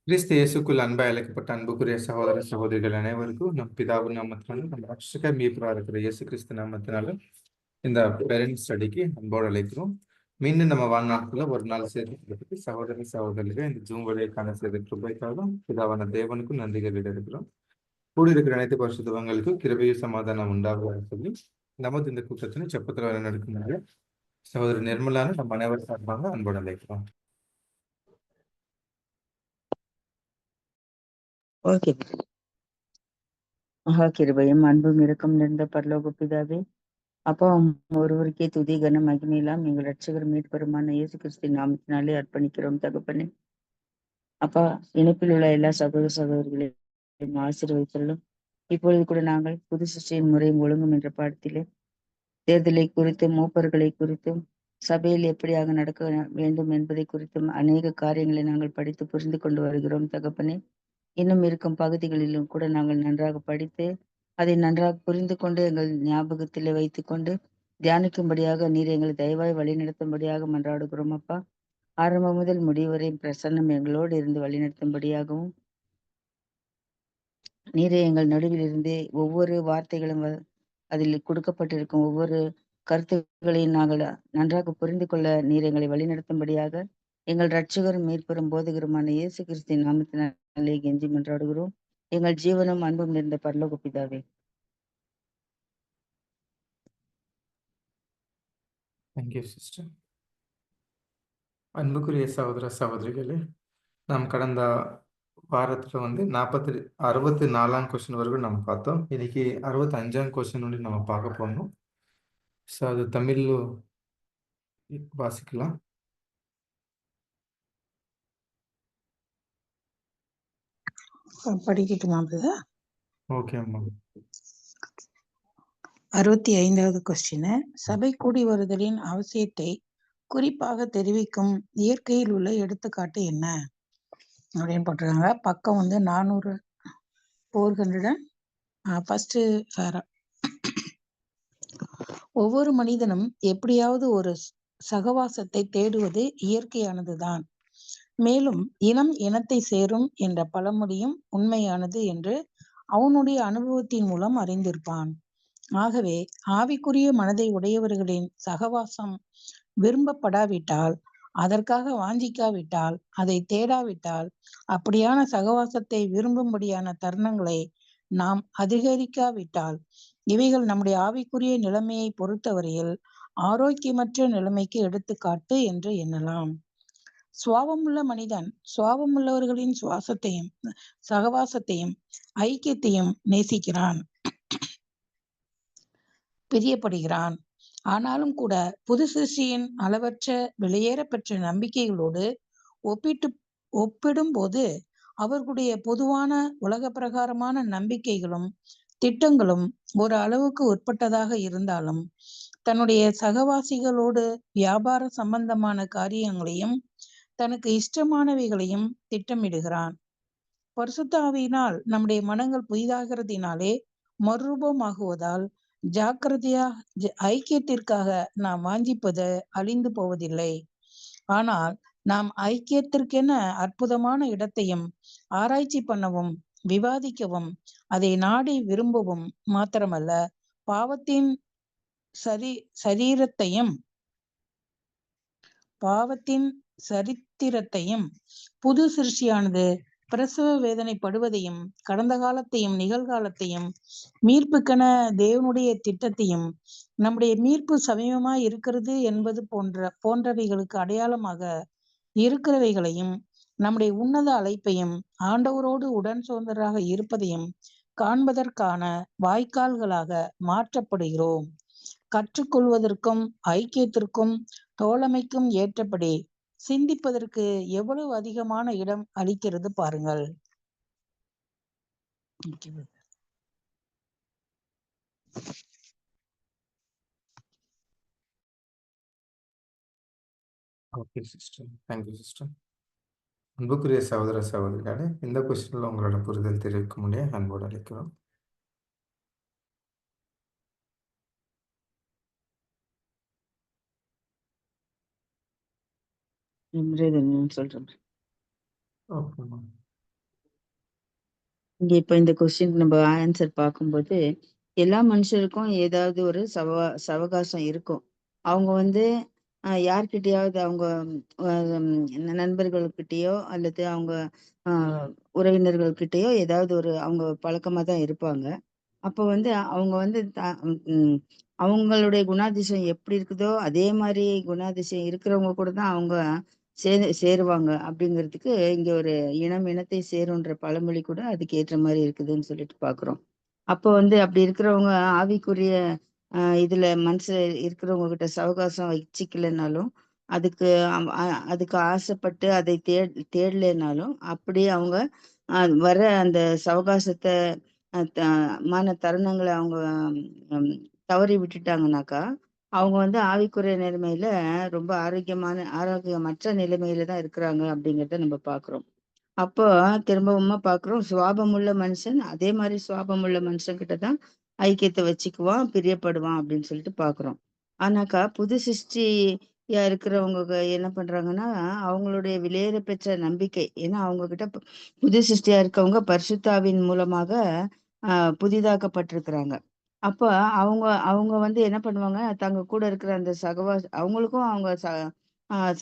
கிறிஸ்து இயேசுக்குள் அன்பாய் அழைக்கப்பட்ட அன்புக்குரிய சகோதர சகோதரிகள் அனைவருக்கும் நம் பிதாவின் நாமத்தினாலும் நம்ம ரட்சக மீட்பராக இருக்கிற இயேசு கிறிஸ்து நாமத்தினாலும் இந்த பேரண்ட் ஸ்டடிக்கு அன்போடு அழைக்கிறோம். மீண்டும் நம்ம வாழ்நாட்களில் ஒரு நாள் சேர்த்துக்கிறதுக்கு சகோதர சகோதரிகள் இந்த ஜூம் வழியைக்கான செய்த கிருபைக்காகவும் பிதாவான தேவனுக்கும் நன்றிகள் இருக்கிறோம். கூடியிருக்கிற அனைத்து பரிசுத்தவங்களுக்கும் கிருபையும் சமாதானம் உண்டாகுவார் சொல்லி நமது இந்த கூட்டத்தினை செப்பத்தில் நடக்கும்போது சகோதரி நிர்மலான நம்ம அனைவர் சார்பாக அன்போடு அழைக்கிறோம். ஓகே. மகா கிருபையும் அன்பும் இரக்கம் நிறைந்த பரலோக பிதாவே, அப்பா ஒருவருக்கே துதி கன மகிமையெல்லாம் எங்கள் ரட்சகர் மீட்பெருமான இயேசு கிறிஸ்துவின் நாமத்தினாலே அர்ப்பணிக்கிறோம் தகப்பனே. அப்பா, இணைப்பில் உள்ள எல்லா சகோதர சகோதரிகளையும் ஆசீர்வதித்தலும். இப்பொழுது கூட நாங்கள் புது சிருஷ்டியின் முறையும் ஒழுங்கும் என்ற பாடத்திலே தேர்தலை குறித்தும் மூப்பர்களை குறித்தும் சபையில் எப்படியாக நடக்க வேண்டும் என்பதை குறித்தும் அநேக காரியங்களை நாங்கள் படித்து புரிந்து கொண்டு வருகிறோம் தகப்பனே. இன்னும் இருக்கும் பகுதிகளிலும் கூட நாங்கள் நன்றாக படித்து அதை நன்றாக புரிந்து கொண்டு எங்கள் ஞாபகத்திலே வைத்துக்கொண்டு தியானிக்கும்படியாக நீர் எங்களை தயவாய் வழிநடத்தும்படியாக மன்றாடுகிறோம் அப்பா. ஆரம்பம் முதல் முடிவரை பிரசன்னம் எங்களோடு இருந்து வழிநடத்தும்படியாகவும் நீரே எங்கள் நடுவில் இருந்து ஒவ்வொரு வார்த்தைகளும் அதில் கொடுக்கப்பட்டிருக்கும் ஒவ்வொரு கருத்துக்களையும் நாங்கள் நன்றாக புரிந்து கொள்ள நீர் எங்களை வழிநடத்தும்படியாக எங்கள் ரட்சகரும் மீட்பெரும் போதகருமான இயேசு கிறிஸ்துவின் நாமத்தினாலே கெஞ்சி மன்றாடுகிறோம். எங்கள் ஜீவனும் அன்பும் நிறைந்த பரலோக பிதாவே. Thank you sister. அன்புக்குரிய சகோதர சகோதரிகளே, நாம் கடந்த வாரத்தில் 64 கொஸ்டின் வரைக்கும் நம்ம பார்த்தோம். இன்னைக்கு 65 கொஸ்டின் நம்ம பார்க்க போகணும். ஸோ அது தமிழில் வாசிக்கலாம். படிக்கட்டுமா? ஓகே அம்மா. 65வது கொஸ்டின், சபை கூடி வருதலின் அவசியத்தை குறிப்பாக தெரிவிக்கும் இயற்கையில் உள்ள எடுத்துக்காட்டு என்ன அப்படின்னு போட்டிருக்காங்க. பக்கம் 400 ஃபர்ஸ்ட் பேரா. ஒவ்வொரு மனிதனும் எப்படியாவது ஒரு சகவாசத்தை தேடுவது இயற்கையானதுதான். மேலும் இனம் இனத்தை சேரும் என்ற பழமொழியும் உண்மையானது என்று அவனுடைய அனுபவத்தின் மூலம் அறிந்திருப்பான். ஆகவே ஆவிக்குரிய மனதை உடையவர்களின் சகவாசம் விரும்பப்படாவிட்டால், அதற்காக வாஞ்சிக்காவிட்டால், அதை தேடாவிட்டால், அப்படியான சகவாசத்தை விரும்பும்படியான தருணங்களை நாம் அதிகரிக்காவிட்டால், இவைகள் நம்முடைய ஆவிக்குரிய நிலைமையை பொறுத்தவரையில் ஆரோக்கியமற்ற நிலைமைக்கு எடுத்துக்காட்டு என்று எண்ணலாம். சுவாபமுள்ள மனிதன் சுவாபமுள்ளவர்களின் சுவாசத்தையும் சகவாசத்தையும் ஐக்கியத்தையும் நேசிக்கிறான், பிரியப்படுகிறான். ஆனாலும் கூட புது சிருஷ்டியின் அளவற்ற வெளியேற பெற்ற நம்பிக்கைகளோடு ஒப்பிடும் போது அவர்களுடைய பொதுவான உலக பிரகாரமான நம்பிக்கைகளும் திட்டங்களும் ஒரு அளவுக்கு உட்பட்டதாக இருந்தாலும் தன்னுடைய சகவாசிகளோடு வியாபார சம்பந்தமான காரியங்களையும் தனக்கு இஷ்டமானவைகளையும் திட்டமிடுகிறான். பரிசுத்த ஆவியினால் நம்முடைய மனங்கள் புதிதாகிறதினாலே மறுரூபமாகுவதால் ஜாக்கிரதையா ஐக்கியத்திற்காக நாம் வாஞ்சிப்பது அழிந்து போவதில்லை. ஆனால் நாம் ஐக்கியத்திற்கென அற்புதமான இடத்தையும் ஆராய்ச்சி பண்ணவும் விவாதிக்கவும் அதை நாடி விரும்பவும் மாத்திரமல்ல, பாவத்தின் சரித்திரத்தையும் புது சிருஷ்டியானது பிரசவ வேதனைப்படுவதையும் கடந்த காலத்தையும் நிகழ்காலத்தையும் மீட்புக்கென தேவனுடைய திட்டத்தையும் நம்முடைய மீட்பு சமீபமாய் இருக்கிறது என்பது போன்றவைகளுக்கு அடையாளமாக இருக்கிறவைகளையும் நம்முடைய உன்னத அழைப்பையும் ஆண்டவரோடு உடன் சுதந்திரராக இருப்பதையும் காண்பதற்கான வாய்க்கால்களாக மாற்றப்படுகிறோம். கற்றுக்கொள்வதற்கும் ஐக்கியத்திற்கும் தோழமைக்கும் ஏற்றபடி சிந்திப்பதற்கு எவ்வளவு அதிகமான இடம் அளிக்கிறது பாருங்கள். Okay sister, thank you sister. அன்புக்குரிய சகோதர சகோதரிகளே, இந்த கொஸ்டினில் உங்களோட புரிதல் தெரிவிக்க முடிய அன்போடு அழைக்கிறோம். சொல்றேன். ஓகேம்மா. இங்க இப்ப இந்த கொஸ்டின் நம்ம ஆன்சர் பார்க்கும்போது எல்லா மனுஷருக்கும் ஏதாவது ஒரு சவகாசம் இருக்கும். அவங்க வந்து யார்கிட்டயாவது அவங்க நண்பர்கள்கிட்டயோ அல்லது அவங்க உறவினர்கள்கிட்டயோ ஏதாவது ஒரு அவங்க பழக்கமா தான் இருப்பாங்க. அப்போ வந்து அவங்க வந்து அவங்களுடைய குணாதிசயம் எப்படி இருக்குதோ அதே மாதிரி குணாதிசயம் இருக்கிறவங்க கூட தான் அவங்க சேருவாங்க அப்படிங்கிறதுக்கு இங்க ஒரு இனத்தை சேருன்ற பழமொழி கூட அதுக்கு ஏற்ற மாதிரி இருக்குதுன்னு சொல்லிட்டு பாக்குறோம். அப்போ வந்து அப்படி இருக்கிறவங்க ஆவிக்குரிய இதுல மனசு இருக்கிறவங்க கிட்ட சவகாசம் வச்சுக்கலைனாலும் அதுக்கு ஆசைப்பட்டு அதை தேடலைனாலும் அப்படியே அவங்க வர அந்த சவகாசத்தை மான தருணங்களை அவங்க தவறி விட்டுட்டாங்கனாக்கா அவங்க வந்து ஆவிக்குரிய நிலைமையில ரொம்ப ஆரோக்கியமற்ற நிலைமையில தான் இருக்கிறாங்க அப்படிங்கிறத நம்ம பாக்குறோம். அப்போ திரும்பவுமா பாக்குறோம், சுவாபமுள்ள மனுஷன் அதே மாதிரி சுவாபமுள்ள மனுஷன் கிட்டதான் ஐக்கியத்தை வச்சுக்குவான், பிரியப்படுவான் அப்படின்னு சொல்லிட்டு பாக்குறோம். ஆனாக்கா புது சிருஷ்டியா இருக்கிறவங்க என்ன பண்றாங்கன்னா அவங்களுடைய விலையேற பெற்ற நம்பிக்கை, ஏன்னா அவங்க கிட்ட புது சிருஷ்டியா இருக்கவங்க பரிசுத்தாவின் மூலமாக புதிதாக்கப்பட்டிருக்கிறாங்க. அப்ப அவங்க அவங்க வந்து என்ன பண்ணுவாங்க, தங்க கூட இருக்கிற அந்த அவங்களுக்கும் அவங்க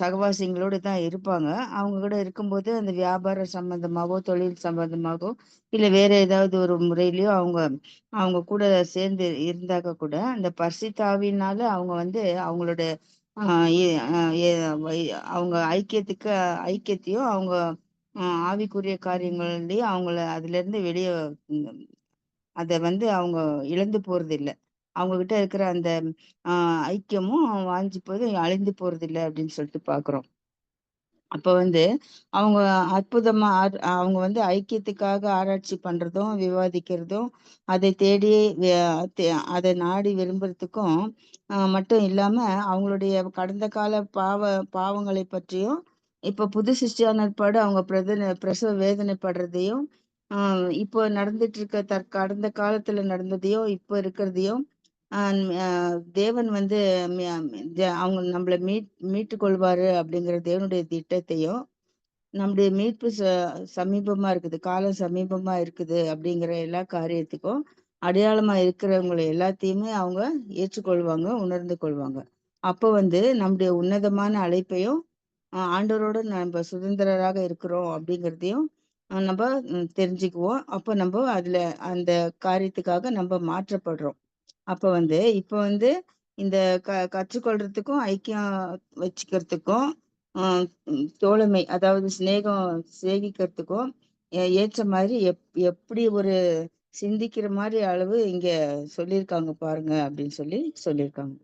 சகவாசிங்களோட தான் இருப்பாங்க. அவங்க கூட இருக்கும்போது அந்த வியாபார சம்பந்தமாகவோ தொழில் சம்பந்தமாகவோ இல்ல வேற ஏதாவது ஒரு முறையிலயோ அவங்க அவங்க கூட சேர்ந்து இருந்தாக்க கூட அந்த பரிசுத்தாவினால அவங்க வந்து அவங்களோட அவங்க ஐக்கியத்தையும் அவங்க ஆவிக்குரிய காரியங்கள்லயும் அவங்கள அதுல இருந்து வெளியே அதை வந்து அவங்க இழந்து போறது இல்லை. அவங்க கிட்ட இருக்கிற அந்த ஐக்கியமும் வாஞ்சி போது அழிந்து போறது இல்லை அப்படின்னு சொல்லிட்டு பாக்குறோம். அப்ப வந்து அவங்க அற்புதமா அவங்க வந்து ஐக்கியத்துக்காக ஆராய்ச்சி பண்றதும் விவாதிக்கிறதும் அதை தேடி அதை நாடி விரும்புறதுக்கும் மட்டும் இல்லாம அவங்களுடைய கடந்த கால பாவங்களை பற்றியும் இப்ப புது சிருஷ்டியான ஏற்பாடு அவங்க பிரசவ வேதனைப்படுறதையும் இப்போ நடந்துட்டு இருக்க கடந்த காலத்துல நடந்ததையும் இப்போ இருக்கிறதையும் தேவன் வந்து அவங்க நம்மள மீட்டு கொள்வாரு அப்படிங்கிற தேவனுடைய திட்டத்தையும் நம்முடைய மீட்பு சமீபமா இருக்குது, காலம் சமீபமா இருக்குது அப்படிங்கிற எல்லா காரியத்துக்கும் அடையாளமா இருக்கிறவங்களை எல்லாத்தையுமே அவங்க ஏற்றுக்கொள்வாங்க, உணர்ந்து கொள்வாங்க. அப்போ வந்து நம்முடைய உன்னதமான அழைப்பையும் ஆண்டவரோட நம்ம சுதந்திரராக இருக்கிறோம் அப்படிங்கிறதையும் நம்ம தெரிஞ்சுக்குவோம். அப்போ நம்ம அதுல அந்த காரியத்துக்காக நம்ம மாற்றப்படுறோம். அப்ப வந்து இப்ப வந்து இந்த கற்றுக்கொள்றதுக்கும் ஐக்கியம் வச்சுக்கிறதுக்கும் தோழமை அதாவது சிநேகிக்கிறதுக்கும் ஏற்ற மாதிரி எப்படி ஒரு சிந்திக்கிற மாதிரி அளவு இங்க சொல்லியிருக்காங்க பாருங்க அப்படின்னு சொல்லியிருக்காங்க.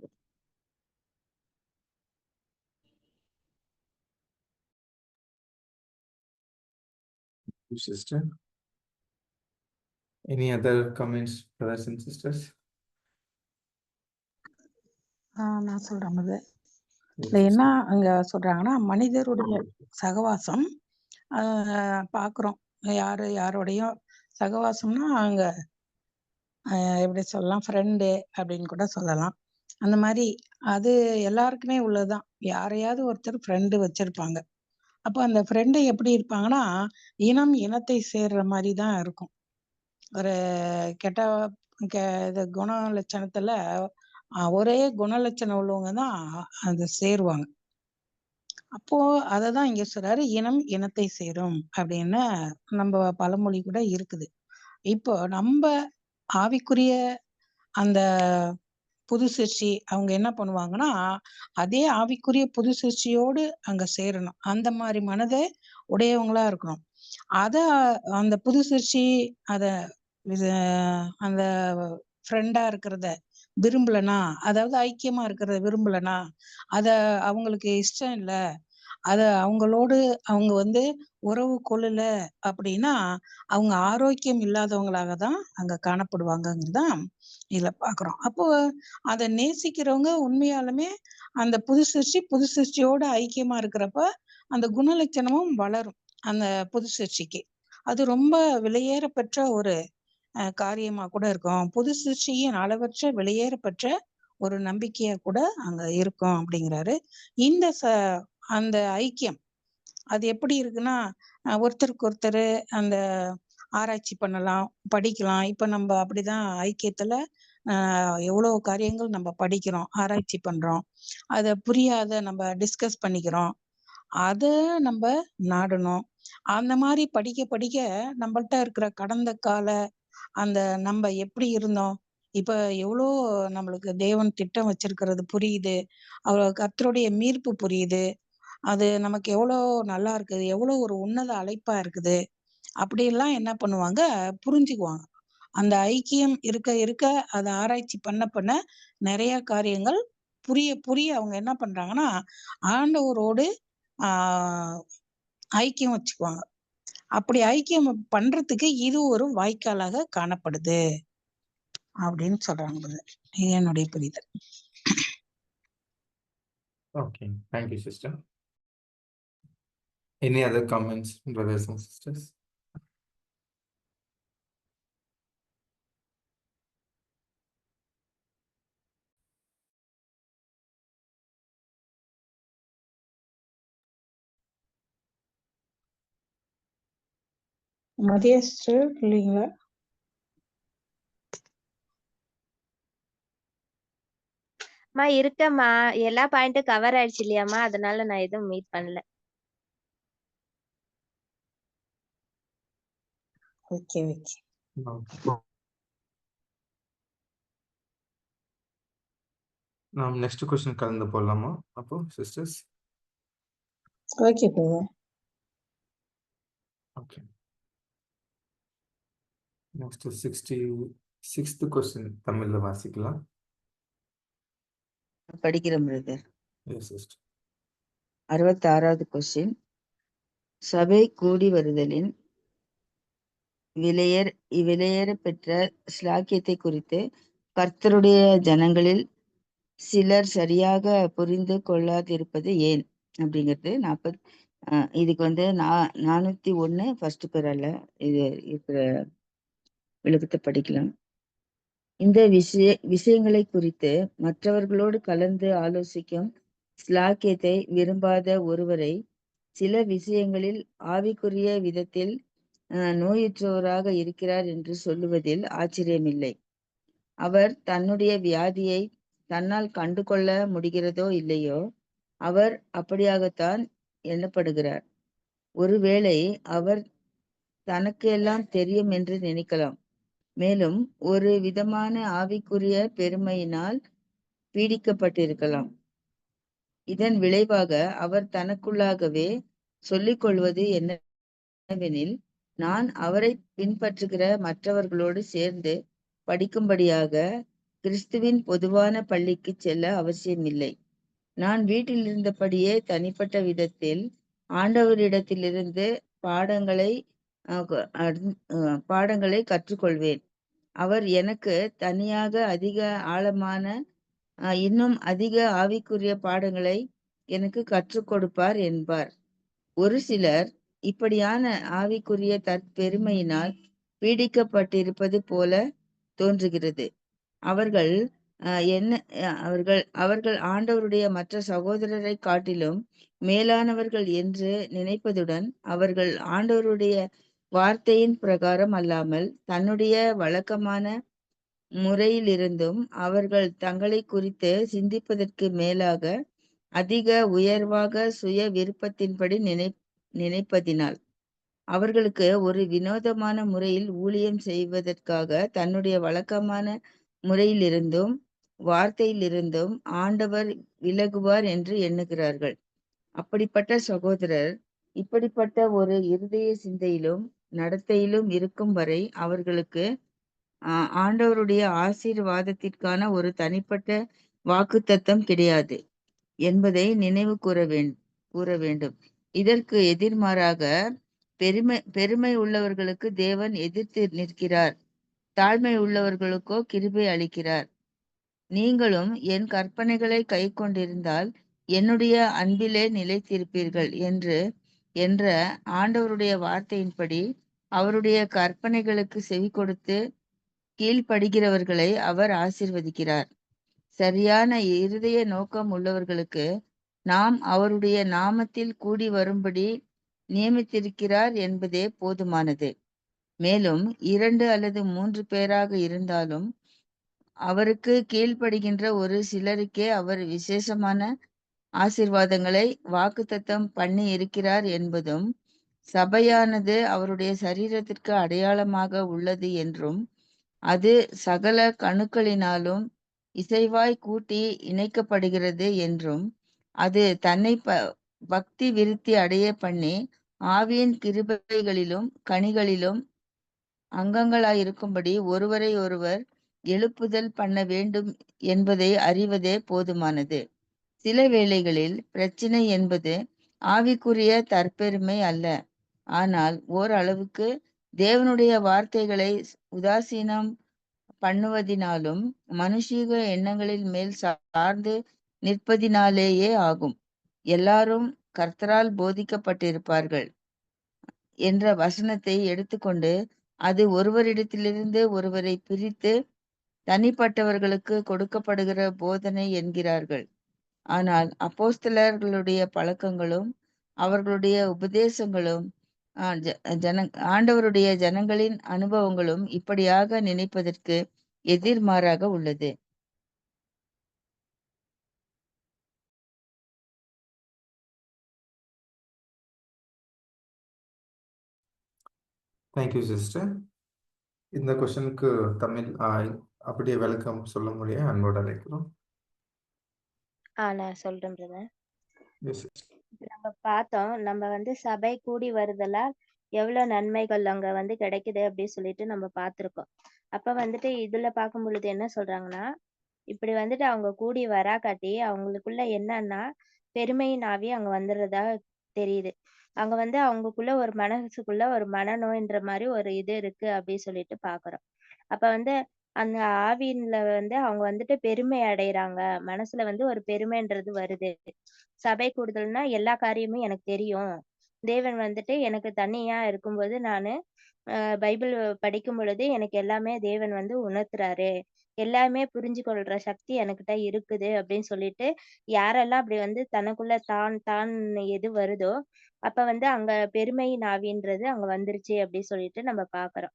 Sister, any other comments, brothers and sisters? நான் சொல்றேன் இல்ல என்ன அங்க சொல்றாங்கன்னா மனிதருடைய சகவாசம் பாக்குறோம். யாரோடையும் சகவாசம்னா அங்க எப்படி சொல்லலாம், ஃப்ரெண்டு அப்படின்னு கூட சொல்லலாம். அந்த மாதிரி அது எல்லாருக்குமே உள்ளதுதான். யாரையாவது ஒருத்தர் ஃப்ரெண்டு வச்சிருப்பாங்க. அப்போ அந்த ஃப்ரெண்டு எப்படி இருப்பாங்கன்னா இனத்தை சேர்ற மாதிரி தான் இருக்கும். ஒரு கெட்ட குண லட்சணத்துல ஒரே குணலட்சணம் உள்ளவங்க தான் அது சேருவாங்க. அப்போ அததான் இங்க சொல்றாரு, இனத்தை சேரும் அப்படின்னு நம்ம பழமொழி கூட இருக்குது. இப்போ நம்ம ஆவிக்குரிய அந்த புது சிருஷ்டி அவங்க என்ன பண்ணுவாங்கன்னா அதே ஆவிக்குரிய புது சிருஷ்டியோடு அங்க சேரணும். அந்த மாதிரி மனதை உடையவங்களா இருக்கணும். அந்த புது சிருஷ்டி அந்த ஃப்ரெண்டா இருக்கிறத விரும்பலனா, அதாவது ஐக்கியமா இருக்கிறத விரும்பலனா, அத அவங்களுக்கு இஷ்டம் இல்ல, அத அவங்களோடு அவங்க வந்து உறவு கொள்ளல அப்படின்னா அவங்க ஆரோக்கியம் இல்லாதவங்களாக தான் அங்க காணப்படுவாங்கங்கிறதான் இதுல பாக்குறோம். அப்போ அதை நேசிக்கிறவங்க உண்மையாலுமே அந்த புது சிருஷ்டியோட ஐக்கியமா இருக்கிறப்ப அந்த குணலட்சணமும் வளரும். அந்த புது சிருஷ்டிக்கு அது ரொம்ப விலையேற பெற்ற ஒரு காரியமா கூட இருக்கும். புது சிருஷ்டியின் அளவற்ற விலையேற பெற்ற ஒரு நம்பிக்கையா கூட அங்க இருக்கும் அப்படிங்கிறாரு. அந்த ஐக்கியம் அது எப்படி இருக்குன்னா ஒருத்தருக்கு ஒருத்தர் அந்த ஆராய்ச்சி பண்ணலாம், படிக்கலாம். இப்ப நம்ம அப்படிதான் ஐக்கியத்துல எவ்வளவு காரியங்கள் நம்ம படிக்கிறோம், ஆராய்ச்சி பண்றோம். அத புரியாத நம்ம டிஸ்கஸ் பண்ணிக்கிறோம். அத நம்ம நாடணும். அந்த மாதிரி படிக்க படிக்க நம்மள்ட்ட இருக்கிற கடந்த கால அந்த நம்ம எப்படி இருந்தோம், இப்ப எவ்வளோ நம்மளுக்கு தேவன் திட்டம் வச்சிருக்கிறது புரியுது. கர்த்தருடைய மீட்பு புரியுது. அது நமக்கு எவ்வளோ நல்லா இருக்குது, எவ்வளோ ஒரு உன்னத அழைப்பா இருக்குது. அப்படியெல்லாம் என்ன பண்ணுவாங்க, புரிஞ்சுக்குவாங்க. அந்த ஐக்கியம் இருக்க இருக்க அத ஆராய்ச்சி பண்ண பண்ண நெறைய காரியங்கள் புரிய புரிய அவங்க என்ன பண்றாங்கன்னா, ஆண்டவரோடு ஆ ஐக்கியம் வச்சுக்குவாங்க. அப்படி ஐக்கியம் பண்றதுக்கு இது ஒரு வாய்க்காலாக காணப்படுது அப்படின்னு சொல்றாங்க பிரதர். இது என்னுடைய புரிதல். Okay, thank you, sister. Any other comments, brothers and sisters? மதிய சிஸ்டர் இல்லைங்களா? அம்மா இருக்கம்மா, எல்லா பாயிண்ட்டும் கவர் ஆயிடுச்சு இல்லையாம்மா, அதனால நான் எதுவும் மீட் பண்ணல. Okay okay. Okay. நாம் நெக்ஸ்ட் கொஸ்டின் கலந்து போடலாமா அப்போ sisters? Okay brother. Okay. Next 66th question தமிழ்ல வாசிக்கலாம். படிக்கிறேன் பிரதர். Yes sister. 66வது கொஸ்டின். சபை கூடி வருதலின் விலையேற பெற்ற ஸ்லாக்கியத்தை குறித்து கர்த்தருடைய ஜனங்களில் சிலர் சரியாக புரிந்து கொள்ளாதிருப்பது ஏன் அப்படிங்கிறது இதுக்கு 401 ஃபர்ஸ்ட் பேரால இது இருக்கிற விளக்கத்தை படிக்கலாம். இந்த விஷயங்களை குறித்து மற்றவர்களோடு கலந்து ஆலோசிக்கும் ஸ்லாக்கியத்தை விரும்பாத ஒருவரை சில விஷயங்களில் ஆவிக்குரிய விதத்தில் நோயுற்றவராக இருக்கிறார் என்று சொல்லுவதில் ஆச்சரியமில்லை. அவர் தன்னுடைய வியாதியை தன்னால் கண்டு கொள்ள முடிகிறதோ இல்லையோ, அவர் அப்படியாகத்தான் எண்ணப்படுகிறார். ஒருவேளை அவர் தனக்கு எல்லாம் தெரியும் என்று நினைக்கலாம். மேலும் ஒரு விதமான ஆவிக்குரிய பெருமையினால் பீடிக்கப்பட்டிருக்கலாம். இதன் விளைவாக அவர் தனக்குள்ளாகவே சொல்லிக் கொள்வது என்னவெனில், நான் அவரை பின்பற்றுகிற மற்றவர்களோடு சேர்ந்து படிக்கும்படியாக கிறிஸ்துவின் பொதுவான பள்ளிக்கு செல்ல அவசியமில்லை. நான் வீட்டில் இருந்தபடியே தனிப்பட்ட விதத்தில் ஆண்டவரிடத்திலிருந்து பாடங்களை கற்றுக்கொள்வேன். அவர் எனக்கு தனியாக அதிக ஆழமான இன்னும் அதிக ஆவிக்குரிய பாடங்களை எனக்கு கற்றுக் கொடுப்பார் என்பார். ஒரு சிலர் இப்படியான ஆவிக்குரிய தற்பெருமையினால் பீடிக்கப்பட்டிருப்பது போல தோன்றுகிறது. அவர்கள் ஆண்டவருடைய மற்ற சகோதரரை காட்டிலும் மேலானவர்கள் என்று நினைப்பதுடன், அவர்கள் ஆண்டவருடைய வார்த்தையின் பிரகாரம் அல்லாமல் தன்னுடைய வழக்கமான முறையிலிருந்தும் அவர்கள் தங்களை குறித்து சிந்திப்பதற்கு மேலாக அதிக உயர்வாக சுய விருப்பத்தின்படி நினைப்பதினால் அவர்களுக்கு ஒரு வினோதமான முறையில் ஊழியம் செய்வதற்காக தன்னுடைய வழக்கமான முறையிலிருந்தும் வார்த்தையிலிருந்தும் ஆண்டவர் விலகுவார் என்று எண்ணுகிறார்கள். அப்படிப்பட்ட சகோதரர் இப்படிப்பட்ட ஒரு இருதய சிந்தையிலும் நடத்தையிலும் இருக்கும் வரை அவர்களுக்கு ஆண்டவருடைய ஆசீர்வாதத்திற்கான ஒரு தனிப்பட்ட வாக்குத்தத்தம் கிடையாது என்பதை நினைவு கூற வேண்டும். இதற்கு எதிர்மாறாக பெருமை உள்ளவர்களுக்கு தேவன் எதிர்த்து நிற்கிறார், தாழ்மை உள்ளவர்களுக்கோ கிருபை அளிக்கிறார். நீங்களும் என் கற்பனைகளை கை கொண்டிருந்தால் என்னுடைய அன்பிலே நிலைத்திருப்பீர்கள் என்ற ஆண்டவருடைய வார்த்தையின்படி அவருடைய கற்பனைகளுக்கு செவி கொடுத்து கீழ்ப்படுகிறவர்களை அவர் ஆசீர்வதிக்கிறார். சரியான இருதய நோக்கம் உள்ளவர்களுக்கு நாம் அவருடைய நாமத்தில் கூடி வரும்படி நியமித்திருக்கிறார் என்பதே போதுமானது. மேலும் 2 அல்லது 3 பேராக இருந்தாலும் அவருக்கு கீழ்ப்படுகின்ற ஒரு சிலருக்கே அவர் விசேஷமான ஆசீர்வாதங்களை வாக்குத்தத்தம் பண்ணி இருக்கிறார் என்பதும், சபையானது அவருடைய சரீரத்திற்கு அடையாளமாக உள்ளது என்றும், அது சகல கணுக்களினாலும் இசைவாய் கூட்டி இணைக்கப்படுகிறது என்றும், அது தன்னை பக்தி விருத்தி அடைய பண்ணி ஆவியின் கிருபைகளிலும் கனிகளிலும் அங்கங்களாயிருக்கும்படி ஒருவரை ஒருவர் எழுப்புதல் பண்ண வேண்டும் என்பதை அறிவதே போதுமானது. சில வேளைகளில் பிரச்சினை என்பது ஆவிக்குரிய தற்பெருமை அல்ல, ஆனால் ஓரளவுக்கு தேவனுடைய வார்த்தைகளை உதாசீனம் பண்ணுவதினாலும் மனுஷீக எண்ணங்களின் மேல் சார்ந்து நிற்பதினாலேயே ஆகும். எல்லாரும் கர்த்தரால் போதிக்கப்பட்டிருப்பார்கள் என்ற வசனத்தை எடுத்துக்கொண்டு அது ஒருவரிடத்திலிருந்து ஒருவரை பிரித்து தனிப்பட்டவர்களுக்கு கொடுக்கப்படுகிற போதனை என்கிறார்கள். ஆனால் அப்போஸ்தலர்களுடைய பழக்கங்களும் அவர்களுடைய உபதேசங்களும் ஆண்டவருடைய ஜனங்களின் அனுபவங்களும் இப்படியாக நினைப்பதற்கு எதிர்மாறாக உள்ளது. Thank you sister. இந்த கொஸ்டினுக்கு தமிழ் அப்படியே விளக்கம் சொல்ல முடியும் அன்போடு அழைக்கிறோம். நான் சொல்றேன் பிரதர். Yes, நம்ம பார்த்தோம், நம்ம வந்து சபை கூடி வருதலால் எவ்வளவு நன்மைகள் அங்க வந்து கிடைக்குது அப்படின்னு சொல்லிட்டு நம்ம பார்த்திருக்கோம். அப்ப வந்துட்டு இதுல பார்க்கும் பொழுது என்ன சொல்றாங்கன்னா, இப்படி வந்துட்டு அவங்க கூடி வராக்காட்டி அவங்களுக்குள்ள என்னன்னா பெருமையின் ஆவி அங்க வந்துடுறதா தெரியுது. அங்க வந்து அவங்களுக்குள்ள ஒரு மனசுக்குள்ள ஒரு மனநோய்ன்ற மாதிரி ஒரு இது இருக்கு அப்படின்னு சொல்லிட்டு பாக்குறோம். அப்ப வந்து அந்த ஆவியில வந்து அவங்க வந்துட்டு பெருமை அடையறாங்க. மனசுல வந்து ஒரு பெருமைன்றது வருது. சபை கூடுதல்னா எல்லா காரியமும் எனக்கு தெரியும். தேவன் வந்துட்டு எனக்கு தனியா இருக்கும்போது நானு பைபிள் படிக்கும் பொழுது எனக்கு எல்லாமே தேவன் வந்து உணர்த்துறாரு. எல்லாமே புரிஞ்சு கொள்ற சக்தி எனக்கிட்ட இருக்குது அப்படின்னு சொல்லிட்டு யாரெல்லாம் அப்படி வந்து தனக்குள்ள தான் தான் எது வருதோ அப்ப வந்து அங்க பெருமையின் ஆவின்றது அங்க வந்துருச்சு அப்படின்னு சொல்லிட்டு நம்ம பாக்குறோம்.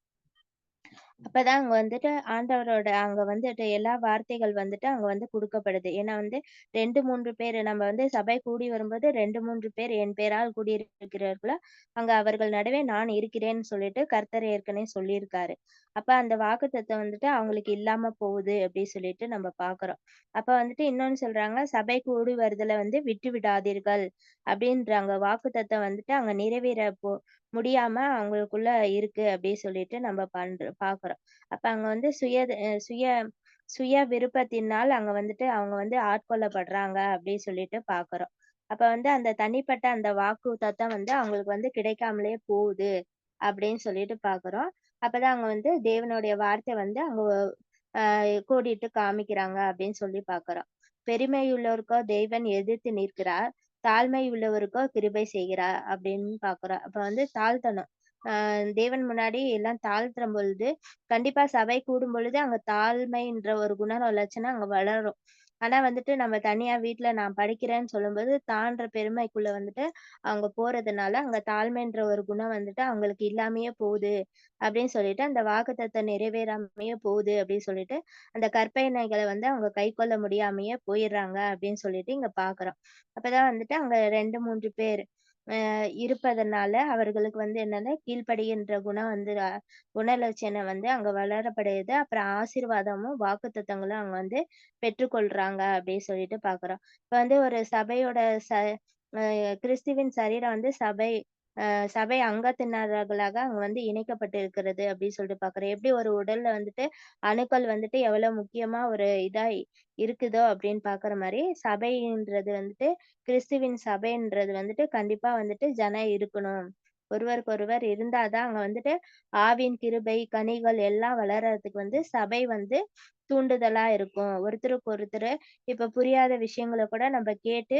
அப்பதான் அங்க வந்துட்டு ஆண்டவரோட அங்க வந்துட்டு எல்லா வார்த்தைகள் வந்துட்டு அங்க வந்து கொடுக்கப்படுது. ஏன்னா வந்து 2, 3 பேரு நம்ம வந்து சபை கூடி வரும்போது 2, 3 பேர் என் பேரால் கூடியிருக்கிறார்களோ அங்க அவர்கள் நடுவே நான் இருக்கிறேன்னு சொல்லிட்டு கர்த்தர் ஏற்கனவே சொல்லியிருக்காரு. அப்ப அந்த வாக்குத்தத்தம் வந்துட்டு அவங்களுக்கு இல்லாம போகுது அப்படி சொல்லிட்டு நம்ம பாக்குறோம். அப்ப வந்துட்டு இன்னொன்னு சொல்றாங்க, சபை கூடி வருதலை வந்து விட்டு விடாதீர்கள் அப்படின்றாங்க. வாக்குத்தத்தம் வந்துட்டு அங்க நிறைவேற முடியாம அவங்களுக்குள்ள இருக்கு அப்படின்னு சொல்லிட்டு நம்ம பாக்குறோம். அப்ப அங்க வந்து சுய சுய விருப்பத்தினால் அங்க வந்துட்டு அவங்க வந்து ஆட்கொள்ளப்படுறாங்க அப்படின்னு சொல்லிட்டு பாக்குறோம். அப்ப வந்து அந்த தனிப்பட்ட அந்த வாக்கு தத்தம் வந்து அவங்களுக்கு வந்து கிடைக்காமலே போகுது அப்படின்னு சொல்லிட்டு பாக்குறோம். அப்பதான் அவங்க வந்து தேவனுடைய வார்த்தை வந்து அங்க கோடிட்டு காமிக்கிறாங்க அப்படின்னு சொல்லி பாக்குறோம். பெருமை உள்ளவருக்கோ தேவன் எதிர்த்து நிற்கிறார், தாழ்மை உள்ளவருக்கோ கிருபை செய்கிறார் அப்படின்னு பாக்குறோம். அப்ப வந்து தாழ்த்தணும். தேவன் முன்னாடி எல்லாம் தாழ்த்துற பொழுது கண்டிப்பா சபை கூடும் பொழுது அங்க தாழ்மைன்ற ஒரு குண லட்சணம் அங்க வளரும். ஆனா வந்துட்டு நம்ம தனியா வீட்டுல நான் படிக்கிறேன்னு சொல்லும்போது தான்ற பெருமைக்குள்ள வந்துட்டு அவங்க போறதுனால அங்க தாழ்மைன்ற ஒரு குணம் வந்துட்டு அவங்களுக்கு இல்லாமையே போகுது அப்படின்னு சொல்லிட்டு அந்த வாக்குத்தத்தம் நிறைவேறாமையே போகுது அப்படின்னு சொல்லிட்டு அந்த கற்பனைகளை வந்து அவங்க கை கொள்ள முடியாமையே போயிடுறாங்க அப்படின்னு சொல்லிட்டு இங்க பாக்குறோம். அப்பதான் வந்துட்டு அங்க 2, 3 பேர் இருப்பதனால அவர்களுக்கு வந்து என்னன்னா கீழ்ப்படுகின்ற குணம் வந்து குணலட்சணம் வந்து அங்க வளரப்படுது. அப்புறம் ஆசீர்வாதமும் வாக்குத்தத்தங்களும் அவங்க வந்து பெற்றுக்கொள்றாங்க அப்படின்னு சொல்லிட்டு பாக்குறோம். இப்ப வந்து ஒரு சபையோட கிறிஸ்துவின் சரீரம் வந்து சபை அங்கத்தினர்களாக அங்க வந்து இணைக்கப்பட்டு இருக்கிறது அப்படின்னு சொல்லிட்டு பாக்குறோம். எப்படி ஒரு உடல்ல வந்துட்டு அணுக்கள் வந்துட்டு எவ்வளவு முக்கியமா ஒரு இதா இருக்குதோ அப்படின்னு பாக்குற மாதிரி சபைன்றது வந்துட்டு கிறிஸ்துவின் சபைன்றது வந்துட்டு கண்டிப்பா வந்துட்டு ஜனம் இருக்கணும். ஒருவருக்கொருவர் இருந்தாதான் அங்க வந்துட்டு ஆவின் கிருபை கனிகள் எல்லாம் வளர்றதுக்கு வந்து சபை வந்து தூண்டுதலா இருக்கும். ஒருத்தருக்கு ஒருத்தர் இப்ப புரியாத விஷயங்கள கூட நம்ம கேட்டு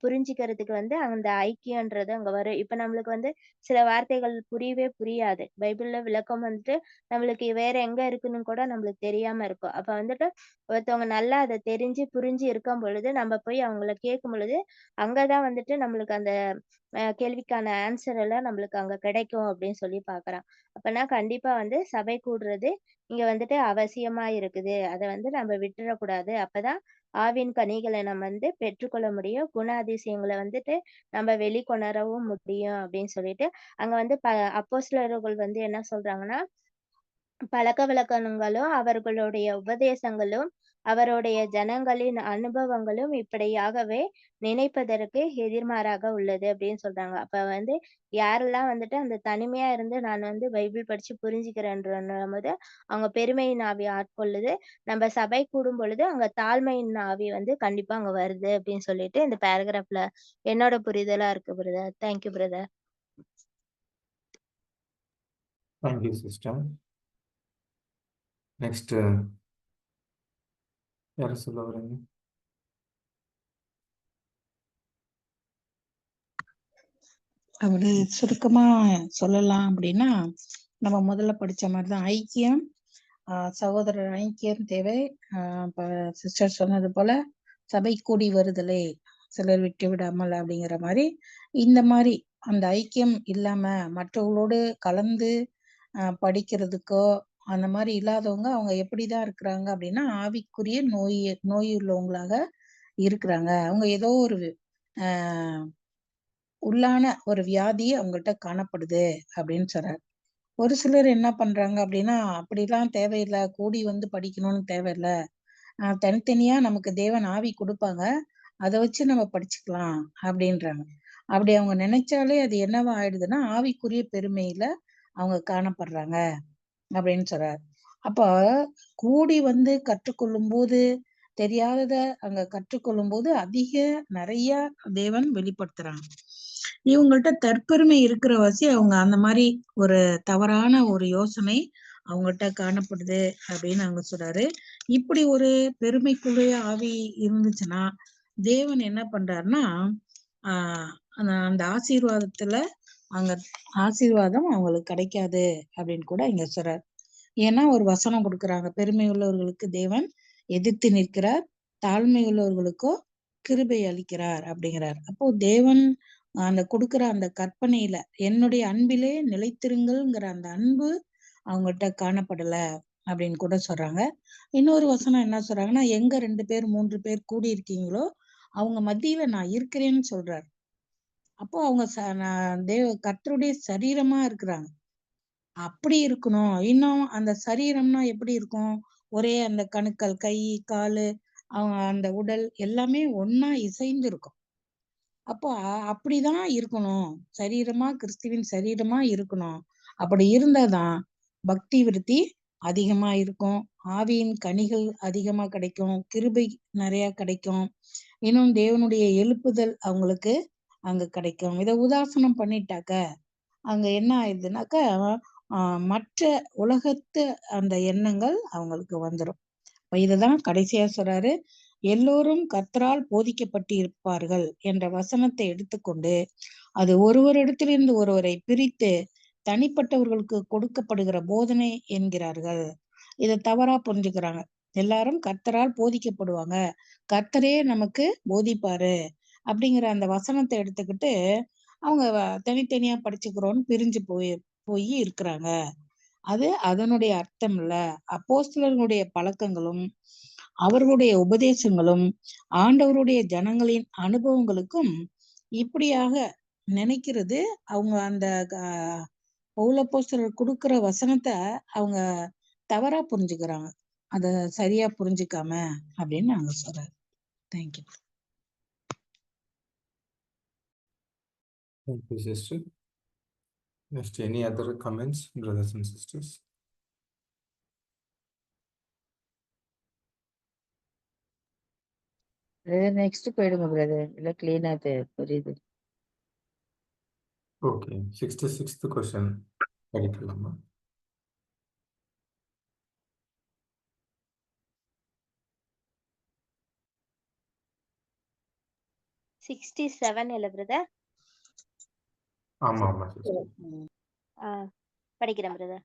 புரிஞ்சுக்கிறதுக்கு வந்து அந்த ஐக்கியன்றது அங்க வரும். இப்ப நம்மளுக்கு வந்து சில வார்த்தைகள் புரியவே புரியாது. பைபிள்ல விளக்கம் வந்துட்டு நம்மளுக்கு வேற எங்க இருக்குன்னு கூட நம்மளுக்கு தெரியாம இருக்கும். அப்ப வந்துட்டு ஒருத்தவங்க நல்லா அத தெரிஞ்சு, புரிஞ்சு இருக்கும் பொழுது, நம்ம போய் அவங்கள கேட்கும் பொழுது, அங்க தான் வந்துட்டு நம்மளுக்கு அந்த கேள்விக்கான ஆன்சர் எல்லாம் நம்மளுக்கு அங்க கிடைக்கும் அப்படின்னு சொல்லி பார்க்குறான். அப்பன்னா கண்டிப்பா வந்து சபை கூடுறது இங்க வந்துட்டு அவசியமா இருக்குது. அத வந்து நம்ம விட்டுறக்கூடாது. அப்பதான் ஆவின் கனிகள நம்ம வந்து பெற்றுக்கொள்ள முடியும். குண அதிசயங்கள வந்துட்டு நம்ம வெளிக்கொணரவும் முடியும் அப்படின்னு சொல்லிட்டு, அங்க வந்து அப்போஸ்தலர்கள் வந்து என்ன சொல்றாங்கன்னா, பழக்கவழக்கங்களும், அவர்களுடைய உபதேசங்களும், அவருடைய ஜனங்களின் அனுபவங்களும் இப்படியாகவே நினைப்பதற்கு எதிர்மாறாக உள்ளது அப்படின்னு சொல்றாங்க. அப்ப வந்து யாரெல்லாம் வந்துட்டு அந்த தனிமையா இருந்து நான் வந்து பைபிள் படிச்சு புரிஞ்சுக்கிறேன்றம்போது, அவங்க பெருமையின் ஆவி ஆட்கொள்ளுது. நம்ம சபை கூடும் பொழுது அங்க தாழ்மையின் ஆவி வந்து கண்டிப்பா அங்க வருது அப்படின்னு சொல்லிட்டு இந்த பேராகிராஃப்ல என்னோட புரிதலா இருக்கு brother. Thank you brother. Thank you sister. Next யார சொல்ல வரீங்க? அப்படி சுருக்கமா சொல்லலாம் அப்படின்னா, நம்ம முதல்ல படிச்ச மாதிரிதான் ஐக்கியம், சகோதரர் ஐக்கியம் தேவை. இப்ப சிஸ்டர் சொன்னது போல சபை கூடி வருதலே சிலர் விட்டு விடாமல் அப்படிங்கிற மாதிரி, இந்த மாதிரி அந்த ஐக்கியம் இல்லாம மற்றவங்களோடு கலந்து படிக்கிறதுக்கோ அந்த மாதிரி இல்லாதவங்க அவங்க எப்படிதான் இருக்கிறாங்க அப்படின்னா, ஆவிக்குரிய நோய் உள்ளவங்களாக இருக்கிறாங்க. அவங்க ஏதோ ஒரு ஆஹ் உள்ளான ஒரு வியாதி அவங்கள்ட்ட காணப்படுது அப்படின்னு சொல்றாரு. ஒரு சிலர் என்ன பண்றாங்க அப்படின்னா, அப்படிலாம் தேவையில்லை, கூடி வந்து படிக்கணும்னு தேவையில்லை, தனித்தனியா நமக்கு தேவன் ஆவி கொடுப்பாங்க, அதை வச்சு நம்ம படிச்சுக்கலாம் அப்படின்றாங்க. அப்படி அவங்க நினைச்சாலே அது என்னவா ஆயிடுதுன்னா ஆவிக்குரிய பெருமையில அவங்க காணப்படுறாங்க அப்படின்னு சொல்றாரு. அப்ப கூடி வந்து கற்றுக்கொள்ளும் போது தெரியாதத அங்க கற்றுக்கொள்ளும் போது நிறைய தேவன் வெளிப்படுத்துறாங்க. இவங்கள்ட்ட தற்பெருமை இருக்கிற வாசி அவங்க அந்த மாதிரி ஒரு தவறான ஒரு யோசனை அவங்கள்ட்ட காணப்படுது அப்படின்னு அவங்க சொல்றாரு. இப்படி ஒரு பெருமைக்குரிய ஆவி இருந்துச்சுன்னா தேவன் என்ன பண்றாருன்னா அந்த ஆசீர்வாதத்துல அங்க ஆசீர்வாதம் அவங்களுக்கு கிடைக்காது அப்படின்னு கூட இங்க சொல்றாரு. ஏன்னா ஒரு வசனம் கொடுக்குறாங்க, பெருமை உள்ளவர்களுக்கு தேவன் எதிர்த்து நிற்கிறார், தாழ்மை உள்ளவர்களுக்கோ கிருபை அளிக்கிறார் அப்படிங்கிறார். அப்போ தேவன் அந்த கொடுக்குற அந்த கற்பனையில என்னுடைய அன்பிலே நிலைத்திருங்கள்ங்கிற அந்த அன்பு அவங்ககிட்ட காணப்படல அப்படின்னு கூட சொல்றாங்க. இன்னொரு வசனம் என்ன சொல்றாங்கன்னா, எங்க 2 பேர் 3 பேர் கூடி இருக்கீங்களோ அவங்க மத்தியில நான் இருக்கிறேன்னு சொல்றாரு. அப்போ அவங்க கர்த்தருடைய சரீரமா இருக்கிறாங்க. அப்படி இருக்கணும். இன்னும் அந்த சரீரம்னா எப்படி இருக்கும்? ஒரே அந்த கணுக்கள், கை, காலு, அவங்க அந்த உடல் எல்லாமே ஒண்ணா இசைந்து இருக்கும். அப்போ அப்படிதான் இருக்கணும். சரீரமா கிறிஸ்துவின் சரீரமா இருக்கணும். அப்படி இருந்தாதான் பக்தி விருத்தி அதிகமா இருக்கும், ஆவியின் கனிகள் அதிகமா கிடைக்கும், கிருபை நிறைய கிடைக்கும், இன்னும் தேவனுடைய எழுப்புதல் அவங்களுக்கு அங்க கிடைக்கும். இதை உதாசனம் பண்ணிட்டாக்க அங்க என்ன ஆயிடுதுனாக்கா மற்ற உலகத்து அந்த எண்ணங்கள் அவங்களுக்கு வந்துடும். இதுதான் கடைசியா சொல்றாரு, எல்லோரும் கர்த்தரால் போதிக்கப்பட்டு இருப்பார்கள் என்ற வசனத்தை எடுத்துக்கொண்டு அது ஒருவரிடத்திலிருந்து ஒருவரை பிரித்து தனிப்பட்டவர்களுக்கு கொடுக்கப்படுகிற போதனை என்கிறார்கள். இதை தவறா புரிஞ்சுக்கிறாங்க. எல்லாரும் கர்த்தரால் போதிக்கப்படுவாங்க, கர்த்தரே நமக்கு போதிப்பாரு அப்படிங்கிற அந்த வசனத்தை எடுத்துக்கிட்டு அவங்க தனித்தனியா படிச்சுக்கிறோன்னு பிரிஞ்சு போய் இருக்கிறாங்க. அது அதனுடைய அர்த்தம் இல்ல. அப்போஸ்தலர்களுடைய பழக்கங்களும் அவர்களுடைய உபதேசங்களும் ஆண்டவருடைய ஜனங்களின் அனுபவங்களுக்கும் இப்படியாக நினைக்கிறது. அவங்க அந்த பவுலப்போஸ்தலர் கொடுக்கிற வசனத்தை அவங்க தவறா புரிஞ்சுக்கிறாங்க, அத சரியா புரிஞ்சுக்காம அப்படின்னு நாங்க சொல்றோம். Thank you. Thank you, sister. Next, any other comments, brothers and sisters? Next போயிடுங்க பிரதர், இல்ல கிளீனா புரியுது. Okay, 66th question படிக்கலாமா? 67 இல்ல பிரதர். ஆமா ஆமா சிஸ்டர். படிக்கிறேன் பிரதர்.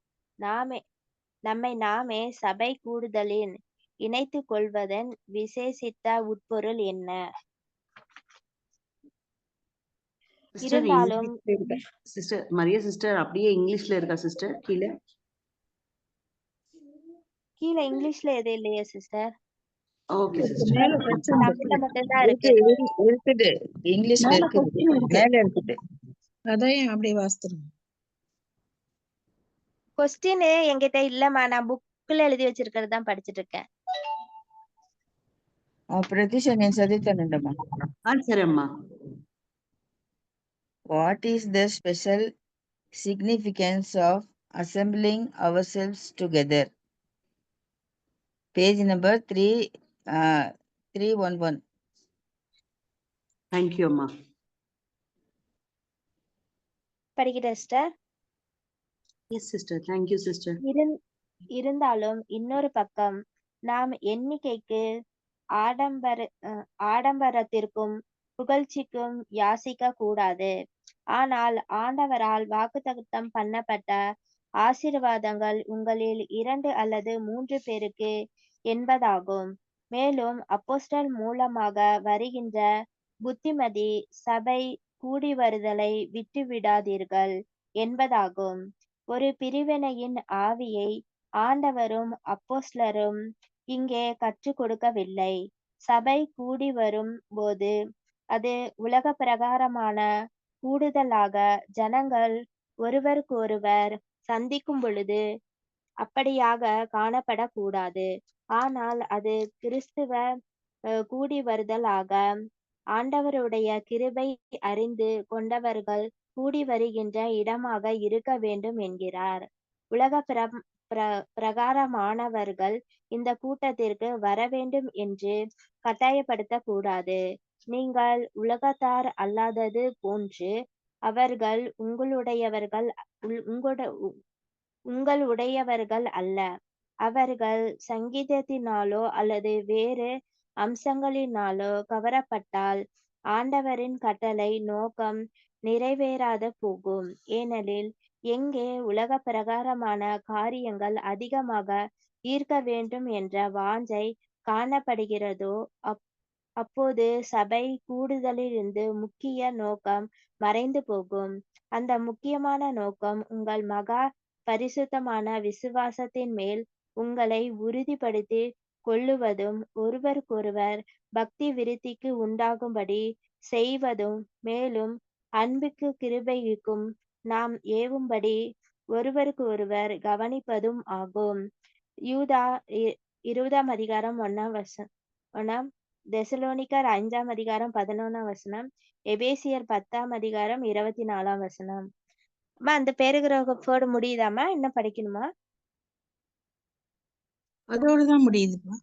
நம்மை நாமே சபை கூடுதலின் இணைத்துக் கொள்வதன் விசேஷித்த உட்பொருள் என்ன? இருந்தாலும் சிஸ்டர் மரியா சிஸ்டர் அப்படியே இங்கிலீஷ்ல இருக்கா சிஸ்டர்? கீழே இங்கிலீஷ்ல எது இல்லையா சிஸ்டர்? Okay sister. மேல question தமிழ்ல மட்டும்தான் இருக்கு. இருக்குது இங்கிலீஷ்ல மேல இருக்குது, question இருக்கு. மேல இருக்குது. அதையும் அப்படியே வாசித்துருங்க. கொஸ்டின் என்கிட்ட இல்லம்மா, நான் புக்ல எழுதி வச்சிருக்கிறது தான் படிச்சிட்டு இருக்கேன். பிரதிஷா నేను చదువుతానండమ్మా. సరేమ్మా. What is the special significance of assembling ourselves together? Page number 311. Thank you அம்மா. படிக்கிறேன் sister. S sister. Thank you sister. இருந்தாலும் இன்னொரு பக்கம் நாம் எண்ணிக்கைக்கு ஆடம்பரத்திற்கும் புகழ்ச்சிக்கும் யாசிக்க கூடாது. ஆனால் ஆண்டவரால் வாக்குத்தத்தம் பண்ணப்பட்ட ஆசீர்வாதங்கள் உங்களில் 2 அல்லது 3 பேருக்கு என்பதாகும். மேலும் அப்போஸ்தலர் மூலமாக வருகின்ற புத்திமதி சபை கூடி வருதலை விட்டுவிடாதீர்கள் என்பதாகும். ஒரு பிரிவினையின் ஆவியை ஆண்டவரும் அப்போஸ்தலரும் இங்கே கற்றுக் கொடுக்கவில்லை. சபை கூடி வரும் போது அது உலக பிரகாரமான கூடுதலாக ஜனங்கள் ஒருவருக்கொருவர் சந்திக்கும் பொழுது அப்படியாக காணப்படக்கூடாது. ஆனால் அது கிறிஸ்துவ கூடி வருதலாக ஆண்டவருடைய கிருபை அறிந்து கொண்டவர்கள் கூடி வருகின்ற இடமாக இருக்க வேண்டும் என்கிறார். உலக பிரகாரமானவர்கள் இந்த கூட்டத்திற்கு வர வேண்டும் என்று கட்டாயப்படுத்தக் கூடாது. நீங்கள் உலகத்தார் அல்லாதது போன்று அவர்கள் உங்களுடையவர்கள் அல்ல. அவர்கள் சங்கீதத்தினாலோ அல்லது வேறு அம்சங்களினாலோ கவரப்பட்டால் ஆண்டவரின் கட்டளை நோக்கம் நிறைவேறாது போகும். ஏனெனில் எங்கே உலக பிரகாரமான காரியங்கள் அதிகமாக ஈர்க்க வேண்டும் என்ற வாஞ்சை காணப்படுகிறதோ அப்போது சபை கூடுதலிலிருந்து முக்கிய நோக்கம் மறைந்து போகும். அந்த முக்கியமான நோக்கம் உங்கள் மகா பரிசுத்தமான விசுவாசத்தின் மேல் உங்களை உறுதிப்படுத்தி கொள்ளுவதும் ஒருவருக்கொருவர் பக்தி விருத்திக்கு உண்டாகும்படி செய்வதும் மேலும் அன்புக்கு கிருபைக்கும் நாம் ஏவும்படி ஒருவருக்கு ஒருவர் கவனிப்பதும் ஆகும். யூதா 20ஆம் அதிகாரம் 1 தெசலோனிக்கர் 5ஆம் அதிகாரம் 11ஆம் வசனம், எபேசியர் 10ஆம் அதிகாரம் 24ஆம் வசனம். அந்த பேராகிராஃபோட முடியுதாமா? இன்னும் படிக்கணுமா? அதோடதான் முடியுதுப்பா.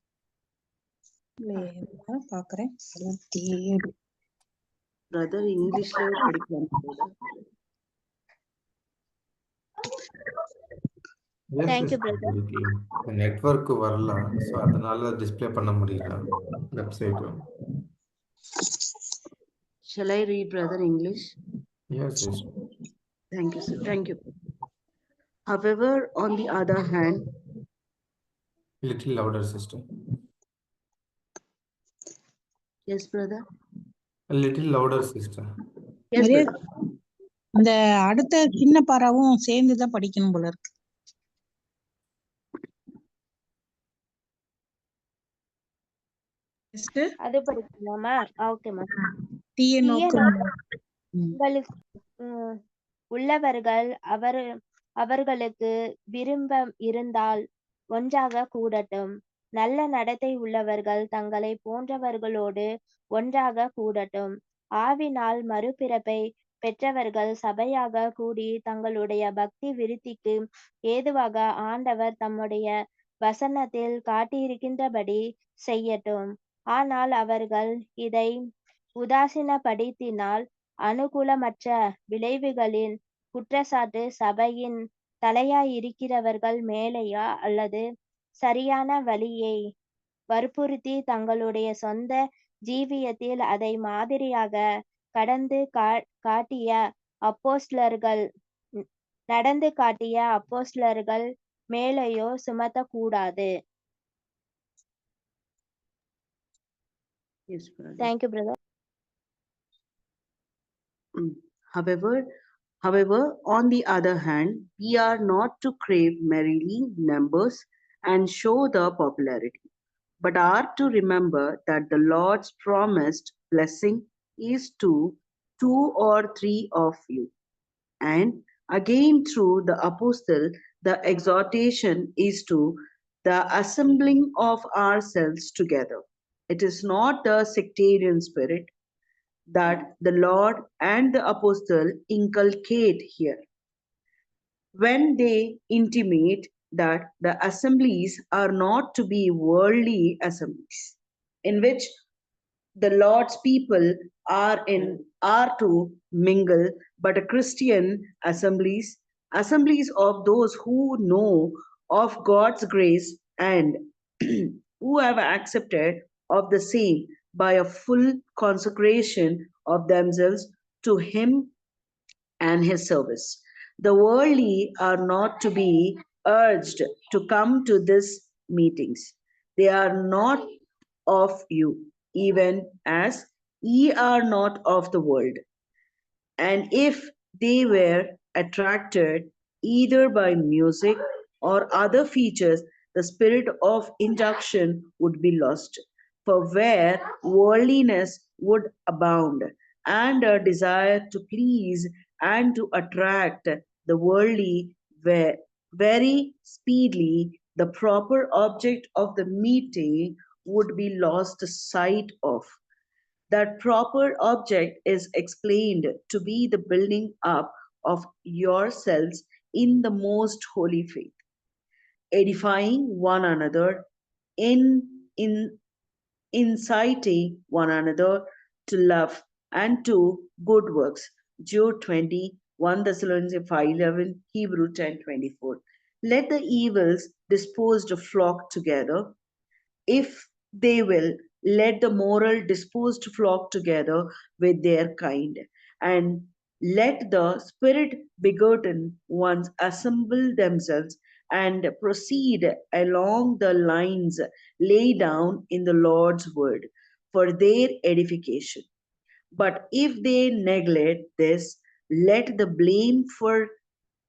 பாக்குறேன். 67 பிரதர் இங்கிலீஷ்ல படிக்கலாம். Thank you brother. நெட்வொர்க் வரல, சோ அதனால டிஸ்ப்ளே பண்ண முடியல website. Shall I read brother English? Yes, yes. Thank you sir. Thank you. However, on the other hand, Little louder, sister. yes brother. A little louder, sister. Yes நிறைய brother. இந்த அடுத்த சின்ன பாராவும் சேர்ந்துதான் படிக்கணும் போல இருக்கு. அது படிக்கலாமா? ஓகேமா. தீய நோக்கம் உங்களுக்கு உள்ளவர்கள் அவர்களுக்கு விரும்ப இருந்தால் ஒன்றாக கூடட்டும். நல்ல நடத்தை உள்ளவர்கள் தங்களை போன்றவர்களோடு ஒன்றாக கூடட்டும். ஆவினால் மறுபிறப்பை பெற்றவர்கள் சபையாக கூடி தங்களுடைய பக்தி விருத்திக்கு ஏதுவாக ஆண்டவர் தம்முடைய வசனத்தில் காட்டியிருக்கின்றபடி செய்யட்டும். ஆனால் அவர்கள் இதை உதாசீனப்படுத்தினால் அனுகூலமற்ற விளைவுகளின் குற்றச்சாட்டு சபையின் தலையாயிருக்கிறவர்கள் மேலேயா அல்லது சரியான வழியை வற்புறுத்தி தங்களுடைய சொந்த ஜீவியத்தில் அதை மாதிரியாக கடந்து காட்டிய அப்போஸ்தலர்கள் நடந்து காட்டிய அப்போஸ்தலர்கள் மேலேயோ சுமத்தக்கூடாது. Yes, brother. Thank you brother. However, on the other hand, we are not to crave merely numbers and show the popularity, but are to remember that the Lord's promised blessing is to 2 or 3 of you. And again, through the apostle, the exhortation is to the assembling of ourselves together. It is not the sectarian spirit that the Lord and the apostle inculcate here when they intimate that the assemblies are not to be worldly assemblies, in which the Lord's people are to mingle, but a Christian assemblies of those who know of God's grace and who have accepted of the same by a full consecration of themselves to Him and His service. The worldly are not to be urged to come to these meetings. They are not of you, even as ye are not of the world. And if they were attracted either by music or other features, the spirit of induction would be lost. For where worldliness would abound, and a desire to please and to attract the worldly, very speedily the proper object of the meeting would be lost sight of. That proper object is explained to be the building up of yourselves in the most holy faith, edifying one another, in inciting one another to love and to good works. Jude 20, 1 Thessalonians 5:11, Hebrew 10:24. Let the evils disposed flock together. If they will, let the moral disposed flock together with their kind, and let the spirit begotten ones assemble themselves and proceed along the lines laid down in the Lord's word for their edification. But if they neglect this, let the blame for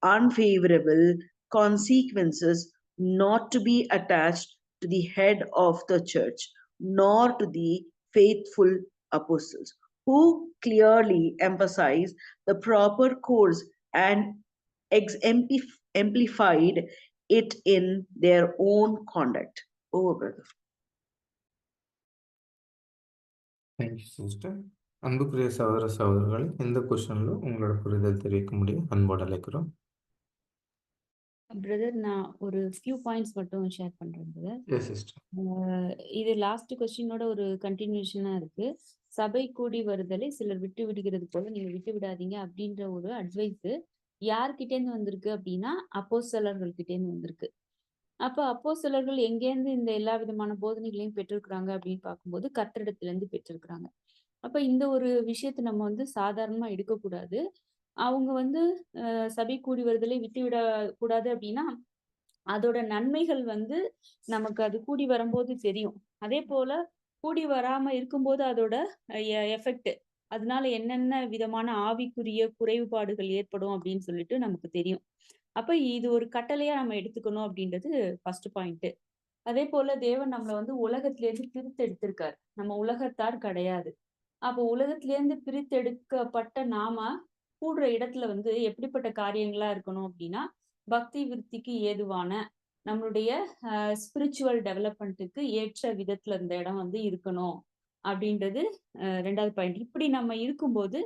unfavorable consequences not to be attached to the head of the church, nor to the faithful apostles, who clearly emphasize the proper course and exemplified it in their own conduct. Oh, brother. Thank you sister. அன்புக்குரிய சகோதர சகோதரர்களை இந்த கொஸ்டின்ல உங்களோட புரிதல் தெரிவிக்க முடியும் அன்போடு அழைக்கிறோம். பிரதர், நான் ஒரு ஃபியூ பாயிண்ட்ஸ் மட்டும் ஷேர் பண்றேன் பிரதர். Yes sister. இது லாஸ்ட் கொஸ்டினோட ஒரு கண்டினியூஷனா இருக்கு. சபை கூடி வருதலை சிலர் விட்டு விடுகிறது போல நீங்க விட்டு விடாதீங்க அப்படின்ற ஒரு அட்வைஸ் யார்கிட்டேருந்து வந்திருக்கு அப்படின்னா அப்போஸ்தலர்கள் கிட்டேருந்து வந்திருக்கு. அப்ப அப்போஸ்தலர்கள் எங்கேருந்து இந்த எல்லா விதமான போதனைகளையும் பெற்றிருக்கிறாங்க அப்படின்னு பார்க்கும்போது கர்த்தரிடத்துல இருந்து பெற்றிருக்கிறாங்க. அப்ப இந்த ஒரு விஷயத்தை நம்ம வந்து சாதாரணமா எடுக்கக்கூடாது. அவங்க வந்து சபை கூடி வருதலை விட்டு விட கூடாது அப்படின்னா அதோட நன்மைகள் வந்து நமக்கு அது கூடி வரும்போது தெரியும். அதே போல கூடி வராம இருக்கும்போது அதோட எஃபெக்ட், அதனால என்னென்ன விதமான ஆவிக்குரிய குறைபாடுகள் ஏற்படும் அப்படின்னு சொல்லிட்டு நமக்கு தெரியும். அப்ப இது ஒரு கட்டளையா நம்ம எடுத்துக்கணும் அப்படின்றது ஃபர்ஸ்ட் பாயிண்ட். அதே போல தேவன் நம்மளை வந்து உலகத்திலேருந்து பிரித்தெடுத்திருக்காரு. நம்ம உலகத்தார் கிடையாது. அப்போ உலகத்திலேருந்து பிரித்தெடுக்கப்பட்ட நாம கூடுற இடத்துல வந்து எப்படிப்பட்ட காரியங்களா இருக்கணும் அப்படின்னா பக்தி விருத்திக்கு ஏதுவான நம்மளுடைய ஸ்பிரிச்சுவல் டெவலப்மெண்ட்டுக்கு ஏற்ற விதத்துல இந்த இடம் வந்து இருக்கணும் அப்படின்றது ரெண்டாவது பாயிண்ட். இப்படி நம்ம இருக்கும்போது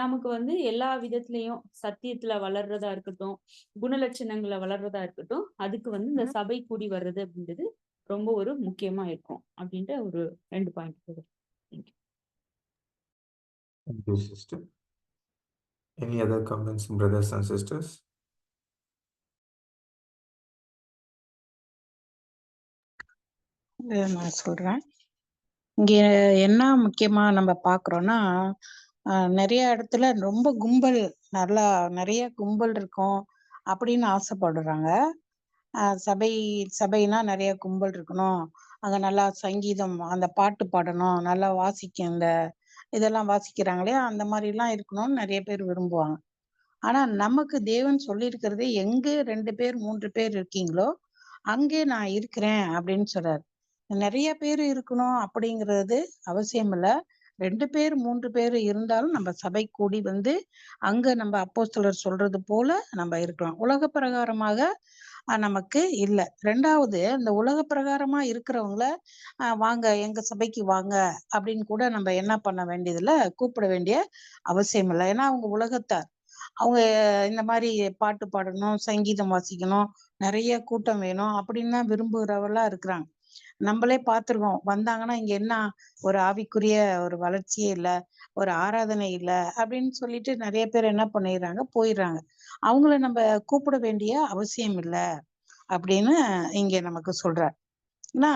நமக்கு வந்து எல்லா விதத்திலையும் சத்தியத்துல வளர்றதா இருக்கட்டும், குணலட்சணங்களை வளர்றதா இருக்கட்டும், அதுக்கு வந்து இந்த சபை கூடி வர்றது அப்படின்றது ரொம்ப ஒரு முக்கியமா இருக்கும் அப்படின்ற ஒரு 2 point. Thank you. Thank you, sister. Any other comments, brothers and sisters? நான் சொல்றேன். இங்க என்ன முக்கியமா நம்ம பாக்குறோம்னா, நிறைய இடத்துல ரொம்ப கும்பல், நல்லா நிறைய கும்பல் இருக்கும் அப்படின்னு ஆசைப்படுறாங்க. சபைனா நிறைய கும்பல் இருக்கணும், அங்க நல்லா சங்கீதம், அந்த பாட்டு பாடணும், நல்லா வாசிக்கும், இந்த இதெல்லாம் வாசிக்கிறாங்களே அந்த மாதிரி எல்லாம் இருக்கணும்னு நிறைய பேர் விரும்புவாங்க. ஆனா நமக்கு தேவன் சொல்லியிருக்கிறதே, எங்க 2 பேர் 3 பேர் இருக்கீங்களோ அங்கே நான் இருக்கிறேன் அப்படின்னு சொல்றாரு. நிறைய பேர் இருக்கணும் அப்படிங்கிறது அவசியம் இல்ல. 2 பேர் 3 பேர் இருந்தாலும் நம்ம சபை கூடி வந்து அங்க நம்ம அப்போஸ்தலர் சொல்றது போல நம்ம இருக்கலாம். உலக பிரகாரமாக நமக்கு இல்ல. 2வது, அந்த உலக பிரகாரமா இருக்கிறவங்கள வாங்க எங்க சபைக்கு வாங்க அப்படின்னு கூட நம்ம என்ன பண்ண வேண்டியதில்ல, கூப்பிட வேண்டிய அவசியம் இல்லை. ஏன்னா அவங்க உலகத்தார். அவங்க இந்த மாதிரி பாட்டு பாடணும், சங்கீதம் வாசிக்கணும், நிறைய கூட்டம் வேணும் அப்படின்னு தான் விரும்புகிறவர்களா இருக்கிறாங்க. நம்மளே பார்த்திருக்கோம். வந்தாங்கன்னா இங்க என்ன ஒரு ஆவிக்குரிய ஒரு வளர்ச்சியே இல்ல, ஒரு ஆராதனை இல்ல அப்படின்னு சொல்லிட்டு நிறைய பேர் என்ன பண்ணிடுறாங்க, போயிடுறாங்க. அவங்கள நம்ம கூப்பிட வேண்டிய அவசியம் இல்ல அப்படின்னு இங்க நமக்கு சொல்றார். ஏன்னா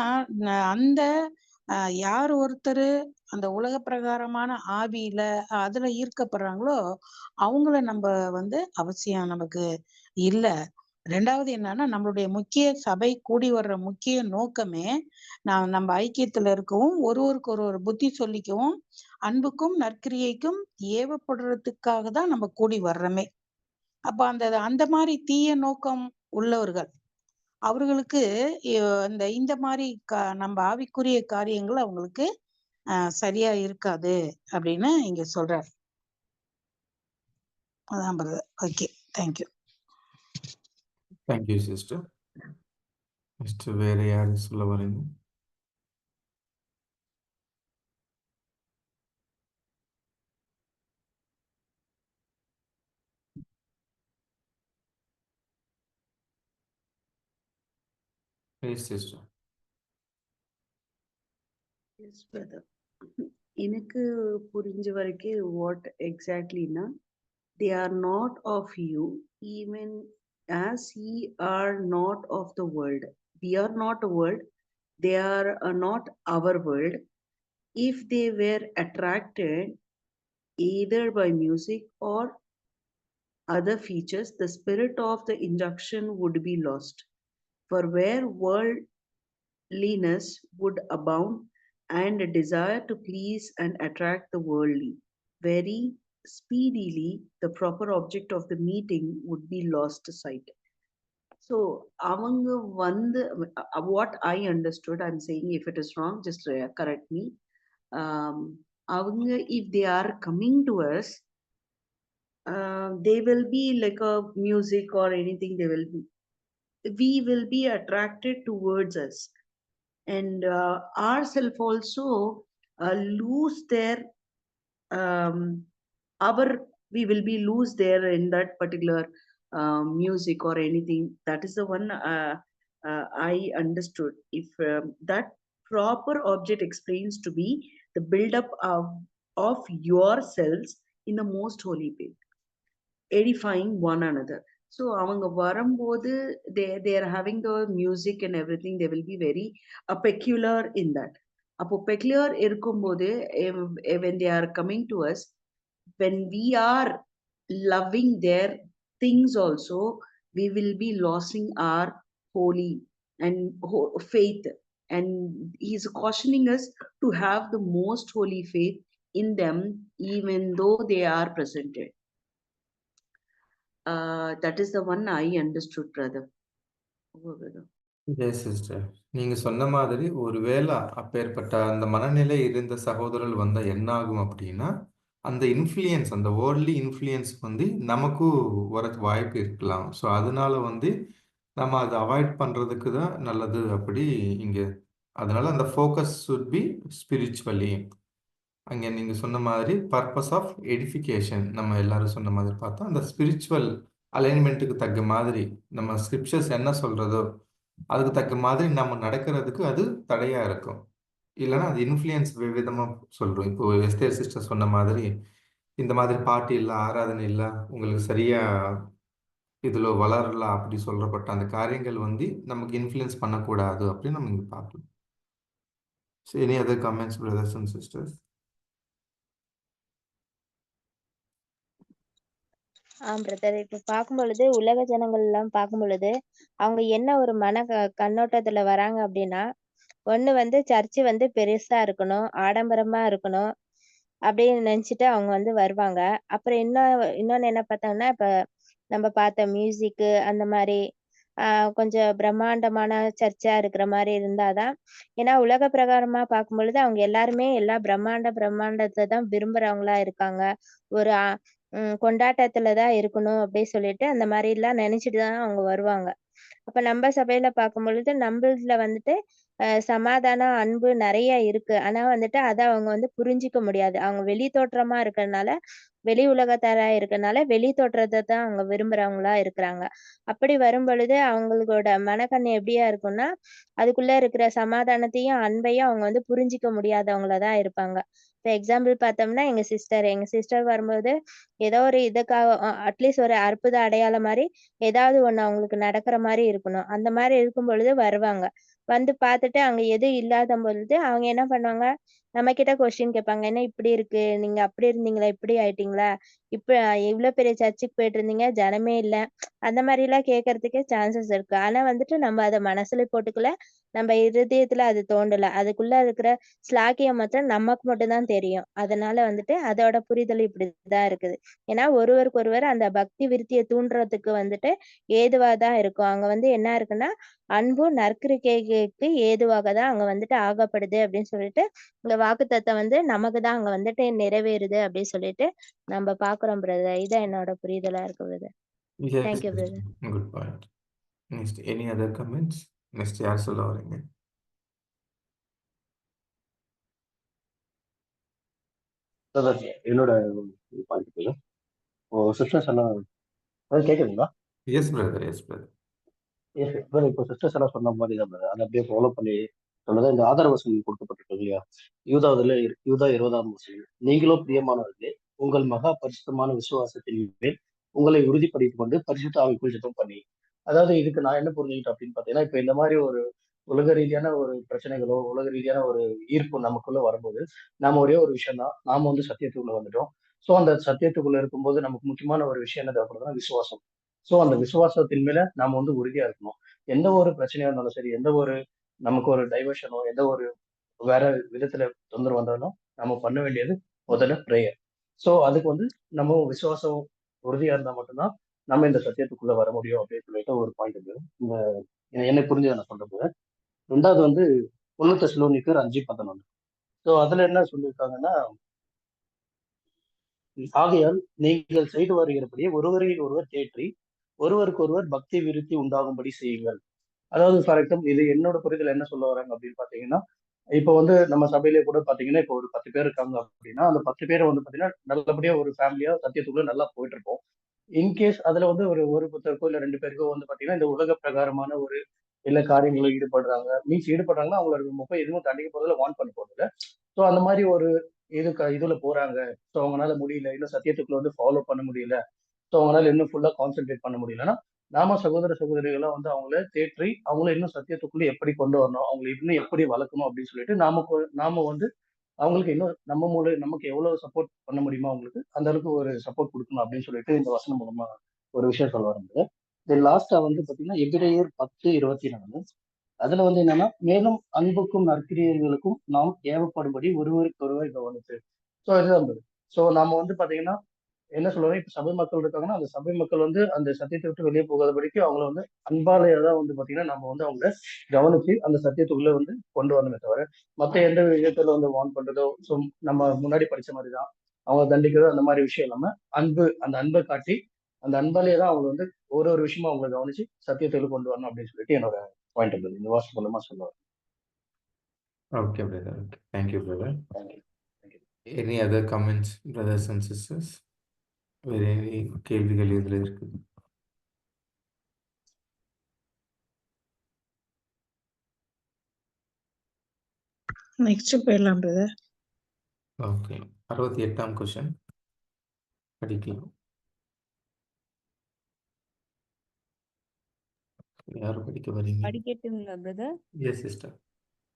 அந்த யார் ஒருத்தர் அந்த உலக பிரகாரமான ஆவியில அதுல ஈர்க்கப்படுறாங்களோ அவங்கள நம்ம வந்து அவசியம் நமக்கு இல்ல. 2வது என்னன்னா, நம்மளுடைய முக்கிய சபை கூடி வர்ற முக்கிய நோக்கமே நம்ம ஐக்கியத்துல இருக்கவும், ஒருவருக்கு ஒருவர் புத்தி சொல்லிக்கவும், அன்புக்கும் நற்கிரியைக்கும் ஏவப்படுறதுக்காக தான் நம்ம கூடி வர்றோமே. அப்ப அந்த மாதிரி தீய நோக்கம் உள்ளவர்கள், அவர்களுக்கு இந்த மாதிரி நம்ம ஆவிக்குரிய காரியங்கள் அவங்களுக்கு சரியா இருக்காது அப்படின்னு இங்க சொல்றார். அதான் brother. Okay, thank you. Thank you sister. Next வேற யாரு சொல்ல வரீங்க? Please sister. Yes, brother. எனக்கு புரிஞ்ச வரைக்கும் what exactly na, they are not of you, even as ye are not of the world. We are not a world, they are not our world. If they were attracted either by music or other features, the spirit of the injunction would be lost. For where worldliness would abound, and a desire to please and attract the worldly, very speedily the proper object of the meeting would be lost sight. So, அவங்க வந்து, what I understood, I'm saying if it is wrong, just correct me. அவங்க, if they are coming to us, they will be like a music or anything, we will be attracted towards us, and ourself also lose their our we will be lose there in that particular music or anything. That is the one I understood. If that proper object explains to be the build-up of yourselves in the most holy faith, edifying one another. So அவங்க வரும்போது they are having the music and everything, they will be very peculiar in that. அப்போ peculiar இருக்கும்போது when they are coming to us, when we are loving their things also, we will be losing our holy and faith. And he is cautioning us to have the most holy faith in them, even though they are presented. That is the one I understood, brother. எஸ் sister. நீங்க சொன்ன மாதிரி ஒருவேளை அப்பேற்பட்ட அந்த மனநிலை இருந்த சகோதரர்கள் வந்தா என்ன ஆகும் அப்படின்னா, அந்த இன்ஃப்ளூயன்ஸ், அந்த வேர்ல்ட்லி இன்ஃப்ளூயன்ஸ் வந்து நமக்கும் வரக்கு வாய்ப்பு இருக்கலாம். ஸோ அதனால வந்து நம்ம அதை அவாய்ட் பண்றதுக்கு தான் நல்லது அப்படி இங்க. அதனால அந்த ஃபோக்கஸ் சுட் பி ஸ்பிரிச்சுவலி. அங்கே நீங்க சொன்ன மாதிரி பர்பஸ் ஆஃப் எடிஃபிகேஷன், நம்ம எல்லாரும் சொன்ன மாதிரி பார்த்தா அந்த ஸ்பிரிச்சுவல் அலைன்மெண்ட்டுக்கு தக்க மாதிரி நம்ம ஸ்கிரிப்சர்ஸ் என்ன சொல்றதோ அதுக்கு தக்க மாதிரி நம்ம நடக்கிறதுக்கு அது தடையா இருக்கும். இல்லைன்னா அது இன்ஃப்ளூயன்ஸ் விதமா சொல்றோம். இப்போ எஸ்தேர் சிஸ்டர் சொன்ன மாதிரி இந்த மாதிரி பாட்டு இல்லை, ஆராதனை இல்லை, உங்களுக்கு சரியா இதுல வளரலாம் அப்படி சொல்றப்பட்ட அந்த காரியங்கள் வந்து நமக்கு இன்ஃப்ளூயன்ஸ் பண்ணக்கூடாது அப்படின்னு நம்ம இங்க பார்க்கலாம். So any other comments, brothers and sisters? Brother, இப்ப பார்க்கும் பொழுது உலக ஜனங்கள் எல்லாம் பார்க்கும் பொழுது அவங்க என்ன ஒரு கண்ணோட்டத்துல வராங்க அப்படின்னா, ஒண்ணு வந்து சர்ச்சு வந்து பெருசா இருக்கணும், ஆடம்பரமா இருக்கணும் அப்படின்னு நினைச்சிட்டு அவங்க வந்து வருவாங்க. அப்புறம் இன்னொன்னு என்ன பார்த்தாங்கன்னா, இப்ப நம்ம பார்த்த மியூசிக் அந்த மாதிரி கொஞ்சம் பிரம்மாண்டமான சர்ச்சா இருக்கிற மாதிரி இருந்தாதான். ஏன்னா உலக பிரகாரமா பார்க்கும் பொழுது அவங்க எல்லாருமே எல்லா பிரம்மாண்டத்தை தான் விரும்புறவங்களா இருக்காங்க. ஒரு கொண்டாட்டத்துல தான் இருக்கணும் அப்படின்னு சொல்லிட்டு அந்த மாதிரி எல்லாம் நினைச்சிட்டு தான் அவங்க வருவாங்க. அப்ப நம்ம சபையில பார்க்கும் பொழுது நம்மளதுல வந்துட்டு சமாதானம், அன்பு நிறைய இருக்கு. ஆனா வந்துட்டு அத அவங்க வந்து புரிஞ்சுக்க முடியாது. அவங்க வெளி தோற்றமா இருக்கறனால, வெளி உலகத்தாரா இருக்கறனால, வெளி தோற்றத்த தான் அவங்க விரும்புறவங்களா இருக்கிறாங்க. அப்படி வரும் பொழுது அவங்களோட மனக்கண் எப்படியா இருக்கும்னா, அதுக்குள்ள இருக்கிற சமாதானத்தையும், அன்பையும் அவங்க வந்து புரிஞ்சுக்க முடியாதவங்களா தான் இருப்பாங்க. இப்ப எக்ஸாம்பிள் பார்த்தோம்னா, எங்க சிஸ்டர் வரும்போது ஏதோ ஒரு இதுக்காக அட்லீஸ்ட் ஒரு அற்புத அடையாளம் மாரி ஏதாவது ஒண்ணு அவங்களுக்கு நடக்கிற மாரி இருக்கணும். அந்த மாரி இருக்கும் பொழுது வருவாங்க. வந்து பார்த்துட்டு அங்க எதுவும் இல்லாத பொழுது அவங்க என்ன பண்ணுவாங்க, நம்மகிட்ட கொஸ்டின் கேட்பாங்க. என்ன இப்படி இருக்கு? நீங்க அப்படி இருந்தீங்களா? இப்படி ஆயிட்டீங்களா? இப்ப இவ்ளோ பெரிய சர்ச்சுக்கு போயிட்டு இருந்தீங்க, ஜனமே இல்ல. அந்த மாரிலாம் கேட்கறதுக்கே சான்சஸ் இருக்கு. ஆனா வந்துட்டு நம்ம அத மனசுல போட்டுக்கல. நம்ம இருதயத்துல அது தோண்டல. அதுக்குள்ள இருக்கிற ஸ்லாக்கியம் மாத்திரம் நமக்கு மட்டும் தான் தெரியும். அதனால வந்துட்டு அதோட புரிதல் இப்படிதான் இருக்குது. ஏன்னா ஒருவருக்கு ஒருவர் அந்த பக்தி விருத்திய தூண்டுறதுக்கு வந்துட்டு ஏதுவா தான் இருக்கும். அங்க வந்து என்ன இருக்குன்னா, அன்பும் நற்கிரிக்கைக்கு ஏதுவாக தான் அங்க வந்துட்டு ஆகப்படுது அப்படின்னு சொல்லிட்டு, இந்த வாக்குத்தத்தம் வந்து நமக்கு தான் அங்க வந்துட்டு நிறைவேறுது அப்படின்னு சொல்லிட்டு நம்ம பார்க்கிறோம் பிரதர். இதான் என்னோட புரிதலா இருக்கு brother. Yes, thank you sister. Brother. Good point. Next, any other comments? Next, யார் சொல்ல வரீங்க? அதான் என்னோட பாயிண்ட் சிஸ்டர்ஸ் எல்லாம் கேட்குதுங்களா? Yes, brother. Yes, brother. இப்போ சிஸ்டர்ஸ் எல்லாம் சொன்ன மாதிரி தான் brother. அதை அப்படியே ஃபாலோ பண்ணி சொன்னது இந்த ஆதார வசனம் கொடுக்கப்பட்டிருக்கு இல்லையா? யூதா 20ஆம் வசனம், நீங்களோ பிரியமானவர்களே, உங்கள் மகா பரிசுத்தமான விசுவாசத்தின் மேல் உங்களை உறுதிப்படுத்திக் கொண்டு பரிசுத்த ஆவிக்குள் ஜெபம் பண்ணி. அதாவது இதுக்கு நான் என்ன புரிஞ்சுக்கிட்டேன் அப்படின்னு பார்த்தீங்கன்னா, இப்போ இந்த மாதிரி ஒரு உலக ரீதியான ஒரு பிரச்சனைகளோ, உலக ரீதியான ஒரு ஈர்ப்பு நமக்குள்ள வரும்போது, நாம ஒரே ஒரு விஷயம் தான், நாம வந்து சத்தியத்துக்குள்ள வந்துட்டோம். ஸோ அந்த சத்தியத்துக்குள்ள இருக்கும்போது நமக்கு முக்கியமான ஒரு விஷயம் என்ன தேவைப்படுதுன்னா விசுவாசம். ஸோ அந்த விசுவாசத்தின் மேல நாம வந்து உறுதியா இருக்கணும். எந்த ஒரு பிரச்சனையா இருந்தாலும் சரி, எந்த ஒரு நமக்கு ஒரு டைவர்ஷனோ, எந்த ஒரு வேற விதத்துல தொந்தரவு வந்தாலும் நம்ம பண்ண வேண்டியது முதல்ல ப்ரேயர். ஸோ அதுக்கு வந்து நம்ம விசுவாசம் உறுதியா இருந்தா மட்டும்தான் நம்ம இந்த சத்தியத்துக்குள்ள வர முடியும் அப்படின்னு சொல்லிட்டு ஒரு பாயிண்ட் இருக்கு. இந்த என்னை புரிஞ்சதை நான் சொல்றது. ரெண்டாவது வந்து 1 தெசலோனிக்கர் 5:11. ஸோ அதுல என்ன சொல்லியிருக்காங்கன்னா, ஆகையால் நீங்கள் செய்து வருகிறபடியே ஒருவரையில் ஒருவர் தேற்றி ஒருவருக்கொருவர் பக்தி விருத்தி உண்டாகும்படி செய்யுங்கள். அதாவது ஃபார் எக்ஸாம்பிள் இது என்னோட புரிதல் என்ன சொல்ல வராங்க அப்படின்னு பாத்தீங்கன்னா, இப்போ வந்து நம்ம சபையிலே கூட பாத்தீங்கன்னா, இப்போ ஒரு 10 பேர் இருக்காங்க அப்படின்னா, அந்த 10 பேரை வந்து பாத்தீங்கன்னா நல்லபடியா ஒரு ஃபேமிலியா சத்தியத்துக்குள்ள நல்லா போயிட்டு இருப்போம். இன்கேஸ் அதுல வந்து ஒரு புத்தருக்கோ இல்ல 2 பேருக்கோ வந்து பாத்தீங்கன்னா இந்த உலக பிரகாரமான ஒரு இல்ல காரியங்களை ஈடுபடுறாங்க. மீன்ஸ் ஈடுபடுறாங்கன்னா அவங்களோட முகம் எதுவும் தண்டிக்க போறதுல வான் பண்ண போறதில்ல. ஸோ அந்த மாதிரி ஒரு இதுல போறாங்க. ஸோ அவங்களால முடியல, இல்ல சத்தியத்துக்குள்ள வந்து ஃபாலோ பண்ண முடியல. ஸோ அவங்களால இன்னும் ஃபுல்லா கான்சென்ட்ரேட் பண்ண முடியலன்னா, நாம சகோதர சகோதரிகளா வந்து அவங்கள தேற்றி அவங்கள இன்னும் சத்தியத்துக்குள்ள எப்படி கொண்டு வரணும், அவங்களை இன்னும் எப்படி வளர்க்கணும் அப்படின்னு சொல்லிட்டு நாம வந்து அவங்களுக்கு இன்னும் நம்ம மூலம் நமக்கு எவ்வளவு சப்போர்ட் பண்ண முடியுமோ அவங்களுக்கு அந்த அளவுக்கு ஒரு சப்போர்ட் கொடுக்கணும் அப்படின்னு சொல்லிட்டு இந்த வசனம் மூலமா ஒரு விஷயம் சொல்ல வராங்க. தென் லாஸ்டா வந்து பாத்தீங்கன்னா எபிரேயர் 10:24. அதுல வந்து என்னன்னா, மேலும் அன்புக்கும் நற்கிரியர்களுக்கும் நாம் ஏவப்படும்படி ஒருவருக்கு ஒருவர் கவனித்து. ஸோ இதுதான் பதில். ஸோ நாம வந்து பாத்தீங்கன்னா என்ன சொல்லுவாங்க, இப்ப சபை மக்கள் இருக்காங்கன்னா அந்த சபை மக்கள் வந்து அந்த சத்தியத்தை விட்டு வெளியே போகாதபடிக்கு அவங்கள வந்து அன்பாலையா தான் வந்து பாத்தீங்கன்னா நம்ம வந்து அவங்கள கவனிச்சு அந்த சத்தியத்துக்குள்ள வந்து கொண்டு வரணுமே தவிர மத்த எந்த விதத்துல வந்து வான் பண்றதோ நம்ம முன்னாடி படிச்ச மாதிரிதான் அவங்க தண்டிக்கிறதோ அந்த மாதிரி விஷயம் இல்லாம அந்த அன்பை காட்டி அந்த அன்பாலேயே தான் அவங்க வந்து ஒரு விஷயமா அவங்களை கவனிச்சு சத்தியத்துக்குள்ள கொண்டு வரணும் அப்படின்னு சொல்லிட்டு என்னோட பாயிண்ட் இருந்தது. இந்த வாசம் மூலமா சொல்லுவாங்க. Okay, brother. Okay. Thank you, brother. Thank you. Any other comments, brothers and sisters? வேற any கேள்விகள் இதுல இருக்கு? நெக்ஸ்ட் போயிடலாம் பிரதர். ஓகே, 68ஆம் கொஸ்டின் படிக்கலாம். யார் படிக்க வரீங்க? படிக்கட்டுங்களா பிரதர்? Yes sister.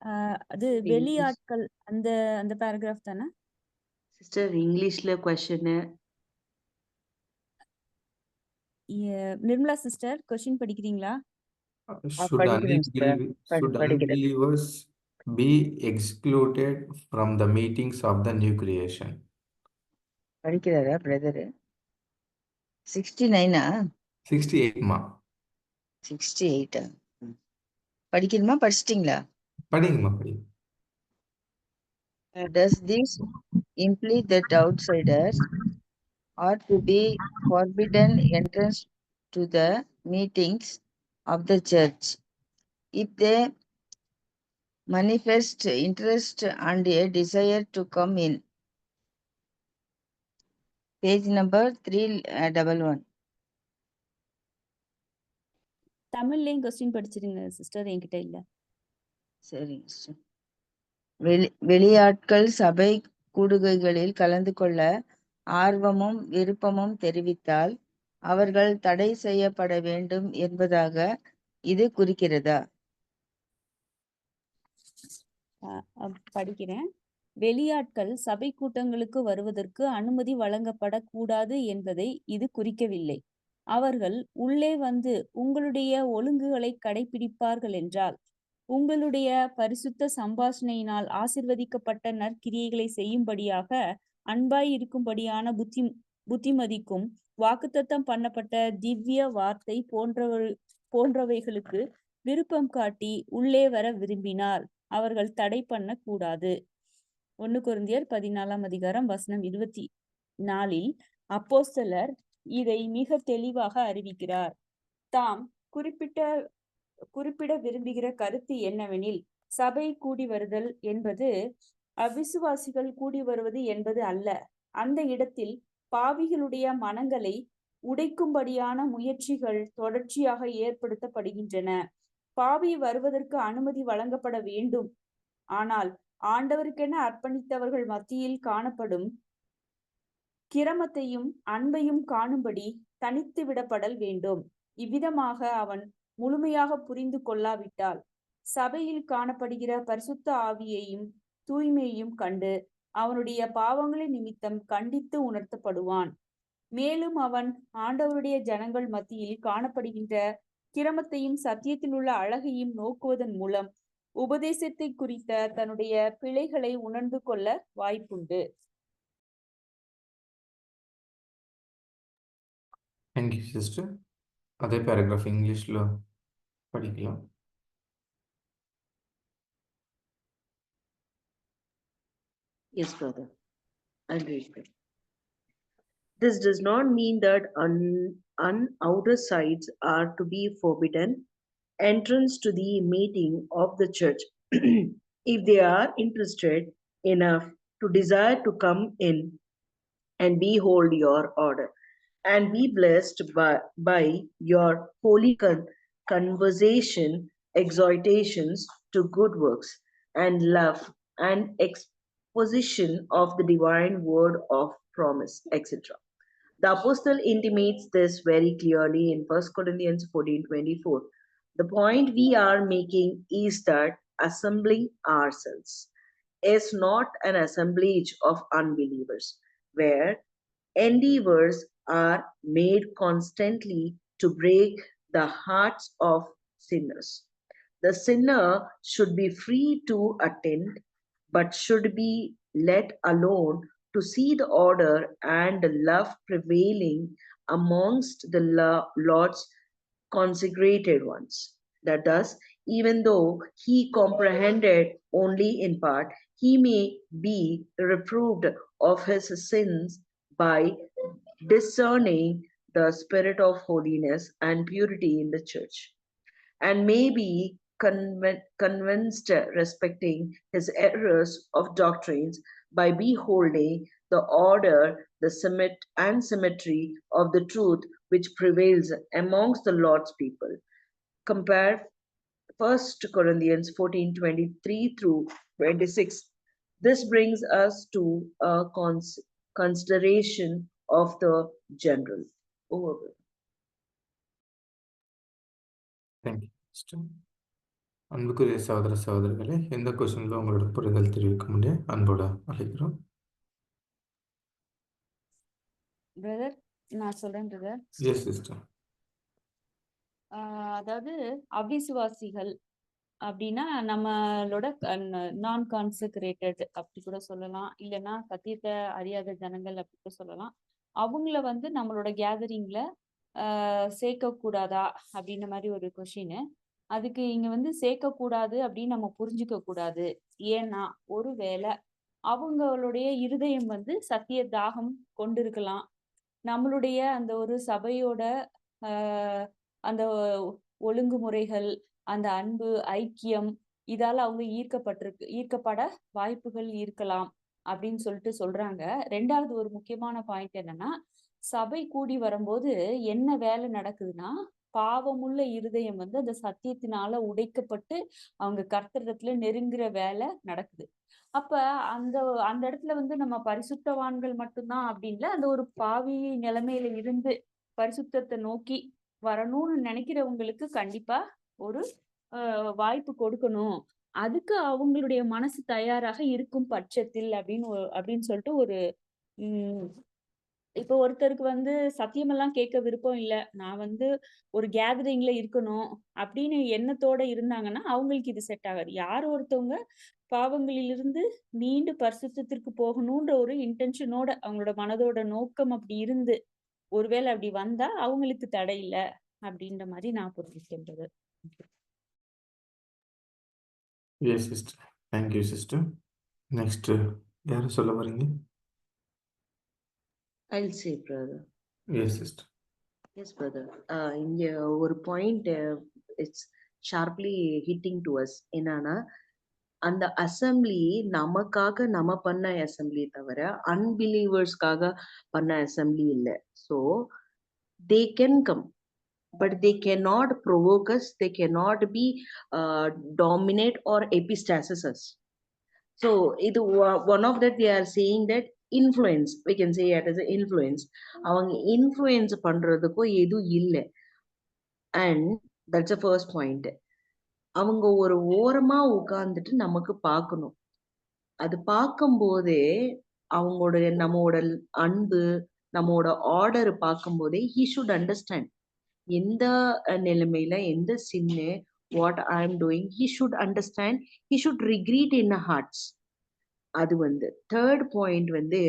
அது English. வெளியாட்கள் அந்த அந்த பேராகிராஃப் தானே? Sister, Englishல question Nirmala sister question படிக்கிறீங்களா? Should படிக்கிறேன் sister. படிக்கிறேன். unbelievers be excluded from the meetings of the new creation? படிக்கிறாரா பிரதரு? 69 68 மா 68 படிக்கணுமா? படிச்சிட்டீங்களா? படிங்கம்மா படிங்க. Does this imply that outsiders are to be forbidden entrance to the meetings of the church if they manifest interest and a desire to come in? Page number 311. தமிழ்லயும் question படிச்சிருங்க sister, என்கிட்ட இல்ல. சரிங்க sister. வெளியாட்கள் சபை கூடுகைகளில் கலந்து கொள்ள ஆர்வமும் விருப்பமும் தெரிவித்தால் அவர்கள் தடை செய்யப்பட வேண்டும் என்பதாக இது குறிக்கிறதா? படிக்கிறேன். வெளியாட்கள் சபை கூட்டங்களுக்கு வருவதற்கு அனுமதி வழங்கப்படக்கூடாது என்பதை இது குறிக்கவில்லை. அவர்கள் உள்ளே வந்து உங்களுடைய ஒழுங்குகளை கடைபிடிப்பார்கள் என்றால், உங்களுடைய பரிசுத்த சம்பாஷணையினால் ஆசிர்வதிக்கப்பட்ட நற்கிரியைகளை செய்யும்படியாக அன்பாய் இருக்கும்படியான புத்திமதிக்கும் வாக்குத்தத்தம் பண்ணப்பட்ட திவ்ய வார்த்தை போன்றவைகளுக்கு விருப்பம் காட்டி உள்ளே வர விரும்பினால் அவர்கள் தடை பண்ண கூடாது. 1 கொரிந்தியர் 14ஆம் அதிகாரம் வசனம் 24 அப்போஸ்தலர் இதை மிக தெளிவாக அறிவிக்கிறார். தாம் குறிப்பிட விரும்புகிற கருத்து என்னவெனில், சபை கூடி வருதல் என்பது அவிசுவாசிகள் கூடி வருவது என்பது அல்ல. அந்த இடத்தில் பாவிகளுடைய மனங்களை உடைக்கும்படியான முயற்சிகள் தொடர்ச்சியாக ஏற்படுத்தப்படுகின்றன. பாவி வருவதற்கு அனுமதி வழங்கப்பட வேண்டும். ஆனால் ஆண்டவருக்கென அர்ப்பணித்தவர்கள் மத்தியில் காணப்படும் கிரமத்தையும் அன்பையும் காணும்படி தனித்து விடப்படல் வேண்டும். இவ்விதமாக அவன் முழுமையாக புரிந்து கொள்ளாவிட்டால் சபையில் காணப்படுகிற பரிசுத்த ஆவியையும் தூய்மையையும் கண்டு அவனுடைய பாவங்களின் நிமித்தம் கண்டித்து உணர்த்தப்படுவான். மேலும் அவன் ஆண்டவருடைய ஜனங்கள் மத்தியில் காணப்படுகின்ற கிரமத்தையும் சத்தியத்தில் உள்ள அழகையும் நோக்குவதன் மூலம் உபதேசத்தை குறித்த தன்னுடைய பிழைகளை உணர்ந்து கொள்ள வாய்ப்புண்டு. Thank you sister. அதே பேராகிராஃப் இங்கிலீஷ்ல படிக்கலாம். Yes, brother. I'll read it. This does not mean that outer sides are to be forbidden entrance to the meeting of the church if they are interested enough to desire to come in and behold your order and be blessed by your holy conversation, exhortations to good works, and love and exposition of the divine word of promise, etc. The apostle intimates this very clearly in 1 Corinthians 14:24. The point we are making is that assembling ourselves is not an assemblage of unbelievers, where endeavors are made constantly to break the hearts of sinners. The sinner should be free to attend, but should be let alone to see the order and the love prevailing amongst the Lord's consecrated ones. That thus, even though he comprehended only in part, he may be reproved of his sins by discerning the spirit of holiness and purity in the church, and may be convinced respecting his errors of doctrines by beholding the order, the symmetry of the truth which prevails amongst the Lord's people. Compare 1 Corinthians 14:23 through 26. This brings us to a consideration of the general. Over. Thank you sister. அன்புக்குரிய சகோதர சகோதரிகளே, எந்த கொஸ்டின்ல உங்களோட புரிதல் தெரிவிக்க முடியும் அன்போட அழைக்கிறோம். பிரதர் நான் சொல்றேன் பிரதர். Yes sister. அதாவது அவிசுவாசிகள் அப்படின்னா நம்மளோட நான் கான்செக்ரேட்டட் அப்படி கூட சொல்லலாம், இல்லைன்னா சத்தியத்தை அறியாத ஜனங்கள் அப்படி கூட சொல்லலாம். அவங்கள வந்து நம்மளோட கேதரிங்ல சேர்க்கக்கூடாதா அப்படின்ற மாதிரி ஒரு கொஷின். அதுக்கு இங்க வந்து சேர்க்கக்கூடாது அப்படின்னு நம்ம புரிஞ்சுக்க கூடாது. ஏன்னா ஒருவேளை அவங்களுடைய இருதயம் வந்து சத்திய தாகம் கொண்டிருக்கலாம். நம்மளுடைய அந்த ஒரு சபையோட ஆஹ் அந்த ஒழுங்குமுறைகள், அந்த அன்பு, ஐக்கியம், இதால அவங்க ஈர்க்கப்பட வாய்ப்புகள் இருக்கலாம் அப்படின்னு சொல்லிட்டு சொல்றாங்க. ரெண்டாவது ஒரு முக்கியமான பாயிண்ட் என்னன்னா, சபை கூடி வரும்போது என்ன வேலை நடக்குதுன்னா, பாவமுள்ள இருதயம் வந்து அந்த சத்தியத்தினால உடைக்கப்பட்டு அவங்க கர்த்தரிடத்துல நெருங்குற வேலை நடக்குது. அப்ப அந்த அந்த இடத்துல வந்து நம்ம பரிசுத்தவான்கள் மட்டும்தான் அப்படின்ல, அந்த ஒரு பாவி நிலைமையில இருந்து பரிசுத்தத்தை நோக்கி வரணும்னு நினைக்கிறவங்களுக்கு கண்டிப்பா ஒரு வாய்ப்பு கொடுக்கணும். அதுக்கு அவங்களுடைய மனசு தயாராக இருக்கும் பட்சத்தில் அப்படின்னு சொல்லிட்டு ஒரு இப்போ ஒருத்தருக்கு வந்து சத்தியமெல்லாம் கேட்க விருப்பம் இல்லை, நான் வந்து ஒரு கேதரிங்ல இருக்கணும் அப்படின்னு எண்ணத்தோட இருந்தாங்கன்னா அவங்களுக்கு இது செட் ஆகாது. யார் ஒருத்தவங்க பாவங்களிலிருந்து மீண்டு பரிசுத்தத்திற்கு போகணும்ன்ற ஒரு இன்டென்ஷனோட அவங்களோட மனதோட நோக்கம் அப்படி இருந்து ஒருவேளை அப்படி வந்தா அவங்களுக்கு தடை இல்லை அப்படின்ற மாதிரி நான் புரிஞ்சுக்கின்றது. Yes sister. Thank you sister. Next யாரும் சொல்ல வரீங்க? I'll say, brother. எஸ் சிஸ்டர். Yes, brother. இங்க ஒரு point it's sharply hitting to us. என்னன்னா, அந்த அசம்பிளி நமக்காக நம்ம பண்ண அசம்பிளி தவிர அன்பிலீவர்ஸ்க்காக பண்ண அசம்பிளி இல்லை. So they can come, but they cannot provoke us, they cannot be dominate or epistasis us. So one of that they are saying that influence, we can say it as an influence. அவங்க influence பண்றதுக்கோ எதுவும் இல்லை. And that's the first point. அவங்க ஒரு ஓரமா உட்கார்ந்துட்டு நமக்கு பார்க்கணும். அது பார்க்கும்போதே நம்மோட அன்பு, நம்மோட ஆர்டர் பார்க்கும்போதே he should understand எந்த நிலைமையில எந்த சின்ன what I am doing, he should understand, he should regret in our hearts. அது வந்து தேர்ட் பாயிண்ட் வந்து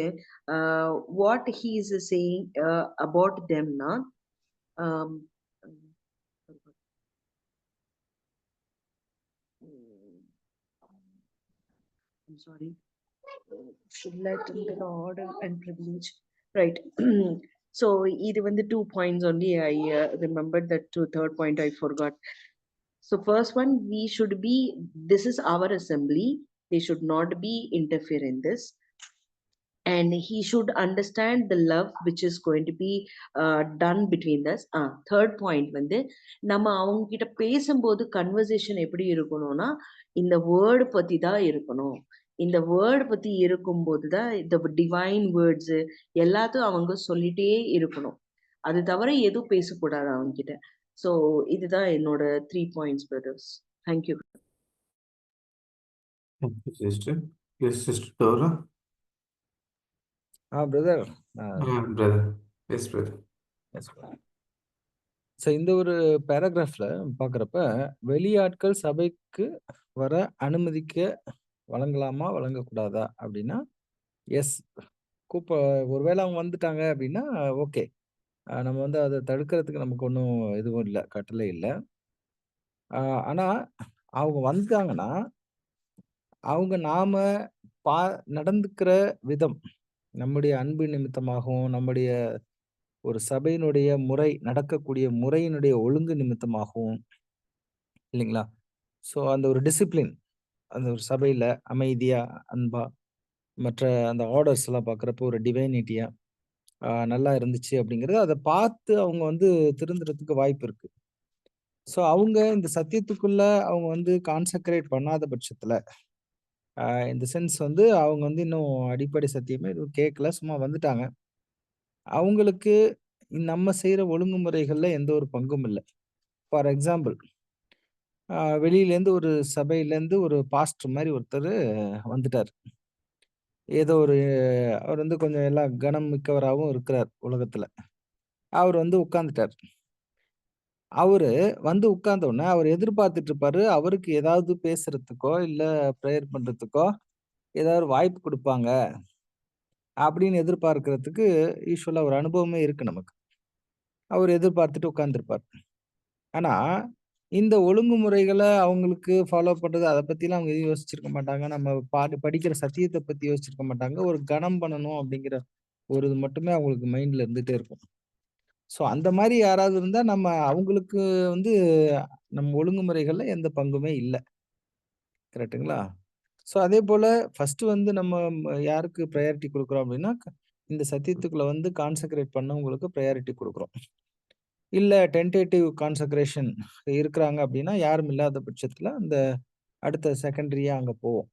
what he is saying about them na I'm sorry, should let in the order and privilege, right? So இது வந்து 2 points only. I remembered that third point I forgot. So first one, we should be, this is our assembly, they should not be interfere in this, and he should understand the love which is going to be done between us. Third point வந்து நம்ம அவங்க கிட்ட பேசும்போது conversation எப்படி இருக்கணும்னா இந்த word பத்தி தான் இருக்கணும். இந்த வேர்டு பத்தி இருக்கும்போது தான் இந்த டிவைன் வேர்ட்ஸ் எல்லாத்தையும் அவங்க சொல்லிட்டே இருக்கணும். அது தவிர எதுவும் பேசக்கூடாது அவங்க கிட்ட. ஸோ இதுதான் என்னோட 3 points, brothers. Thank you. Thank you, sister. Yes, sister Dora. Brother Brother. Yes, brother. So இந்த ஒரு பேராகிராஃப்ல பார்க்குறப்ப வெளியாட்கள் சபைக்கு வர அனுமதிக்க வழங்கலாமா வழங்கக்கூடாதா அப்படின்னா எஸ். ஒருவேளை அவங்க வந்துட்டாங்க அப்படின்னா ஓகே, நம்ம வந்து அதை தடுக்கிறதுக்கு நமக்கு ஒன்றும் எதுவும் இல்லை, கட்டளை இல்லை. ஆனால் அவங்க வந்துட்டாங்கன்னா அவங்க நாம நடந்துக்கிற விதம், நம்முடைய அன்பு நிமித்தமாகவும் நம்முடைய ஒரு சபையினுடைய முறை, நடக்கக்கூடிய முறையினுடைய ஒழுங்கு நிமித்தமாகவும் இல்லைங்களா. ஸோ அந்த ஒரு டிசிப்ளின், அந்த ஒரு சபையில அமைதியா அன்பா மற்ற அந்த ஆர்டர்ஸ் எல்லாம் பார்க்குறப்போ ஒரு டிவைனிட்டியா நல்லா இருந்துச்சு அப்படிங்கிறது அதை பார்த்து அவங்க வந்து திருந்துறதுக்கு வாய்ப்பு இருக்கு. ஸோ அவங்க இந்த சத்தியத்துக்குள்ள அவங்க வந்து கான்சென்ட்ரேட் பண்ணாத பட்சத்துல இந்த சென்ஸ் வந்து அவங்க வந்து இன்னும் அடிப்படை சத்தியமே எதுவும் கேட்கல, சும்மா வந்துட்டாங்க, அவங்களுக்கு நம்ம செய்யற ஒழுங்குமுறைகள்ல எந்த ஒரு பங்கும் இல்லை. ஃபார் எக்ஸாம்பிள், வெளியிலேருந்து ஒரு சபையிலேருந்து ஒரு பாஸ்டர் மாதிரி ஒருத்தர் வந்துட்டார். ஏதோ ஒரு அவர் வந்து கொஞ்சம் எல்லாம் கனம் மிக்கவராகவும் இருக்கிறார் உலகத்துல. அவர் வந்து உட்கார்ந்துட்டார். அவரு வந்து உட்கார்ந்த உடனே அவர் எதிர்பார்த்துட்டு இருப்பாரு. அவருக்கு ஏதாவது பேசுறதுக்கோ, இல்ல பிரேயர் பண்றதுக்கோ ஏதாவது வாய்ப்பு குடுப்பாங்க அப்படின்னு எதிர்பார்க்கிறதுக்கு யூசுவலா ஒரு அனுபவமே இருக்கு நமக்கு. அவர் எதிர்பார்த்துட்டு உட்கார்ந்திருப்பார். ஆனா, இந்த ஒழுங்குமுறைகள அவங்களுக்கு ஃபாலோ பண்றது அத பத்திலாம் அவங்க எதுவும் யோசிச்சிருக்க மாட்டாங்க. நம்ம படிக்கிற சத்தியத்த பத்தி யோசிச்சிருக்க மாட்டாங்க. ஒரு கனம் பண்ணணும் அப்படிங்கிற ஒரு இது மட்டுமே அவங்களுக்கு மைண்ட்ல இருந்துட்டே இருக்கும். ஸோ அந்த மாரி யாராவது இருந்தா நம்ம அவங்களுக்கு வந்து நம்ம ஒழுங்குமுறைகள்ல எந்த பங்குமே இல்ல. கரெக்ட்டுங்களா? ஸோ அதேபோல ஃபர்ஸ்ட்டு வந்து நம்ம யாருக்கு பிரையாரிட்டி குடுக்குறோம் அப்படின்னா, இந்த சத்தியத்துக்குள்ள வந்து கான்சக்ரேட் பண்ணவங்களுக்கு பிரையாரிட்டி குடுக்குறோம். இல்ல டென்டேட்டிவ் கான்சக்ரேஷன் இருக்கிறாங்க அப்படின்னா, யாரும் இல்லாத பட்சத்துல அந்த அடுத்த செகண்டரியா அங்க போவோம்.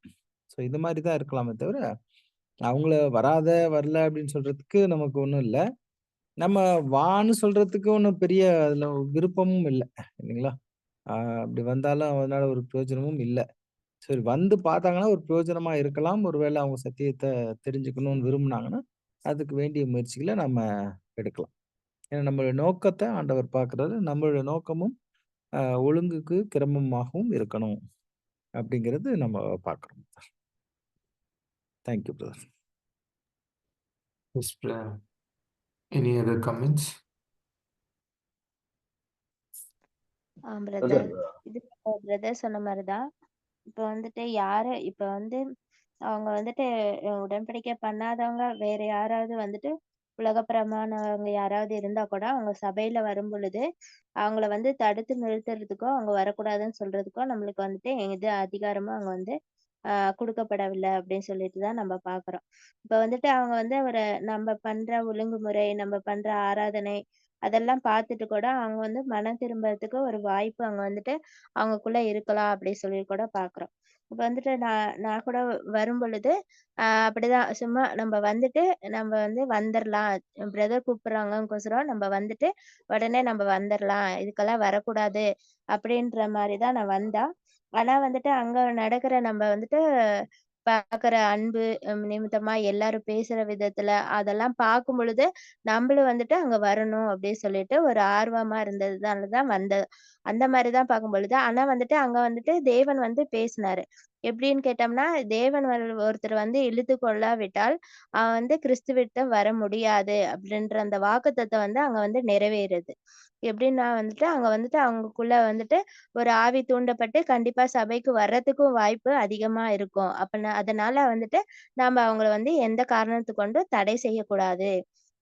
ஸோ இது மாரி தான் இருக்கலாமே தவிர, அவங்கள வராத, வரல அப்படின்னு சொல்றதுக்கு நமக்கு ஒண்ணும் இல்ல. நம்ம வான்னு சொல்றதுக்கு ஒண்ணும் பெரிய அதுல விருப்பமும் இல்ல. இல்லைங்களா? அ அப்படி வந்தாலும் அதனால ஒரு பிரயோஜனமும் இல்ல. சரி வந்து பார்த்தாங்கன்னா ஒரு பிரயோஜனமா இருக்கலாம். ஒருவேளை அவங்க சத்தியத்த தெரிஞ்சுக்கணும்னு விரும்புனாங்கன்னா, அதுக்கு வேண்டிய முயற்சிகள நம்ம எடுக்கலாம். ஏன்னா நம்மளுடைய நோக்கத்த ஆண்டவர் பார்க்கிறாரு. நம்மளுடைய நோக்கமும் ஒழுங்குக்கு கிரமமாகவும் இருக்கணும். அப்படிங்கிறது நம்ம பார்க்கிறோம். Thank you brother. Yes, brother. Any other comments? Brother இது பிரதர் சொன்ன மாதிரிதான். இப்ப வந்துட்டு இப்ப வந்து அவங்க வந்துட்டு உடன்படிக்கை பண்ணாதவங்க வேற யாராவது வந்துட்டு உலகப்பிரமாணவங்க யாராவது இருந்தா கூட அவங்க சபையில வரும் பொழுது அவங்கள வந்து தடுத்து நிறுத்துறதுக்கோ அவங்க வரக்கூடாதுன்னு சொல்றதுக்கோ நம்மளுக்கு வந்துட்டு எது அதிகாரமும் அவங்க வந்து கொடுக்கப்படவில்லை அப்படின்னு சொல்லிட்டு தான் நம்ம பாக்குறோம். இப்ப வந்துட்டு அவங்க வந்து நம்ம பண்ற ஒழுங்குமுறை, நம்ம பண்ற ஆராதனை அதெல்லாம் பார்த்துட்டு கூட அவங்க வந்து மனம் திரும்புறதுக்கு ஒரு வாய்ப்பு அங்க வந்துட்டு அவங்களுக்குள்ள இருக்கலாம் அப்படி சொல்லி கூட பாக்குறோம். இப்ப வந்துட்டு நான் கூட வரும் பொழுது அப்படிதான் சும்மா நம்ம வந்து வந்துடலாம், பிரதர் கூப்பிடுறாங்கோசரம் நம்ம வந்துட்டு உடனே நம்ம வந்துடலாம், இதுக்கெல்லாம் வரக்கூடாது அப்படின்ற மாதிரிதான் நான் வந்தா. ஆனா வந்துட்டு அங்க நடக்கிற நம்ம வந்துட்டு பாக்குற அன்பு நிமித்தமா எல்லாரும் பேசுற விதத்துல அதெல்லாம் பார்க்கும் பொழுது நம்மளும் வந்துட்டு அங்க வரணும் அப்படின்னு சொல்லிட்டு ஒரு ஆர்வமா இருந்ததுனாலதான் வந்தது. அந்த மாதிரிதான் பார்க்கும் பொழுது ஆனா வந்துட்டு அங்க வந்துட்டு தேவன் வந்து பேசினாரு. எப்படின்னு கேட்டோம்னா தேவன் ஒருத்தர் வந்து இழுத்து கொள்ளாவிட்டால் அவன் வந்து கிறிஸ்துவிட்ட வர முடியாது அப்படின்ற அந்த வாக்குத்தத்தம் வந்து அங்க வந்து நிறைவேறுது. எப்படின்னா வந்துட்டு அங்க வந்துட்டு அவங்களுக்குள்ள வந்துட்டு ஒரு ஆவி தூண்டப்பட்டு கண்டிப்பா சபைக்கு வர்றதுக்கும் வாய்ப்பு அதிகமா இருக்கும். அதனால வந்துட்டு நாம அவங்கள வந்து எந்த காரணத்து கொண்டும் தடை செய்யக்கூடாது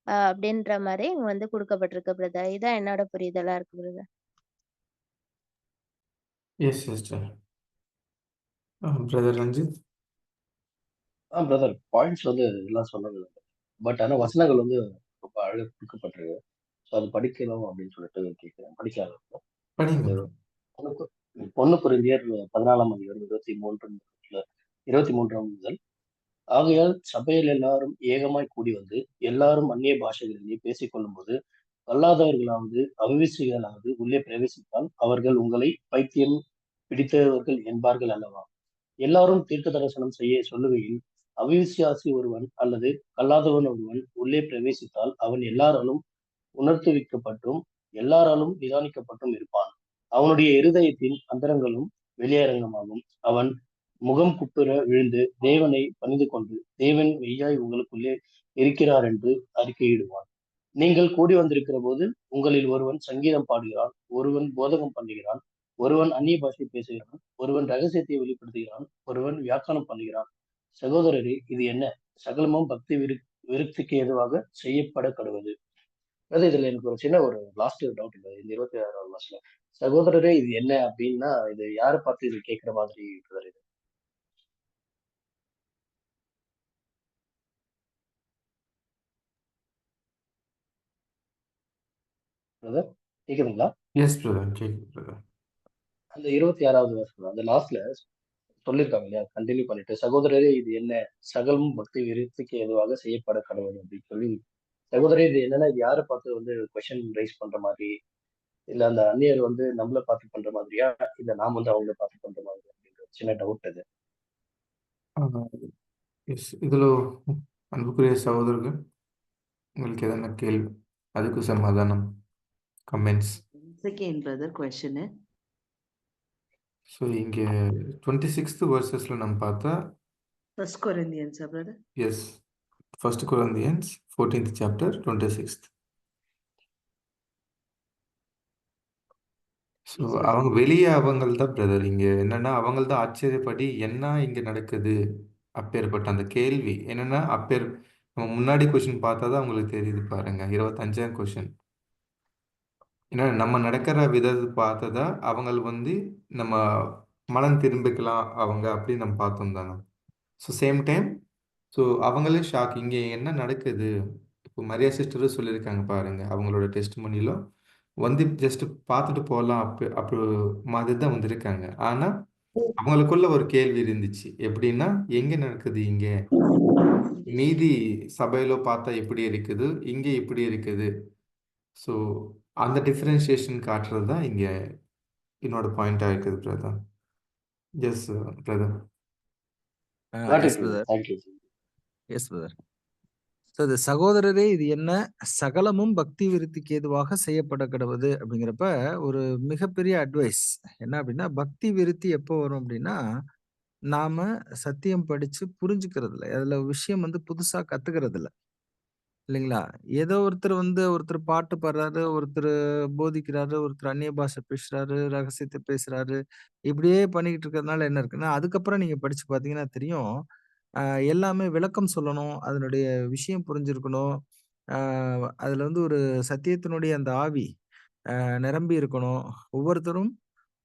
அப்படின்ற மாதிரி இங்க வந்து கொடுக்கப்பட்டிருக்கு பிரதர். இதான் என்னோட புரிதலா இருக்கு brother. Yes, sister. Brother Ranjit. Brother points வந்து எல்லாம் சொன்னது. பட் ஆனா வசனங்கள் வந்து ரொம்ப அழகாக கொடுக்கப்பட்டிருக்கு. ஸோ அது படிக்கணும் அப்படின்னு சொல்லிட்டு கேட்கிறேன். படிக்கலாம். படிங்க. பொண்ணு குருந்தியர் 14ஆம் அதிகாரம் 23 முதல். ஆகையால் சபையில் எல்லாரும் ஏகமாய் கூடி வந்து எல்லாரும் அந்நிய பாஷைகளிலே பேசிக் கொள்ளும் போது அல்லாதவர்களாவது அவிசுவாசிகளாவது உள்ளே பிரவேசித்தால் அவர்கள் உங்களை பைத்தியம் பிடித்தவர்கள் என்பார்கள் அல்லவா? எல்லாரும் தீர்க்க தரிசனம் செய்ய சொல்லுகையில் அவிசுவாசி ஒருவன் அல்லது கல்லாதவன் ஒருவன் உள்ளே பிரவேசித்தால் அவன் எல்லாராலும் உணர்த்துவிக்கப்பட்டும் எல்லாராலும் நிதானிக்கப்பட்டும் இருப்பான். அவனுடைய இருதயத்தின் அந்தரங்களும் வெளியரங்கமாகும். அவன் முகம் குப்புற விழுந்து தேவனை பணிந்து கொண்டு தேவன் மெய்யாய் உங்களுக்குள்ளே இருக்கிறார் என்று அறிக்கையிடுவான். நீங்கள் கூடி வந்திருக்கிற போது உங்களில் ஒருவன் சங்கீதம் பாடுகிறான், ஒருவன் போதகம் பண்ணுகிறான், ஒருவன் அந்நிய பாஷை பேசுகிறான், ஒருவன் ரகசியத்தை வெளிப்படுத்துகிறான், ஒருவன் வியாக்கியானம் பண்ணுகிறான். சகோதரரே, இது என்ன? சகலமும் பக்தி விருத்திக்கு ஏதுவாக செய்யப்பட கடுவது. அதாவது இதுல எனக்கு ஒரு சின்ன ஒரு லாஸ்ட் டவுட் இல்லை. இந்த 26வது வருஷம் சகோதரரே இது என்ன அப்படின்னா இது யாரை பார்த்து இது கேட்கிற மாதிரி இருக்குது? இது கேக்குதுங்களா? எஸ் பிரதர், கேக்குது பிரதர். அந்த 26வது வருஷம் அந்த லாஸ்ட்ல சொல்லியிருக்காங்க இல்லையா? கண்டினியூ பண்ணிட்டு சகோதரரே இது என்ன? சகலமும் பக்தி விருத்திக்கு எதுவாக செய்யப்பட கடவுள் அப்படின்னு சொல்லி சகோதரே இது என்னன்னா இது யாரை பார்த்து வந்து கொஸ்டின் ரைஸ் பண்ற மாதிரி இல்ல அந்த அந்நியர் வந்து நம்மள பார்த்து பண்ற மாதிரியா, இல்ல நாம வந்து அவங்கள பார்த்து பண்ற மாதிரியா அப்படின்ற ஒரு சின்ன டவுட் அது. எஸ் இதில் அன்புக்குரிய சகோதரர்கள் உங்களுக்கு எதனா கேள்வி அதுக்கு சமாதானம் comments. Once again, brother, question है. ஸோ இங்கே 26th verses-ல நம்ம பார்த்தா 1 Corinthians, brother. Yes 1 Corinthians 14th chapter 26th. So Yes, brother. அவங்க வெளியே அவங்கள் தான் பிரதர். இங்கே என்னன்னா அவங்கள் தான் ஆச்சரியப்படி என்ன இங்கே நடக்குது அப்பேற்பட்ட அந்த கேள்வி என்னன்னா நம்ம முன்னாடி கொஸ்டின் பார்த்தா தான் அவங்களுக்கு தெரியுது பாருங்க. 25ஆம் கொஸ்டின் ஏன்னா நம்ம நடக்கிற விதத்தை பார்த்ததா அவங்கள் வந்து நம்ம மனம் திரும்பிக்கலாம் அவங்க அப்படின்னு நம்ம பார்த்தோம் தானே. ஸோ சேம் டைம் ஸோ அவங்களே ஷாக் இங்கே என்ன நடக்குது. இப்போ மரியா சிஸ்டரும் சொல்லியிருக்காங்க பாருங்க அவங்களோட டெஸ்ட் மணிலும் வந்து ஜஸ்ட் பார்த்துட்டு போகலாம் அப்போ மாதிரி தான் வந்திருக்காங்க. ஆனால் அவங்களுக்குள்ள ஒரு கேள்வி இருந்துச்சு எப்படின்னா எங்கே நடக்குது இங்கே மீதி சபையில பார்த்தா எப்படி இருக்குது இங்கே இப்படி இருக்குது. ஸோ அந்த டிஃப்ரென்ஷியேஷன் காட்டுறது தான் இங்கே என்னோட பாயிண்டாக இருக்குது brother. Yes brother. Got yes it, brother. thank you. Yes brother. So இது சகோதரரே இது என்ன சகலமும் பக்தி விருத்திக்கு ஏதுவாக செய்யப்பட கிடவுது அப்படிங்கிறப்ப ஒரு மிகப்பெரிய அட்வைஸ் என்ன அப்படின்னா பக்தி விருத்தி எப்போ வரும் அப்படின்னா நாம சத்தியம் படிச்சு புரிஞ்சுக்கிறது இல்லை. அதுல விஷயம் வந்து புதுசா கத்துக்கிறது இல்லை இல்லைங்களா? ஏதோ ஒருத்தர் பாட்டு பாடுறாரு, ஒருத்தர் போதிக்கிறாரு, ஒருத்தர் அந்நிய பாஷை பேசுறாரு, ரகசியத்தை பேசுறாரு. இப்படியே பண்ணிக்கிட்டு இருக்கிறதுனால என்ன இருக்குன்னா, அதுக்கப்புறம் நீங்க படிச்சு பார்த்தீங்கன்னா தெரியும். எல்லாமே விளக்கம் சொல்லணும். அதனுடைய விஷயம் புரிஞ்சிருக்கணும். அதுல வந்து ஒரு சத்தியத்தினுடைய அந்த ஆவி நிரம்பி இருக்கணும். ஒவ்வொருத்தரும்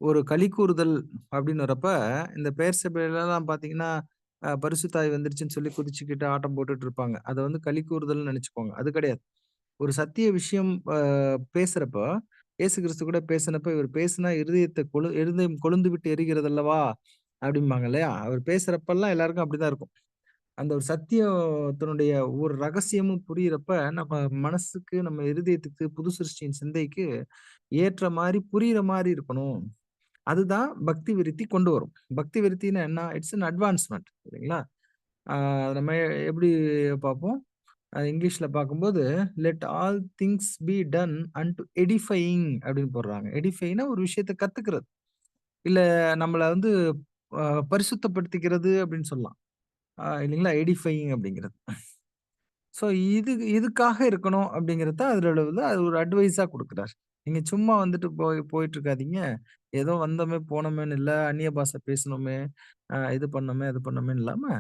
ஒரு களிக்கூறுதல் அப்படின்னு வரப்ப, இந்த பெயர் சபையிலலாம் பார்த்தீங்கன்னா, பரிசுத்தாய் வந்துருச்சுன்னு சொல்லி குதிச்சுக்கிட்டு ஆட்டம் போட்டுட்டு இருப்பாங்க. அத வந்து களிக்கூறுதல்னு நெனச்சுக்குவாங்க. அது கிடையாது. ஒரு சத்திய விஷயம் பேசுறப்ப, இயேசு கிறிஸ்து கூட பேசினப்ப, இவர் பேசினா இருதயம் கொழுந்து விட்டு எரிகிறதல்லவா? அப்படிம்பாங்க இல்லையா? அவர் பேசுறப்பல்லாம் எல்லாருக்கும் அப்படிதான் இருக்கும். அந்த ஒரு சத்தியத்தினுடைய ஒரு ரகசியமும் புரியிறப்ப, நம்ம மனசுக்கு, நம்ம இருதயத்துக்கு, புது சிருஷ்டியின் சிந்தைக்கு ஏற்ற மாரி, புரியிற மாரி இருக்கணும். அதுதான் பக்தி விருத்தி கொண்டு வரும். பக்தி விருத்தின்னா என்ன? இட்ஸ் அன் அட்வான்ஸ்மென்ட் இல்லைங்களா? நம்ம எப்படி பார்ப்போம்? இங்கிலீஷ்ல பார்க்கும்போது, let all things be done unto edifying அப்படின்னு போடுறாங்க. எடிஃபைனா ஒரு விஷயத்த கத்துக்கிறது. இல்ல நம்மள வந்து பரிசுத்தப்படுத்திக்கிறது அப்படின்னு சொல்லலாம். இல்லைங்களா? எடிஃபையிங் அப்படிங்கிறது. ஸோ இதுக்காக இருக்கணும் அப்படிங்கிறத அதுல உள்ளது அது ஒரு அட்வைஸா குடுக்குறாரு. நீங்க சும்மா வந்துட்டு போயிட்டு இருக்காதீங்க. ஏதோ வந்தோமே, போனோமேன்னு இல்ல, அந்நிய பாஷை பேசினோமே, இது பண்ணோமே, அது பண்ணோமேன்னு இல்லாம,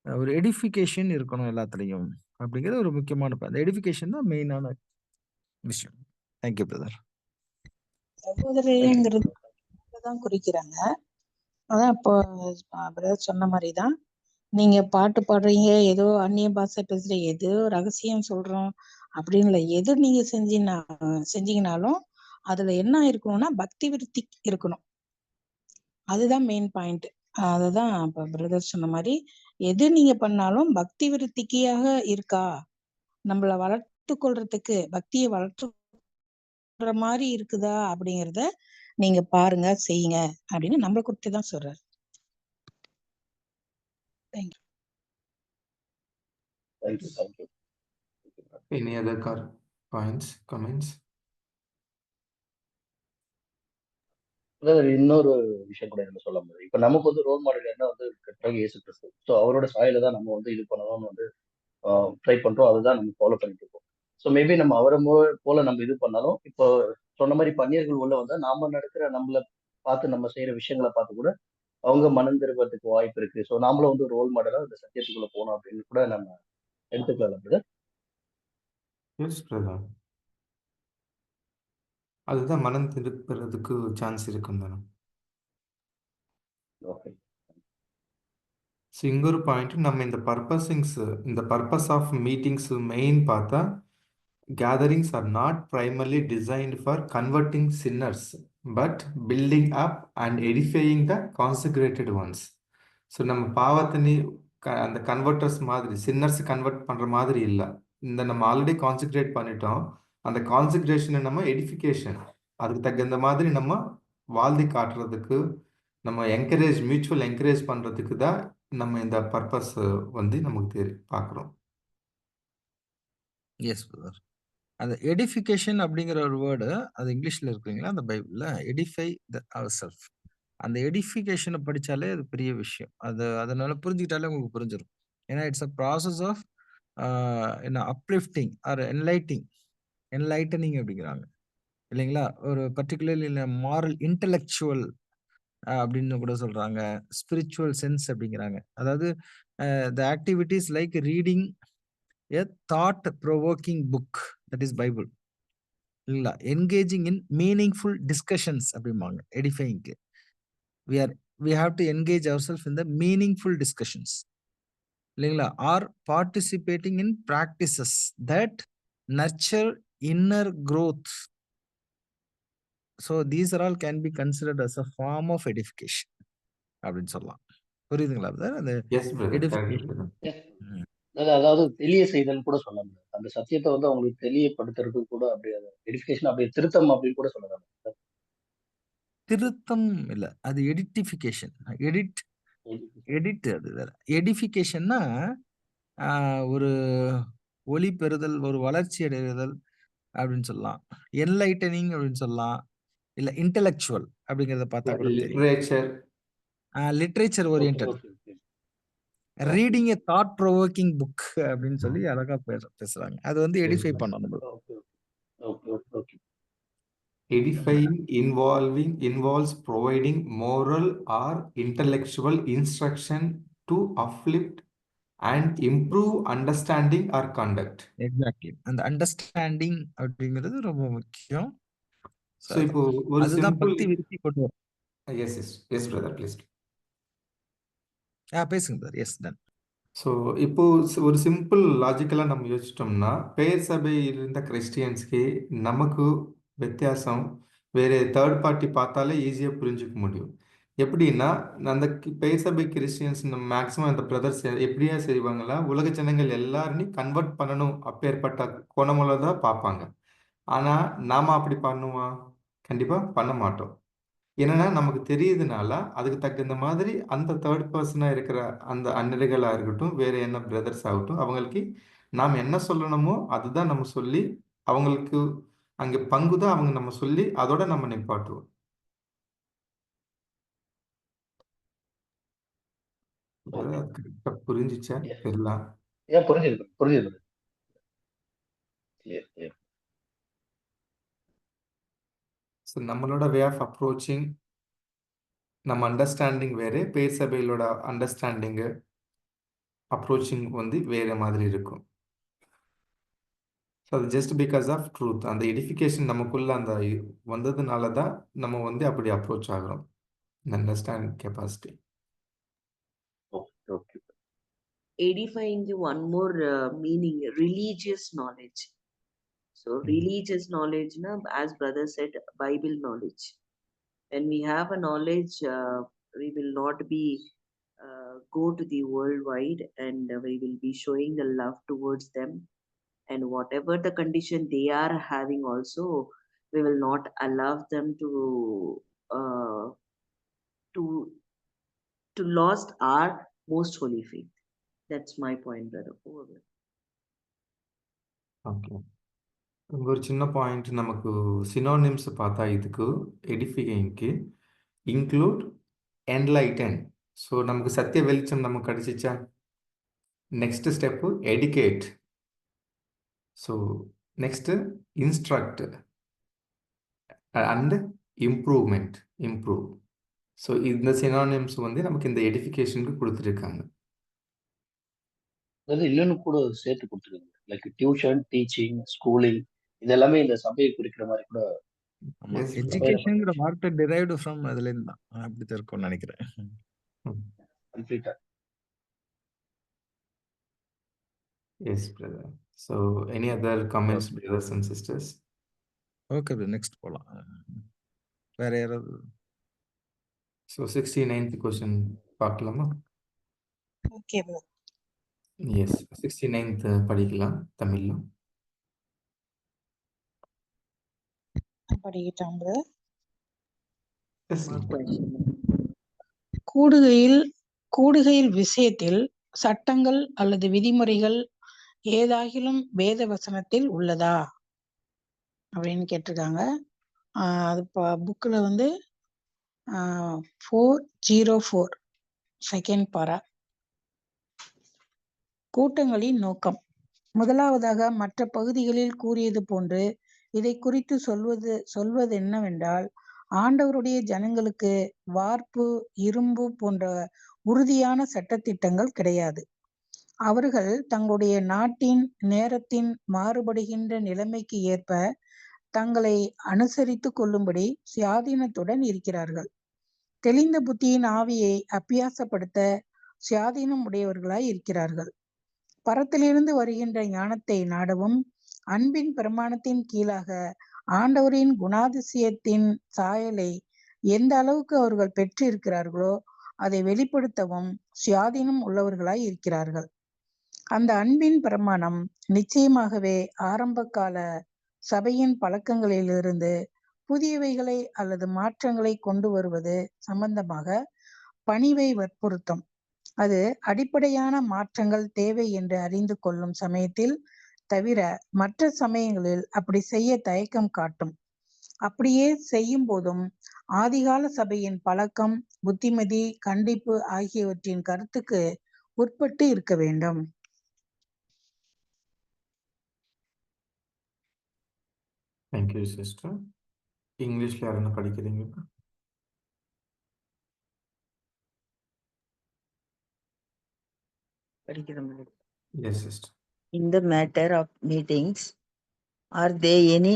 ஒரு எடிஃபிகேஷன் இருக்கணும் எல்லாத்துலயும். அப்படிங்கிறது ஒரு முக்கியமான அந்த எடிஃபிகேஷன் தான் மெயினான விஷயம். Thank you brother. சகோதரங்கிறது தான் குறிக்கிறாங்க. அதான் இப்போ பிரதர் சொன்ன மாதிரிதான் நீங்க பாட்டு பாடுறீங்க, ஏதோ அந்நிய பாஷை பேசுறீங்க, ஏதோ ரகசியம் சொல்றோம் அப்படின்னு இல்லை. எது நீங்க செஞ்சீங்கனாலும் அதுல என்ன இருக்கணும்னா பக்தி விருத்தி இருக்கணும். அதுதான் மெயின் பாயிண்ட். அதுதான் இப்ப பிரதர் சொன்ன மாதிரி எது நீங்க பண்ணாலும் பக்தி விருத்திக்காக இருக்கா, நம்மள வளர்த்து கொள்றதுக்கு பக்தியை வளர்த்துற மாதிரி இருக்குதா அப்படிங்கிறத நீங்க பாருங்க, செய்யுங்க அப்படின்னு நம்மளை குறித்து தான் சொல்றாரு. Thank you. Thank you, thank you. Any other points, comments? அதாவது இன்னொரு விஷயம் கூட என்ன சொல்ல முடியும். இப்ப நமக்கு வந்து ரோல் மாடல் என்ன வந்து கர்த்தராகிய இயேசு கிறிஸ்து. ஸோ அவரோட சாயல தான் நம்ம வந்து இது பண்ணணும்னு வந்து ட்ரை பண்றோம். அதுதான் நம்ம ஃபாலோ பண்ணிட்டு இருக்கோம். ஸோ மேபி நம்ம அவரை போல நம்ம இது பண்ணாலும், இப்போ சொன்ன மாதிரி பன்னியர்கள் உள்ள வந்தா நாம நடக்கிற நம்மள பார்த்து நம்ம செய்யற விஷயங்களை பார்த்து கூட அவங்க மனம் திரும்புறதுக்கு வாய்ப்பு இருக்கு. ஸோ நாமளும் வந்து ஒரு ரோல் மாடலா இந்த சத்தியத்துக்குள்ள போகணும் அப்படின்னு கூட நம்ம எடுத்துக்கலாம் பிரதர். Yes brother. அதுதான் மனம் திருப்புறதுக்கு சான்ஸ் இருக்கும் தானே. ஓகே. ஸோ இன்னொரு பாயிண்ட் நம்ம இந்த பர்பஸ் ஆஃப் மீட்டிங்ஸ் மெயின் பார்த்தா gatherings are not primarily designed for converting sinners but building up and edifying the consecrated ones. So நம்ம பாவத்தினி அந்த கன்வெர்டர்ஸ் மாதிரி சின்னர்ஸ் கன்வெர்ட் பண்ணுற மாதிரி இல்லை. நம்ம ஆல்ரெடி கான்சென்ட்ரேட் பண்ணிட்டோம். அந்த கான்சென்ட்ரேஷனை நம்ம எடிஃபிகேஷன் அதுக்கு தகுந்த மாதிரி நம்ம வாழ்ந்து காட்டுறதுக்கு, நம்ம மியூச்சுவல் என்கரேஜ் பண்றதுக்கு தான் நம்ம இந்த பர்பஸ் வந்து நமக்கு பார்க்குறோம். Yes brother. அந்த எடிஃபிகேஷன் அப்படிங்கிற ஒரு வேர்டு அது இங்கிலீஷ்ல இருக்குங்களா அந்த பைபிள்ல, எடிஃபை அவர் செல்ஃப். அந்த எடிஃபிகேஷனை படிச்சாலே அது பெரிய விஷயம். அதனால புரிஞ்சுக்கிட்டாலே உங்களுக்கு புரிஞ்சிடும். ஏன்னா இட்ஸ் அ ப்ராசஸ் ஆஃப் என்ன அப்லிஃப்டிங் ஆர் என்லைட்டனிங் அப்படிங்கிறாங்க இல்லைங்களா? ஒரு பர்டிகுலர்லி மாரல் இன்டெலெக்சுவல் அப்படின்னு கூட சொல்றாங்க, ஸ்பிரிச்சுவல் சென்ஸ் அப்படிங்கிறாங்க. அதாவது த activities like reading a thought provoking book, that is Bible இல்லைங்களா? என்கேஜிங் இன் மீனிங்ஃபுல் டிஸ்கஷன்ஸ் அப்படிம்பாங்க எடிஃபைங்க்கு. we have to engage ourselves in the meaningful discussions இல்லைங்களா? R participating in practices that nurture inner growth. So these are all can be considered as a form of edification அப்படின்னு சொல்லலாம். புரியுதுங்களா brother? அந்த yes brother, edification. அதாவது தெளிய செய்தல் கூட சொல்லலாம். அந்த சத்தியத்தை வந்து அவங்களுக்கு தெளியப்படுத்துறதுக்கு கூட அப்படியே எடிஃபிகேஷன் அப்படியே திருத்தம் அப்படின்னு கூட சொல்லலாம். திருத்தம் இல்ல, அது எடிட்டிஃபிகேஷன். எடிட் அது வேற. எடிஃபிகேஷன்னா ஒரு ஒளி பெறுதல், ஒரு வளர்ச்சி அடைதல் அப்படின்னு சொல்லலாம். என்லைட்டனிங் அப்படின்னு சொல்லலாம். இல்ல இன்டெலெக்சுவல் அப்படிங்கறத பார்த்தா கூட தெரியும். Literature, literature oriented. ரீடிங் எ தாட் ப்ரோவோக்கிங் புக் அப்படின்னு சொல்லி அழகா பேசுறாங்க. அது வந்து எடிஃபை பண்ணணும். edifying involves providing moral or intellectual instruction to uplift and improve understanding or conduct. Exactly. அந்த அண்டர்ஸ்டாண்டிங் அப்படிங்கிறது ரொம்ப முக்கியம். So இப்போ ஒரு அதுதான் சிம்பிள் பக்தி விருத்தி கொண்டு வரும். Yes brother please. பேசுங்க சார். Yes done. ஸோ இப்போ ஒரு சிம்பிள் லாஜிக்கலாக நம்ம யோசிச்சிட்டோம்னா, பெயர் சபையில் இருந்த கிறிஸ்டியன்ஸ்க்கு நமக்கு வித்தியாசம் வேறு தேர்ட் பார்ட்டி பார்த்தாலே ஈஸியாக புரிஞ்சுக்க முடியும். எப்படின்னா, அந்த பெயர் சபை கிறிஸ்டியன்ஸ் மேக்ஸிமம் அந்த பிரதர்ஸ் எப்படியா செய்வாங்களா, உலக ஜனங்கள் எல்லாருமே கன்வெர்ட் பண்ணணும் அப்பேற்பட்ட கோணமுள்ள தான் பார்ப்பாங்க. ஆனால் நாம் அப்படி பண்ணுமா? கண்டிப்பாக பண்ண மாட்டோம். என்னன்னா நமக்கு தெரியுதுனால அதுக்கு தகுந்த மாதிரி அந்த தேர்ட் பர்சனா இருக்கிற அந்த அண்ணர்களா இருக்கட்டும், வேற என்ன பிரதர்ஸ் ஆகட்டும், அவங்களுக்கு நாம் என்ன சொல்லணுமோ அதுதான் நம்ம சொல்லி அவங்களுக்கு அங்கே பங்குதான் அவங்க நம்ம சொல்லி அதோட நம்ம நிப்பாட்டுவோம். புரிஞ்சிச்சா? தெரியல. புரிஞ்சுது. ஸோ நம்மளோட வே ஆஃப் அப்ரோச்சிங், நம்ம அண்டர்ஸ்டாண்டிங் வேறு, பேர் சபையிலோட அண்டர்ஸ்டாண்டிங்கு அப்ரோச்சிங் வந்து வேறு மாதிரி இருக்கும். ஸோ அது ஜஸ்ட் பிகாஸ் ஆஃப் ட்ரூத், அந்த எடிஃபிகேஷன் நமக்குள்ள அந்த வந்ததுனால தான் நம்ம வந்து அப்படி அப்ரோச் ஆகிறோம். Understanding capacity. Edifying the one more meaning, religious knowledge. So religious knowledge, as brother said, Bible knowledge. When we have a knowledge, we will not be go to the worldwide, and we will be showing the love towards them. And whatever the condition they are having also, we will not allow them to lost our most holy faith. That's my point, brother. Over. Okay. ஒரு சின்ன point, நமக்கு synonyms பார்த்தா இதுக்கு எடிஃபையிங்க்கு include, enlighten. So நமக்கு சத்திய வெளிச்சம் நமக்கு கிடைச்சிச்சா? Next step educate. So next instruct and improve. So இந்த சினோனிம்ஸ் வந்து நமக்கு இந்த எடிஃபிகேஷனுக்கு கொடுத்துருக்காங்க. அதாவது இன்னொன்னு கூட சேர்த்து கொடுத்துருக்காங்க, லைக் டியூஷன், டீச்சிங், ஸ்கூலிங், இதெல்லாமே இந்த சபையை குறிக்கிற மாதிரி கூட. எஜுகேஷன்ங்கிற வார்த்தை டிரைவ்டு ஃப்ரம் அதுல இருந்து தான், அப்படி இருக்கும்னு நினைக்கிறேன். கம்ப்ளீட்டா. Yes brother. So any other comments brothers and sisters? Okay, next போகலாம். வேற யாராவது? ஸோ 69th கொஸ்டின் பார்க்கலாமா? ஓகே. எஸ், 69th படிக்கலாம் தமிழ்ல. படிக்கிட்டான் brother. Yes, More ma'am. question. கூடுகையில் விஷயத்தில் சட்டங்கள் அல்லது விதிமுறைகள் ஏதாகிலும் வேத வசனத்தில் உள்ளதா அப்படின்னு கேட்டிருக்காங்க. அது புக்கில் வந்து 404 செகண்ட் பாரா. கூட்டங்களின் நோக்கம். முதலாவதாக மற்ற பகுதிகளில் கூறியது போன்று இதை குறித்து சொல்வது என்னவென்றால், ஆண்டவருடைய ஜனங்களுக்கு வார்ப்பு, இரும்பு போன்ற உறுதியான சட்டதிட்டங்கள் கிடையாது. அவர்கள் தங்களுடைய நாட்டின் நேரத்தின் மாறுபடுகின்ற நிலைமைக்கு ஏற்ப தங்களை அனுசரித்து கொள்ளும்படி சுயாதீனத்துடன் இருக்கிறார்கள். தெளிந்த புத்தியின் ஆவியை அபியாசப்படுத்த சுயாதீனம் உடையவர்களாய் இருக்கிறார்கள். பரத்திலிருந்து வருகின்ற ஞானத்தை நாடவும், அன்பின் பிரமாணத்தின் கீழாக ஆண்டவரின் குணாதிசயத்தின் சாயலை எந்த அளவுக்கு அவர்கள் பெற்று இருக்கிறார்களோ அதை வெளிப்படுத்தவும் சுயாதீனம் உள்ளவர்களாய் இருக்கிறார்கள். அந்த அன்பின் பிரமாணம் நிச்சயமாகவே ஆரம்ப கால சபையின் பழக்கங்களிலிருந்து புதியவைகளை அல்லது மாற்றங்களை கொண்டு வருவது சம்பந்தமாக பணிவை வற்புறுத்தும். அது அடிப்படையான மாற்றங்கள் தேவை என்று அறிந்து கொள்ளும் சமயத்தில் தவிர மற்ற சமயங்களில் அப்படி செய்ய தயக்கம் காட்டும். அப்படியே செய்யும் போதும் ஆதிகால சபையின் பழக்கம், புத்திமதி, கண்டிப்பு ஆகியவற்றின் கருத்துக்கு உட்பட்டு இருக்க வேண்டும். Thank you sister. இங்கிலீஷ்ல யாருன்னு படிக்கிறீங்க? படிக்கிறோம். Yes sister. In the matter of meetings, are there any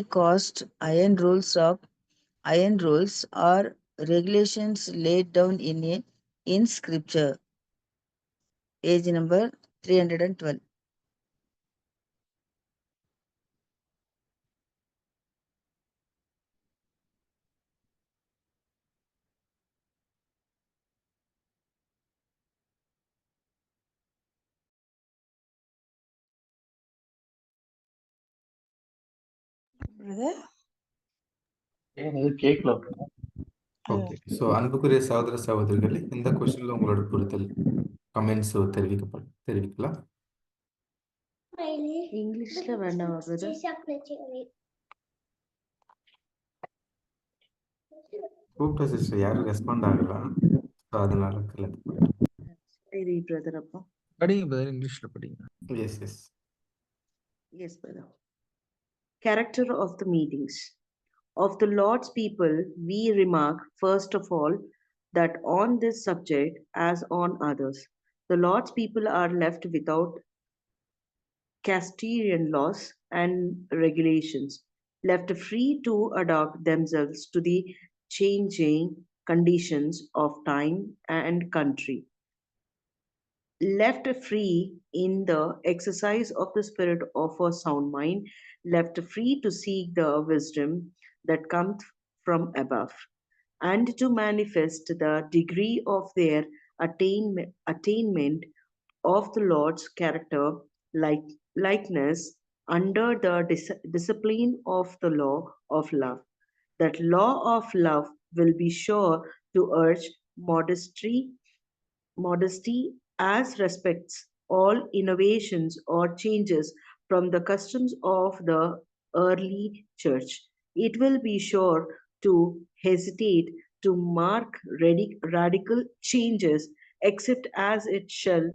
iron rules or regulations laid down in scripture? Page number 312. brother. ஏன் கேட்கல. ஓகே. ஸோ அன்புக்குரிய சகோதர சகோதரிகளே, இந்த கொஸ்டின்ல உங்களோட புரிதல் கமெண்ட்ஸ் தெரிவிக்கலாம். இங்கிலீஷ்ல வேண்டாமா brother? கூப்பிட்ட சிஸ்டர் யாரும் ரெஸ்பாண்ட் ஆகலாம். ஸோ அதனால சரி brother அப்பா. படிங்க brother, இங்கிலீஷ்ல படிங்க. Yes yes. Yes brother. Character of the meetings. Of the Lord's people, we remark first of all that on this subject, as on others, the Lord's people are left without Castilian laws and regulations, left free to adapt themselves to the changing conditions of time and country, left free in the exercise of the spirit of a sound mind, left free to seek the wisdom that comes from above, and to manifest the degree of their attainment of the Lord's character likeness under the discipline of the law of love. That law of love will be sure to urge modesty as respects all innovations or changes from the customs of the early church. It will be sure to hesitate to mark radical changes except as it shall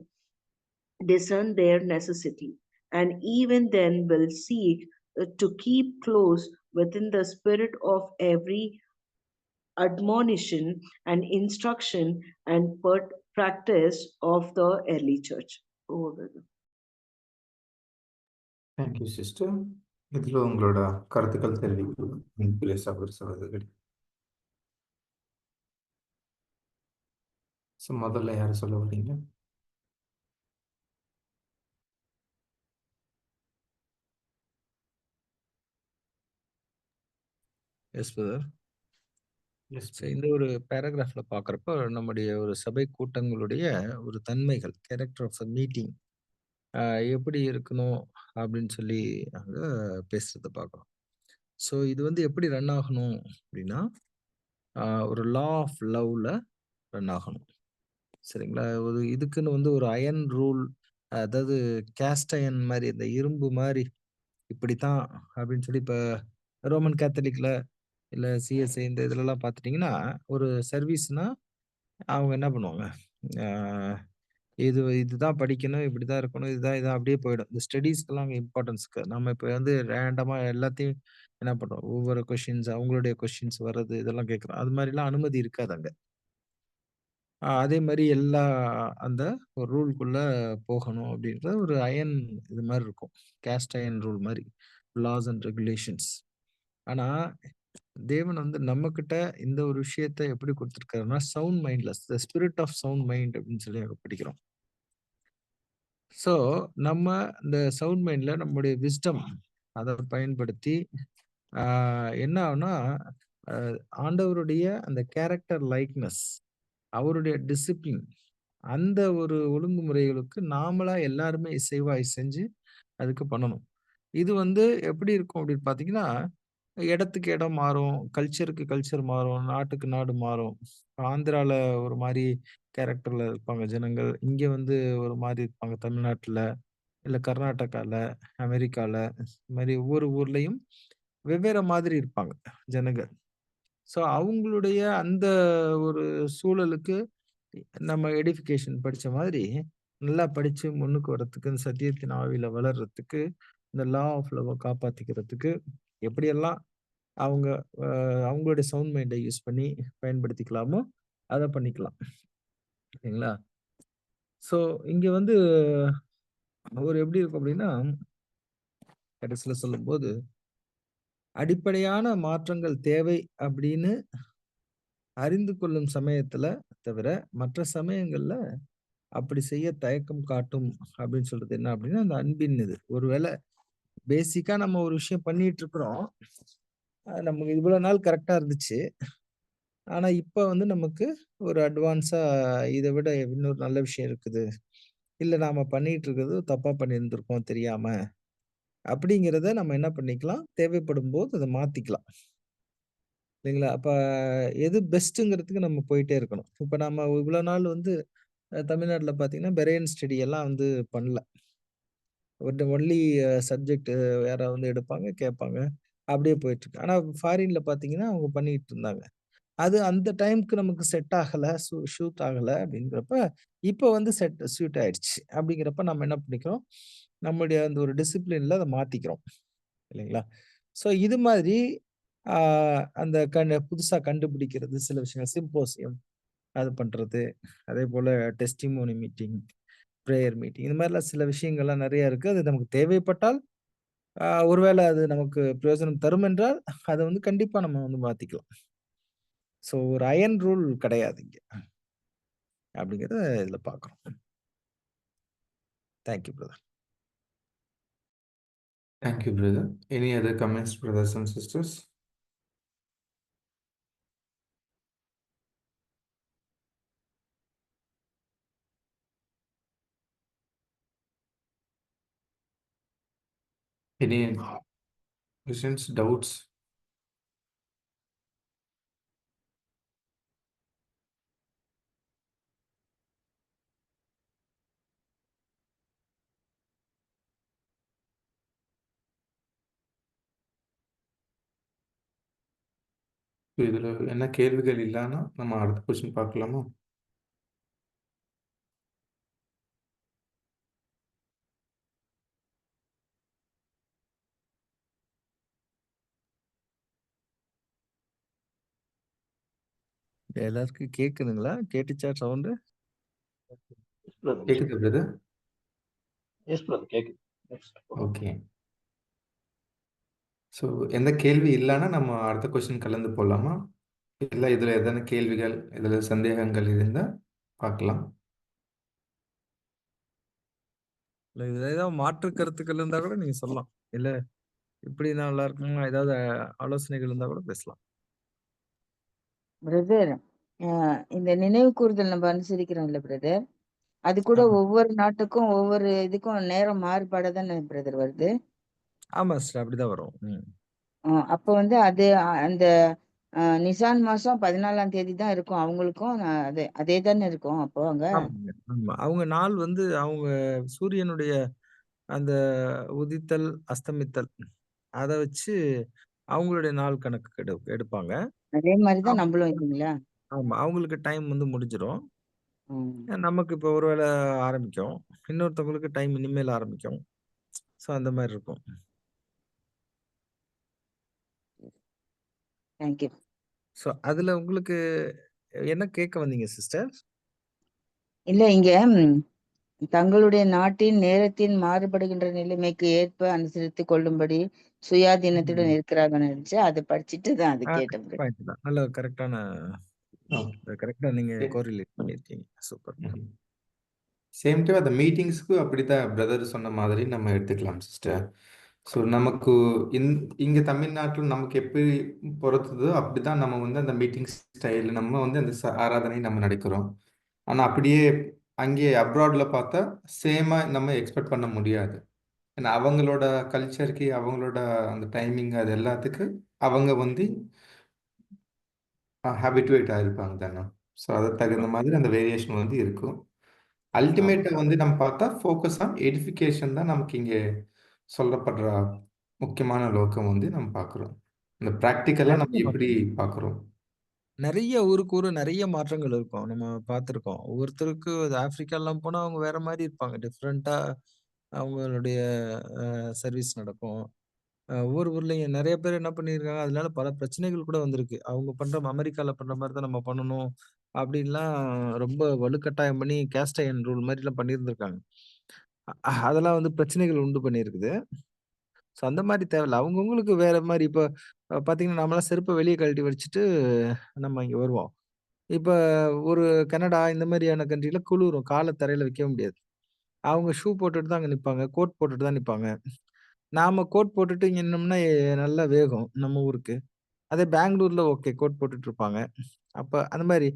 discern their necessity, and even then will seek to keep close within the spirit of every admonition and instruction and practice of the early church. Over. Thank you sister. இதில் உங்களோட கருத்துக்கள் தெரிவிக்கலாம் அன்புக்குரிய சகோதர சகோதரிகள். So முதல்ல யார் சொல்ல வரீங்க? Yes brother. எஸ். இந்த ஒரு பேராகிராஃப்ல பார்க்குறப்ப நம்முடைய ஒரு சபை கூட்டங்களுடைய ஒரு தன்மைகள், கேரக்டர் ஆஃப் அ மீட்டிங் எப்படி இருக்கணும் அப்படின்னு சொல்லி அங்கே பேசுறத பார்க்குறோம். ஸோ இது வந்து எப்படி ரன் ஆகணும் அப்படின்னா ஒரு லா ஆஃப் லவ்ல ரன் ஆகணும். சரிங்களா? ஒரு இதுக்குன்னு வந்து ஒரு அயன் ரூல், அதாவது கேஸ்ட் அயன் மாதிரி, இந்த இரும்பு மாதிரி இப்படித்தான் அப்படின்னு சொல்லி இப்போ ரோமன் கேத்தலிக்ல இல்லை சிஎஸ்ஐ இந்த இதுலலாம் பார்த்துட்டிங்கன்னா, ஒரு சர்வீஸ்னா அவங்க என்ன பண்ணுவாங்க, இதுதான் படிக்கணும், இப்படிதான் இருக்கணும், இதுதான் இதான் அப்படியே போயிடும். இந்த ஸ்டடீஸ்க்கெல்லாம் அங்கே இம்பார்ட்டன்ஸ்க்கு நம்ம இப்போ வந்து ரேண்டமா எல்லாத்தையும் என்ன பண்றோம், ஒவ்வொரு கொஷின்ஸ் அவங்களுடைய கொஷின்ஸ் வர்றது இதெல்லாம் கேட்குறோம். அது மாதிரிலாம் அனுமதி இருக்காது அங்க. அதே மாதிரி எல்லா அந்த ஒரு ரூல்குள்ள போகணும் அப்படின்ற ஒரு அயன் இது மாதிரி இருக்கும். கேஸ்ட் அயன் ரூல் மாதிரி, லாஸ் அண்ட் ரெகுலேஷன்ஸ். ஆனா தேவன் வந்து நம்ம கிட்ட இந்த ஒரு விஷயத்த எப்படி கொடுத்துருக்காருன்னா, sound mindless, the spirit of sound mind அப்படின்னு சொல்லி அங்க படிக்கிறோம். ஸோ நம்ம இந்த சவுண்ட் மைண்ட்ல நம்முடைய விஸ்டம் அதை பயன்படுத்தி என்ன ஆகும்னா, ஆண்டவருடைய அந்த கேரக்டர் லைக்னஸ், அவருடைய டிசிப்ளின், அந்த ஒரு ஒழுங்குமுறைகளுக்கு நாமளா எல்லாருமே இசைவாய் செஞ்சு அதுக்கு பண்ணணும். இது வந்து எப்படி இருக்கும் அப்படின்னு பார்த்தீங்கன்னா, இடத்துக்கு இடம் மாறும், கல்ச்சருக்கு கல்ச்சர் மாறும், நாட்டுக்கு நாடு மாறும். ஆந்திரால ஒரு மாதிரி கேரக்டர்ல இருப்பாங்க ஜனங்கள், இங்க வந்து ஒரு மாதிரி இருப்பாங்க தமிழ்நாட்டுல, இல்ல கர்நாடகால, அமெரிக்கால, இந்த மாதிரி ஒவ்வொரு ஊர்லயும் வெவ்வேறு மாதிரி இருப்பாங்க ஜனங்கள். ஸோ அவங்களுடைய அந்த ஒரு சூழலுக்கு நம்ம எடிஃபிகேஷன் படிச்ச மாதிரி நல்லா படிச்சு முன்னுக்கு வர்றதுக்கு, இந்த சத்தியத்தின் ஆவியில வளர்றதுக்கு, இந்த லா ஆஃப் லவ் காப்பாத்திக்கிறதுக்கு எப்படியெல்லாம் அவங்க அவங்களுடைய சவுண்ட் மைண்டை யூஸ் பண்ணி பயன்படுத்திக்கலாமோ அதை பண்ணிக்கலாம். சரிங்களா? ஸோ இங்க வந்து ஒரு எப்படி இருக்கும் அப்படின்னா, கடைசியில் சொல்லும்போது அடிப்படையான மாற்றங்கள் தேவை அப்படின்னு அறிந்து கொள்ளும் சமயத்துல தவிர மற்ற சமயங்கள்ல அப்படி செய்ய தயக்கம் காட்டும் அப்படின்னு சொல்றது என்ன அப்படின்னா, அந்த அன்பின் இது. ஒருவேளை பேசிக்கா நம்ம ஒரு விஷயம் பண்ணிட்டு இருக்கிறோம், நமக்கு இவ்வளவு நாள் கரெக்டா இருந்துச்சு, ஆனா இப்ப வந்து நமக்கு ஒரு அட்வான்ஸா இதை விட இன்னொரு நல்ல விஷயம் இருக்குது, இல்ல நாம பண்ணிட்டு இருக்கிறது தப்பா பண்ணியிருந்திருக்கோம் தெரியாம, அப்படிங்கிறத நம்ம என்ன பண்ணிக்கலாம், தேவைப்படும் போது அதை மாத்திக்கலாம். இல்லைங்களா? அப்ப எது பெஸ்ட்டுங்கிறதுக்கு நம்ம போயிட்டே இருக்கணும். இப்ப நம்ம இவ்வளவு நாள் வந்து தமிழ்நாட்டுல பாத்தீங்கன்னா பெரியன் ஸ்டடி எல்லாம் வந்து பண்ணல. ஒன்லி சப்ஜெக்ட் யாராவது வந்து எடுப்பாங்க, கேட்பாங்க, அப்படியே போயிட்டு இருக்கு. ஆனா ஃபாரின்ல பாத்தீங்கன்னா அவங்க பண்ணிட்டு இருந்தாங்க. அது அந்த டைம்க்கு நமக்கு செட் ஆகல, ஷூட் ஆகல அப்படிங்கிறப்ப, இப்ப வந்து சூட் ஆயிடுச்சு. அப்படிங்கிறப்ப நம்ம என்ன பண்ணிக்கிறோம், நம்மளுடைய அந்த ஒரு டிசிப்ளின்ல அதை மாத்திக்கிறோம். இல்லைங்களா? ஸோ இது மாதிரி அந்த புதுசா கண்டுபிடிக்கிறது சில விஷயங்கள், சிம்போசியம் அது பண்றது, அதே போல டெஸ்டிமோனி மீட்டிங், பிரேயர் மீட்டிங், இந்த மாதிரிலாம் சில விஷயங்கள்லாம் நிறைய இருக்கு. அது நமக்கு தேவைப்பட்டால் ஒருவேளை அது நமக்கு பிரயோஜனம் தரும் என்றால் அதை வந்து கண்டிப்பா நம்ம வந்து மாத்திக்கலாம். ஸோ ஒரு அயன் ரூல் கிடையாது இங்க அப்படிங்கிறத இதுல பார்க்கிறோம். Thank you brother. Thank you, brother. Any other comments, brothers and sisters? Any questions, doubts? இதுல என்ன கேள்விகள் இல்லைன்னா நம்ம அடுத்த கொஸ்டின் பார்க்கலாமா? எல்லாருக்கும் கேக்குதுங்களா? கேட்டுச்சா சவுண்டு? கேக்குது பிரதர்? எஸ் பிரதர், கேக்குது. ஓகே. ஸோ எந்த கேள்வி இல்லைன்னா நம்ம அடுத்த கொஸ்டின் கலந்து போகலாமா? இல்லை இதில் எதனா கேள்விகள், இதில் சந்தேகங்கள் இருந்தால் பார்க்கலாம். இல்லை இதுல ஏதாவது மாற்று கருத்துக்கள் இருந்தா கூட நீங்க சொல்லலாம். இல்ல இப்படி நல்லா இருக்குமா, ஏதாவது ஆலோசனைகள் இருந்தா கூட பேசலாம். பிரதர், இந்த நினைவு கூறுதல் நம்ம அனுசரிக்கிறோம்ல பிரதர், அது கூட ஆமா. ஒவ்வொரு நாட்டுக்கும் ஒவ்வொரு இதுக்கும் நேரம் மாறுபாடு தானே பிரதர் வருது? ஆமா சிஸ்டர், அப்படிதான் வரும். அப்ப வந்து அது அந்த நிசான் மாசம் 14ஆம் தேதி தான் இருக்கும் அவங்களுக்கும். அதே தானே இருக்கும் அப்போ அங்க. ஆமாங்க. ஆமா. அவங்க நாள் வந்து அவங்க சூரியனுடைய அந்த உதித்தல், அஸ்தமித்தல் அத வச்சு அவங்களுடைய நாள் கணக்கு எடுப்பாங்க. அதே மாதிரிதான் ஆம். நம்மளும் இல்லைங்களா? ஆமா. அவங்களுக்கு டைம் வந்து முடிஞ்சிரும். ம். நமக்கு இப்போ ஒரு வேளை ஆரம்பிக்கும். இன்னொருத்தவங்களுக்கு டைம் இனிமேல் ஆரம்பிக்கும். ஸோ அந்த மாரி இருக்கும். தேங்க்யூ. ஸோ அதுல உங்களுக்கு என்ன கேட்க வந்தீங்க சிஸ்டர்? இல்ல இங்க தங்களுடைய நாட்டின் நேரத்தின் மாறுபடுகின்ற நிலைமைக்கு ஏற்ப அனுசரித்து கொள்ளும்படி சுயாதீனத்துடன் இருக்கிறாங்கன்னு நினைச்சு அதை படிச்சுட்டு தான் அது கேட்டேன். பாயிண்ட் தான். நல்ல கரெக்டான கரெக்ட்டா நீங்க Okay. கோரிலேட் பண்ணியிருக்கீங்க. சூப்பர். சேம் டைம் அந்த மீட்டிங்ஸ்க்கு அப்படித்தான் பிரதர் சொன்ன மாதிரி நம்ம எடுத்துக்கலாம் சிஸ்டர். ஸோ நமக்கு இங்க தமிழ்நாட்டில் நமக்கு எப்படி பொறுத்ததோ அப்படிதான் நம்ம வந்து அந்த மீட்டிங் ஸ்டைல் நம்ம வந்து அந்த ஆராதனை நம்ம நடக்கிறோம். ஆனா அப்படியே அங்கே அப்ராட்ல பார்த்தா சேமா நம்ம எக்ஸ்பெக்ட் பண்ண முடியாது. ஏன்னா அவங்களோட கல்ச்சருக்கு அவங்களோட அந்த டைமிங் அது எல்லாத்துக்கு அவங்க வந்து ஹாபிட்டுவேட் ஆயிருப்பாங்க தானே. ஸோ அதுக்கு தகுந்த மாதிரி அந்த வேரியேஷன் வந்து இருக்கும். அல்டிமேட்டா வந்து நம்ம பார்த்தா ஃபோக்கஸ் ஆன் எடிஃபிகேஷன் தான் நமக்கு இங்கே சொல்லப்படுற முக்கியமான நோக்கம் வந்து நம்ம பார்க்குறோம். இந்த ப்ராக்டிக்கலாக நம்ம எப்படி பார்க்குறோம். நெறைய ஊருக்கு ஊரு நெறைய மாற்றங்கள் இருக்கும். நம்ம பார்த்துருக்கோம். ஒவ்வொருத்தருக்கு அது ஆப்பிரிக்காலாம் போனா அவங்க வேற மாரி இருப்பாங்க. டிஃபரெண்ட்டா அவங்களுடைய சர்வீஸ் நடக்கும். ஒவ்வொரு ஊர்லயும் நெறைய பேர் என்ன பண்ணியிருக்காங்க, அதனால பல பிரச்சனைகள் கூட வந்திருக்கு. அவங்க பண்ற அமெரிக்கால பண்ற மாரி தான் நம்ம பண்ணணும். அப்படின்லாம் ரொம்ப வலுக்கட்டாயம் பண்ணி கேஸ்ட் அயர்ன் ரூல் மாரிலாம் பண்ணியிருந்திருக்காங்க. அதெல்லாம் வந்து பிரச்சனைகள் உண்டு பண்ணியிருக்குது. ஸோ அந்த மாரி தேவையில்ல. அவங்கவங்களுக்கு வேற மாரி இப்ப பார்த்தீங்கன்னா, நம்மலாம் செருப்ப வெளிய கழட்டி வச்சுட்டு நம்ம இங்க வருவோம். இப்ப ஒரு கனடா இந்த மாரியான கண்ட்ரில குளுரும். கால தரையில வைக்க முடியாது. அவங்க ஷூ போட்டுட்டு தான் அங்க நிப்பாங்க. கோட் போட்டுட்டு தான் நிப்பாங்க. நாம கோட் போட்டுட்டு இங்க நின்னோம்னா நல்லா வேகும் நம்ம ஊருக்கு. அதே பெங்களூர்ல ஓகே கோட் போட்டுட்டு இருப்பாங்க. அப்ப அந்த மாரி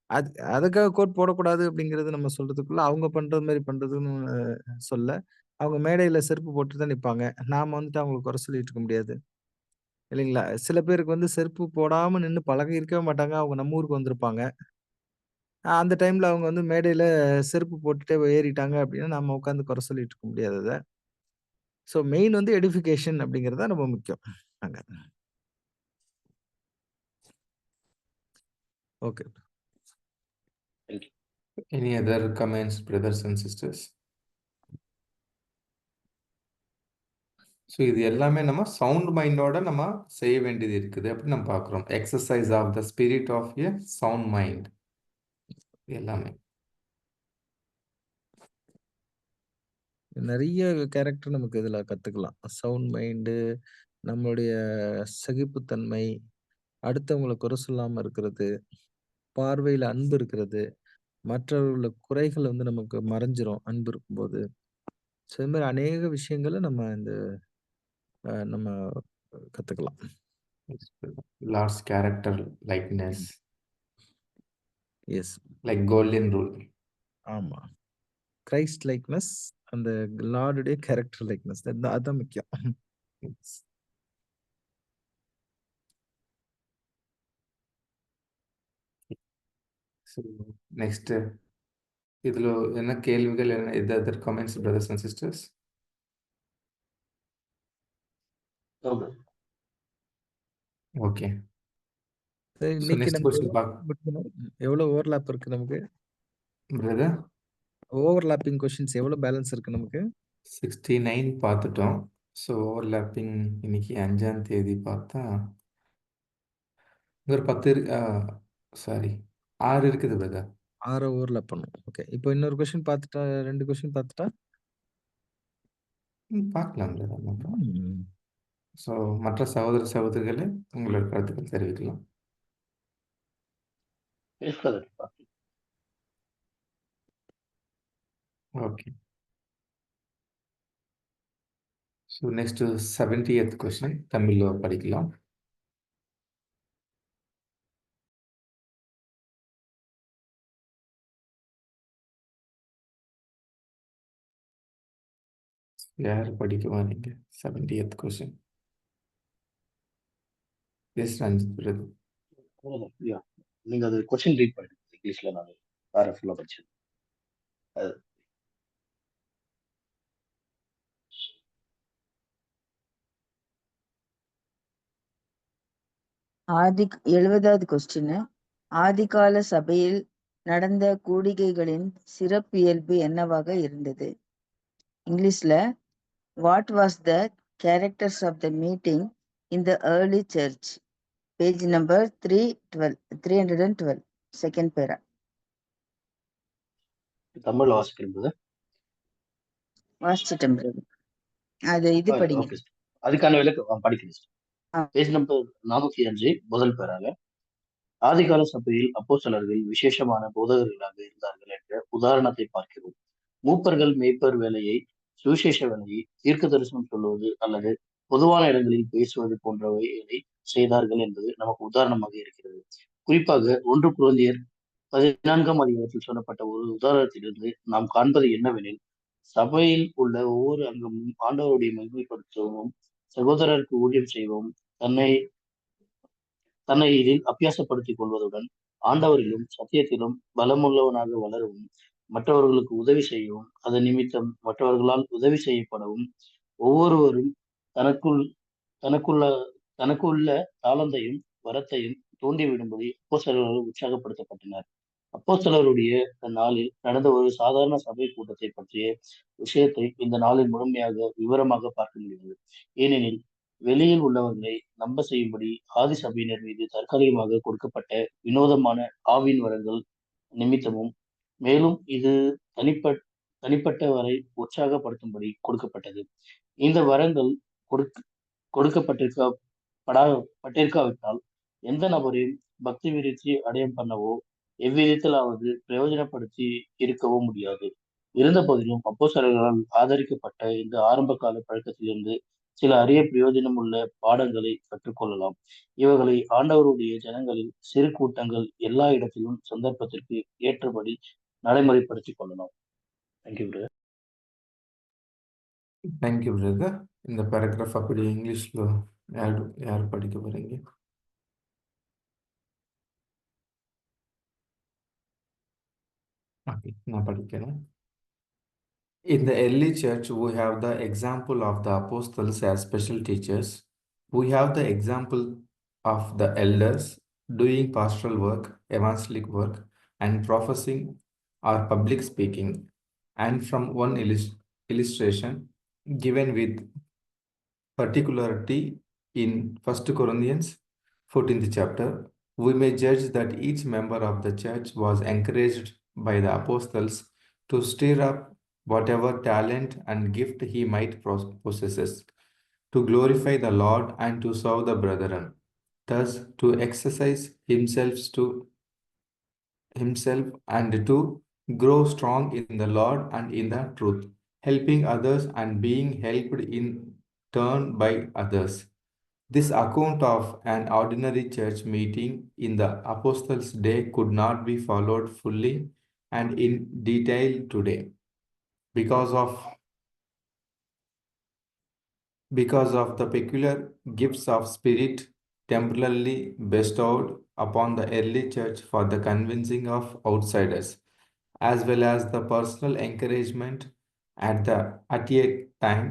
அது அதுக்காக கோட் போடக்கூடாது அப்படிங்கிறது நம்ம சொல்றதுக்குள்ள, அவங்க பண்றது மாரி பண்றதுன்னு சொல்ல, அவங்க மேடையில செருப்பு போட்டுட்டு தான் நிப்பாங்க. நாம வந்துட்டு அவங்கள குறை சொல்லிட்டு இருக்க முடியாது. இல்லைங்களா? சில பேருக்கு வந்து செருப்பு போடாம நின்னு பழகியிருக்கவே மாட்டாங்க. அவங்க நம்ம ஊருக்கு வந்திருப்பாங்க. அந்த டைம்ல அவங்க வந்து மேடையில செருப்பு போட்டுட்டே ஏறிட்டாங்க அப்படின்னா, நம்ம உட்காந்து குறை சொல்லிட்டு இருக்க முடியாது அத. ஸோ மெயின் வந்து எடுஃபிகேஷன் அப்படிங்கிறது தான் ரொம்ப முக்கியம். அங்க. Okay. Any other comments brothers and sisters? So இது எல்லாமே நம்ம சவுண்ட் மைண்டோட நம்ம செய்ய வேண்டியது இருக்குது அப்படின்னு நம்ம பார்க்குறோம். Exercise of the spirit of a sound mind எல்லாமே. நெறைய கேரக்டர் நமக்கு இதுல கத்துக்கலாம். சவுண்ட் மைண்டு, நம்மளுடைய சகிப்புத்தன்மை, அடுத்தவங்கள குறை சொல்லாம இருக்கிறது, பார்வையில அன்பு இருக்கிறது, மற்றவர்களோட குறைகள் வந்து நமக்கு மறைஞ்சிரும் அன்பு இருக்கும்போது. ஸோ இது மாரி அநேக விஷயங்கள நம்ம கத்துக்கலாம். Lord's character likeness yes. Like golden rule. ஆமா. கிரைஸ்ட் லைக்னஸ் அந்த லார்டுடைய கேரக்டர் லைக்னஸ் அதான் முக்கியம். ஸோ நெக்ஸ்ட் இதுல என்ன கேள்விகள் என்ன எதாவது comments brothers and sisters? Okay. சரி, ஸோ இன்னைக்கு நெக்ஸ்ட் நம்ம கொஸ்டின் எவ்வளவு ஓவர்லாப் இருக்கு நமக்கு? பிரதர் ஓவர்லாப்பிங் கொஸ்டின்ஸ் எவ்வளவு பேலன்ஸ் இருக்கு நமக்கு? 69 பார்த்துட்டோம். ஸோ ஓவர்லாப்பிங் இன்னைக்கு 5ஆம் தேதி பார்த்தா ஒரு 10 சாரி 6 இருக்குது பிரதர். 6 ஓவர்லாப் பண்ணும். ஓகே. இப்போ இன்னொரு கொஸ்டின் பார்த்துட்டா 2 கொஸ்டின் பார்த்துட்டா? பார்க்கலாம் பிரதர். ம். ஸோ மற்ற சகோதர சகோதரிகளே உங்களோட கருத்துக்கள் தெரிவிக்கலாம். Okay. So next 70th question தமிழ்ல படிக்கலாம். யார் படிக்குவா நீங்க 70th question? Yes Ranjith brother. Yeah, நீங்க அது கொஸ்டின் ரீட் பண்ணுங்க இங்கிலீஷ்ல. நான் வேற ஃபுல்லா படிச்சேன். அது ஆதி 70வது கொஸ்டின். ஆதிகால சபையில் நடந்த கூடிகைகளின் சிறப்பியல்பு என்னவாக இருந்தது? இங்கிலீஷ்ல what was the characters of the meeting in the early church? Page number 312 second para. தமிழ்ல வாசிக்கிறது. வாசிச்சிட்டேன் பிரதர். அது இது படிங்க. ஓகே, அதுக்கான விளக்கம் படிக்கிறேன். ஆ. பேஜ் நம்பர் 405 முதல் பேராக. ஆதிகால சபையில் அப்போஸ்தலர்கள் விசேஷமான போதகர்களாக இருந்தார்கள் என்ற உதாரணத்தை பார்க்கிறோம். மூப்பர்கள் மேய்ப்பர் வேலையை, சுவிசேஷ வேலையை, தீர்க்க தரிசனம் சொல்லுவது அல்லது பொதுவான இடங்களில் பேசுவது போன்றவைகளை செய்தார்கள் என்பது நமக்கு உதாரணமாக இருக்கிறது. குறிப்பாக 1 கொரிந்தியர் 14ஆம் அதிகாரத்தில் சொல்லப்பட்ட ஒரு உதாரணத்திலிருந்து நாம் காண்பது என்னவெனில், சபையில் உள்ள ஒவ்வொரு அங்கமும் ஆண்டவருடைய மகிமைப்படுத்தவும், சகோதரருக்கு ஊழியம் செய்யவும், தன்னை தன்னை இதில் அபியாசப்படுத்திக் கொள்வதுடன் ஆண்டவரிலும் சத்தியத்திலும் பலமுள்ளவனாக வளரவும், மற்றவர்களுக்கு உதவி செய்யவும், அதன் நிமித்தம் மற்றவர்களால் உதவி செய்யப்படவும், ஒவ்வொருவரும் தனக்குள் தனக்குள்ள தனக்குள்ள தாளந்தையும் வரத்தையும் தூண்டிவிடும்படி அப்போஸ்தலர்கள் உற்சாகப்படுத்தப்பட்டனர். அப்போஸ்தலருடைய நாளில் நடந்த ஒரு சாதாரண சபை கூட்டத்தை பற்றிய விஷயத்தை இந்த நாளில் முழுமையாக விவரமாக பார்க்க முடிகிறது. ஏனெனில் வெளியில் உள்ளவர்களை நம்ப செய்யும்படி ஆதி சபையினர் மீது தற்காலிகமாக கொடுக்கப்பட்ட வினோதமான ஆவின் வரங்கள் நிமித்தமும், மேலும் இது தனிப்பட்ட வரை உற்சாகப்படுத்தும்படி கொடுக்கப்பட்டது. இந்த வரங்கள் கொடுக்கப்பட்டிருக்காவிட்டால் எந்த நபரையும் பக்தி விருத்தி அடையம் பண்ணவோ எவ்விதத்திலாவது பிரயோஜனப்படுத்தி இருக்கவோ முடியாது. இருந்த போதிலும் அப்போஸ்தலர்களால் ஆதரிக்கப்பட்ட இந்த ஆரம்ப கால பழக்கத்திலிருந்து சில அரிய பிரயோஜனம் உள்ள பாடங்களை கற்றுக்கொள்ளலாம். இவர்களை ஆண்டவருடைய ஜனங்களில் சிறு கூட்டங்கள் எல்லா இடத்திலும் சந்தர்ப்பத்திற்கு ஏற்றபடி நடைமுறைப்படுத்திக் கொள்ளலாம். Thank you brother. Thank you brother. இந்த பேராகிராஃப் அப்படி இங்கிலீஷ்ல யார் படிக்க போறீங்க? ஓகே, நான் படிக்கிறேன். In the early church, we have the example of the apostles as special teachers. We have the example of the elders doing pastoral work, evangelic work, and prophesying or public speaking. And from one illustration given with particularity in 1 Corinthians 14th chapter, we may judge that each member of the church was encouraged by the apostles to stir up whatever talent and gift he might possess, to glorify the Lord and to serve the brethren, thus to exercise himself and to grow strong in the Lord and in the truth, helping others and being helped in turn by others. This account of an ordinary church meeting in the Apostles' day could not be followed fully and in detail today because of the peculiar gifts of spirit temporarily bestowed upon the early church for the convincing of outsiders, as well as the personal encouragement at a time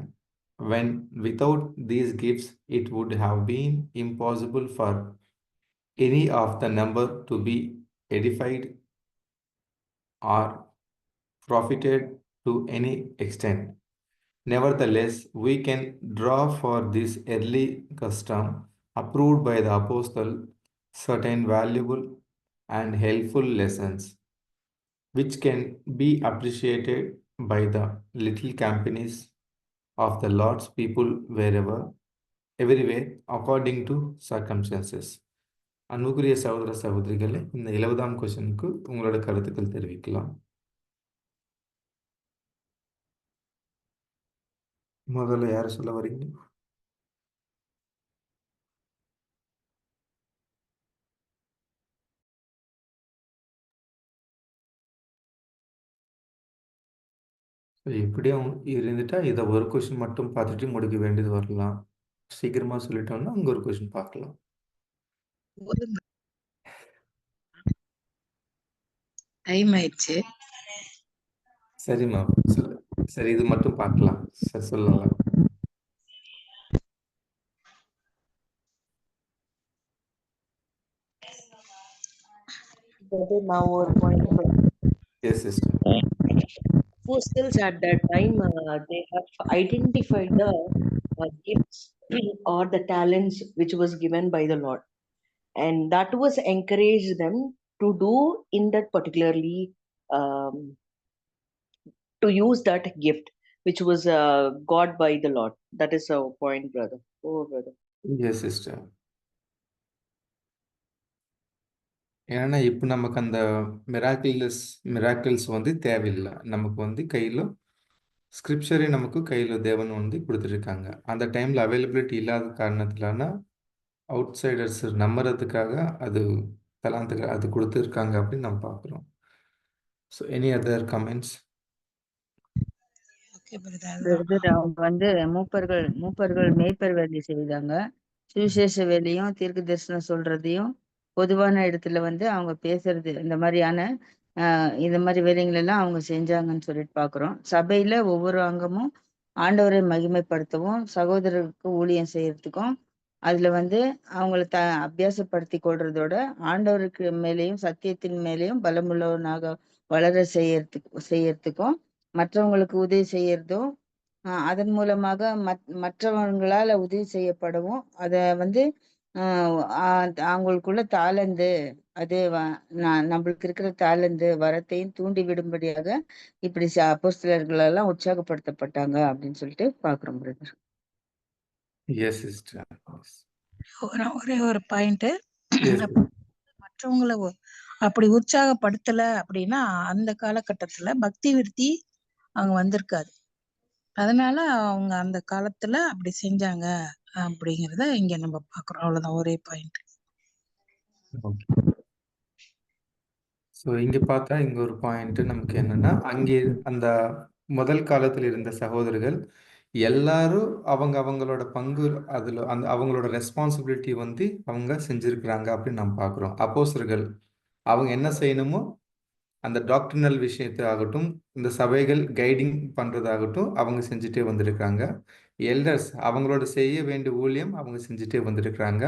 when without these gifts it would have been impossible for any of the number to be edified or profited to any extent. Nevertheless, we can draw for this early custom approved by the apostle certain valuable and helpful lessons, which can be appreciated by the little companies of the Lord's people everywhere, according to circumstances. அன்புக்குரிய சகோதர சகோதரிகளே, இந்த 70ஆம் கொஸ்டினுக்கு உங்களோட கருத்துக்கள் தெரிவிக்கலாம். முதல்ல யார் சொல்ல வரீங்க? எப்படியும் இருந்துட்டா இதை ஒரு கொஸ்டின் மட்டும் பார்த்துட்டு முடிக்க வேண்டியது வரலாம். சீக்கிரமா சொல்லிட்டோம்னா அங்க ஒரு கொஸ்டின் பார்க்கலாம். டைம் ஆயிடுச்சு. சரிம்மா சொல்லு. சரி, இது மட்டும் பார்க்கலாம். சரி, சொல்லலாம். Brother, now ஒரு point. Yes sister. Apostles at that time, they have identified the gifts or the talents which was given by the Lord, and that was encouraged them to do in that particularly um, to use that gift which was got by the Lord. That is our point, brother. Oh, brother. எஸ் sister. ஏன்னா இப்போ நமக்கு அந்த miracles வந்து தேவையில்லை. நமக்கு வந்து கையில் ஸ்கிரிப்சரே நமக்கு கையில் தேவன் வந்து கொடுத்துருக்காங்க. அந்த டைமில் அவைலபிலிட்டி இல்லாத காரணத்திலான அவுட் சைடர்ஸ் நம்புறதுக்காக அது தலாந்துக்கு அது கொடுத்துருக்காங்க அப்படின்னு நம்ம பார்க்குறோம். So any other comments? Okay brother, அதுதான். பிரதர், அவங்க வந்து மூப்பர்கள் மேய்ப்பர் வேலை செய்தாங்க. சுவிசேஷ வேலையும் தீர்க்க தரிசனம் சொல்றதையும் பொதுவான இடத்துல வந்து அவங்க பேசுறது, இந்த மாதிரியான இந்த மாதிரி வேலைகள் எல்லாம் அவங்க செஞ்சாங்கன்னு சொல்லிட்டு பாக்குறோம். சபையில ஒவ்வொரு அங்கமும் ஆண்டவரை மகிமைப்படுத்தவும் சகோதரருக்கு ஊழியம் செய்யறதுக்கும் அதுல வந்து அவங்கள அபியாசப்படுத்தி கொள்றதோட ஆண்டவருக்கு மேலேயும் சத்தியத்தின் மேலேயும் பலமுள்ளவனாக வளர செய்யறதுக்கும் மற்றவங்களுக்கு உதவி செய்யறதும் அதன் மூலமாக மற்றவங்களால உதவி செய்யப்படவும் அத வந்து அவங்களுக்குள்ள தாளந்து அது நம்மளுக்கு இருக்கிற தாளந்து வரத்தையும் தூண்டி விடும்படியாக இப்படி அப்போஸ்தலர்கள் எல்லாம் உற்சாகப்படுத்தப்பட்டாங்க அப்படின்னு சொல்லிட்டு பாக்குறோம் பிரதர். Yes sister. ஒரே ஒரு பாயிண்ட், மற்றவங்கள அப்படி உற்சாகப்படுத்தல அப்படின்னா அந்த காலகட்டத்துல பக்தி விருத்தி அவங்க வந்திருக்காது. அதனால அவங்க அந்த காலத்துல அப்படி செஞ்சாங்க அப்படிங்கறத இங்க நம்ம பாக்குறோம். அவ்வளவுதான், ஒரே பாயிண்ட். ஸோ இங்கே பார்த்தா இங்கே ஒரு பாயிண்ட் நமக்கு என்னன்னா, அங்கே அந்த முதல் காலத்தில் இருந்த சகோதரர்கள் எல்லாரும் அவங்களோட பங்கு அதில் அந்த அவங்களோட ரெஸ்பான்சிபிலிட்டி வந்து அவங்க செஞ்சுருக்கிறாங்க அப்படின்னு நம்ம பார்க்குறோம். அப்போஸ்தலர்கள் அவங்க என்ன செய்யணுமோ அந்த டாக்டரினல் விஷயத்தை ஆகட்டும், இந்த சபைகள் கைடிங் பண்ணுறதாகட்டும் அவங்க செஞ்சுட்டே வந்திருக்காங்க. எல்டர்ஸ் அவங்களோட செய்ய வேண்டிய ஊழியம் அவங்க செஞ்சுட்டே வந்திருக்கிறாங்க.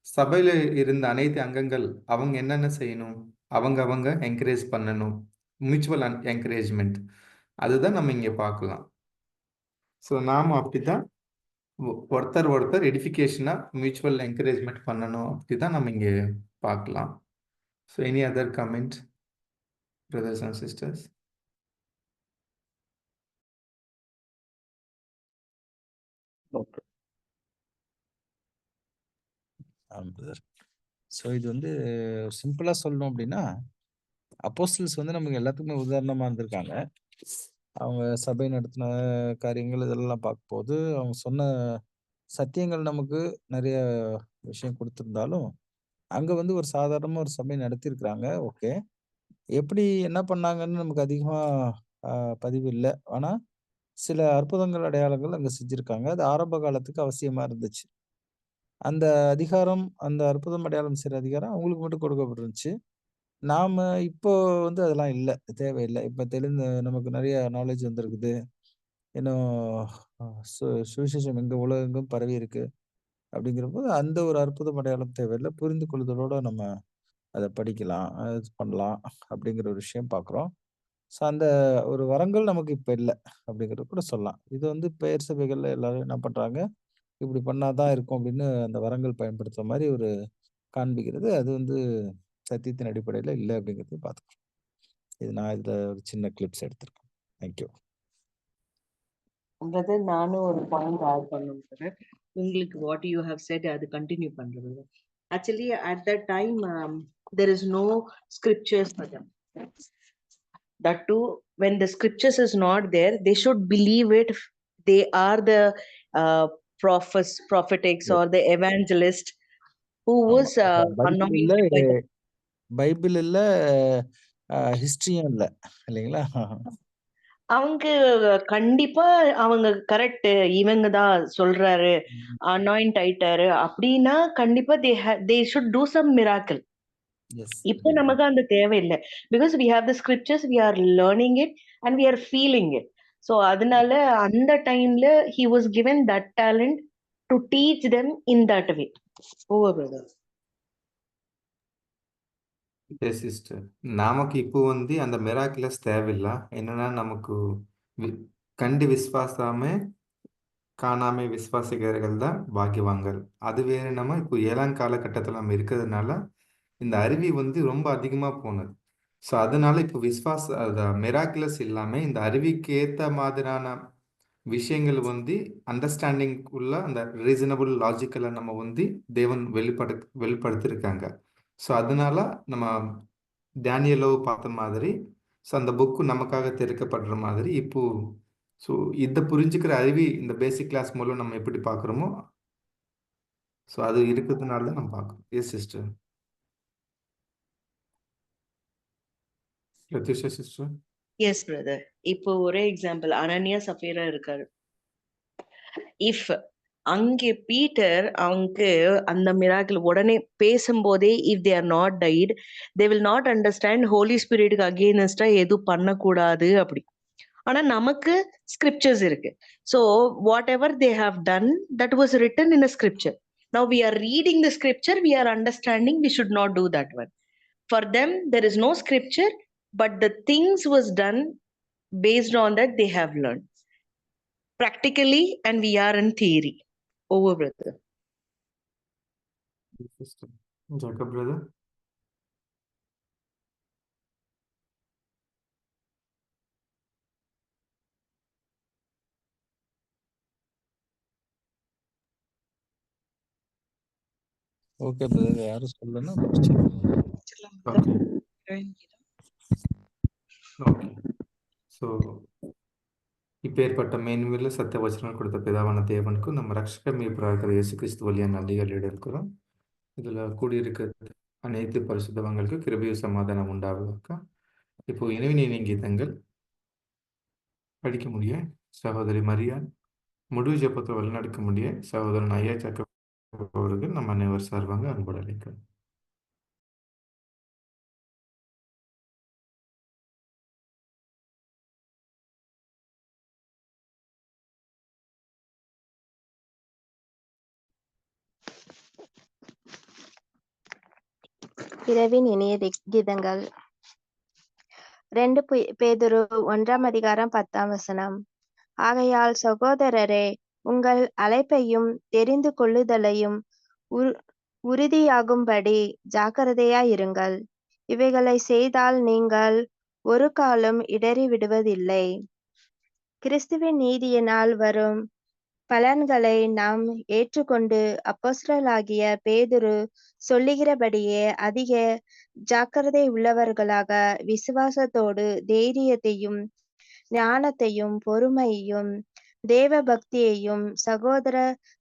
சபையில் இருந்த அனைத்து அங்கங்கள் அவங்க என்னென்ன செய்யணும், அவங்க என்கரேஜ் பண்ணணும். மியூச்சுவல் என்கரேஜ்மெண்ட் அதுதான் நம்ம இங்கே பார்க்கலாம். ஸோ நாம் அப்படி தான் ஒருத்தர் எடிஃபிகேஷனாக மியூச்சுவல் என்கரேஜ்மெண்ட் பண்ணணும். அப்படி தான் நம்ம இங்கே பார்க்கலாம். So any other comment brothers and sisters? Okay. So இது வந்து சிம்பிளாக சொல்லணும் அப்படின்னா, அப்போஸ்டல்ஸ் வந்து நமக்கு எல்லாத்துக்குமே உதாரணமாக இருந்திருக்காங்க. அவங்க சபை நடத்தின காரியங்கள் இதெல்லாம் பார்க்கும்போது அவங்க சொன்ன சத்தியங்கள் நமக்கு நிறைய விஷயம் கொடுத்துருந்தாலும், அங்கே வந்து ஒரு சாதாரணமாக ஒரு சபை நடத்தியிருக்கிறாங்க. ஓகே, எப்படி என்ன பண்ணாங்கன்னு நமக்கு அதிகமாக பதிவு இல்லை. ஆனால் சில அற்புதங்கள் அடையாளங்கள் அங்கே செஞ்சுருக்காங்க. அது ஆரம்ப காலத்துக்கு அவசியமாக இருந்துச்சு. அந்த அதிகாரம், அந்த அற்புதம் அடையாளம் செய்கிற அதிகாரம் அவங்களுக்கு மட்டும் கொடுக்கப்பட்டிருந்துச்சு. நாம இப்போ வந்து அதெல்லாம் இல்லை, தேவையில்லை. இப்போ நமக்கு நிறைய நாலேஜ் வந்திருக்குது. இன்னும் சுவிசேஷம் எங்கே உலகெங்கும் பரவி இருக்கு அப்படிங்கிறபோது அந்த ஒரு அற்புதம் அடையாளம் தேவையில்லை. புரிந்து கொள்ளுதலோட நம்ம அதை படிக்கலாம், அது பண்ணலாம் அப்படிங்கிற ஒரு விஷயம் பார்க்குறோம். ஸோ அந்த ஒரு வரங்கள் நமக்கு இப்போ இல்லை அப்படிங்கிறது கூட சொல்லலாம். இது வந்து பெயர் சபைகள்ல எல்லாரும் என்ன பண்றாங்க, இப்படி பண்ணாதான் இருக்கும் அப்படின்னு அந்த வரங்கள் பயன்படுத்துற மாதிரி ஒரு காண்பிக்கிறது. அது வந்து சத்தியத்தின் அடிப்படையில் இல்லை அப்படிங்கிறது பார்த்துக்கிறோம். இது நான் இதுல ஒரு சின்ன கிளிப்ஸ் எடுத்திருக்கேன். தேங்க்யூ. Brother, நானும் ஒரு பாயிண்ட் ஆட் பண்ணணும் brother. உங்களுக்கு வாட் யூ ஹவ் செட் அது கண்டினியூ பண்றது. Actually, at that time, there is no scriptures for them. That too, when the scriptures is not there, they should believe it. They are the prophetics or the evangelist who was anointed by the... Bible இல்ல, ஹிஸ்டரியும் இல்லை இல்லைங்களா? அவங்க கண்டிப்பா அவங்க correct, இவங்க தான் சொல்றாரு, anoint ஆயிட்டாரு அப்படின்னா கண்டிப்பா they should do some miracle. எஸ். இப்போ நமக்கு அந்த தேவையில்லை. Because we have the scriptures, we are learning it and we are feeling it. So அதனால அந்த டைம்ல he was given that talent to teach them in that way. Over, brother. எஸ் sister. நமக்கு இப்போ வந்து அந்த மிராக்கிளஸ் தேவையில்லை. என்னன்னா நமக்கு கண்டு விசுவாசாம காணாம விசுவாசிக்கிறவர்கள் தான் பாக்கியவான்கள். அது வேறு. நம்ம இப்போ 7ஆம் காலகட்டத்தில் நம்ம இருக்கிறதுனால இந்த அருவி வந்து ரொம்ப அதிகமாக போனது. ஸோ அதனால இப்போ மிராக்கிளஸ் இல்லாமல் இந்த அருவிக்கு ஏற்ற மாதிரியான விஷயங்கள் வந்து அண்டர்ஸ்டாண்டிங் உள்ள அந்த ரீசனபிள் லாஜிக்கலை நம்ம வந்து தேவன் வெளிப்படுத்திருக்காங்க. ஸோ அதனால நம்ம டேனியலோ பார்த்த மாதிரி ஸோ அந்த புக்கு நமக்காக திறக்கப்படுற மாதிரி இப்போ ஸோ இதை புரிஞ்சுக்கிற அறிவி இந்த பேசிக் கிளாஸ் மூலம் நம்ம எப்படி பார்க்குறோமோ ஸோ அது இருக்கிறதுனால தான் நம்ம பார்க்குறோம். எஸ் sister. Pratyusha sister. Yes brother. இப்போ ஒரே எக்ஸாம்பிள், அனனியா சஃபீரா இருக்காரு. இஃப் அங்கே பீட்டர் அவங்க அந்த மிராக்கிள் உடனே பேசும்போதே if they are not tight they will not understand holy ஸ்பிரிட்டுக்கு அகெயின்ஸ்டா எதுவும் பண்ணக்கூடாது அப்படி. ஆனா நமக்கு ஸ்கிரிப்சர்ஸ் இருக்கு. So whatever they have done that was written in a scripture. Now we are reading the scripture, we are understanding, we should not do that one. For them there is no scripture, but the things was done based on that they have learned practically and we are in theory. Over, brother. Sister. Jacob, brother. Okay brother, யாரும் சொல்லலன்னா Okay. Okay. So இப்பேற்பட்ட மேன்மையுள்ள சத்திய வசனம் கொடுத்த பிதாவான தேவனுக்கும் நம்ம ரட்சகர் மீட்பராகிய இயேசு கிறிஸ்து வழியா நன்றிகள் எடுக்கிறோம். இதுல கூடியிருக்க அனைத்து பரிசுத்தவங்களுக்கு கிருபையும் சமாதானம் உண்டாவதற்கா. இப்போ இனிவினை கீதங்கள் படிக்க முடிய சகோதரி மரியா முழு ஜெபத்தை வழிநடக்க முடிய சகோதரன் ஐயா சக்க அவர்கள் நம்ம அனைவர் சார்பாங்க அன்போடு அழைக்கிறோம். இரவின் இனிய கீதங்கள் 2 பேதுரு 1ஆம் அதிகாரம் 10ஆம் வசனம். ஆகையால் சகோதரரே, உங்கள் அழைப்பையும் தெரிந்து கொள்ளுதலையும் உறுதியாகும்படி ஜாக்கிரதையாயிருங்கள். இவைகளை செய்தால் நீங்கள் ஒரு காலம் இடறி விடுவதில்லை. கிறிஸ்துவின் நீதியினால் வரும் பலன்களை நாம் ஏற்றுக்கொண்டு அப்போஸ்தலனாகிய பேதுரு சொல்லுகிறபடியே அதிக ஜாக்கிரதை உள்ளவர்களாக விசுவாசத்தோடு தைரியத்தையும் ஞானத்தையும் பொறுமையையும் தேவ பக்தியையும் சகோதர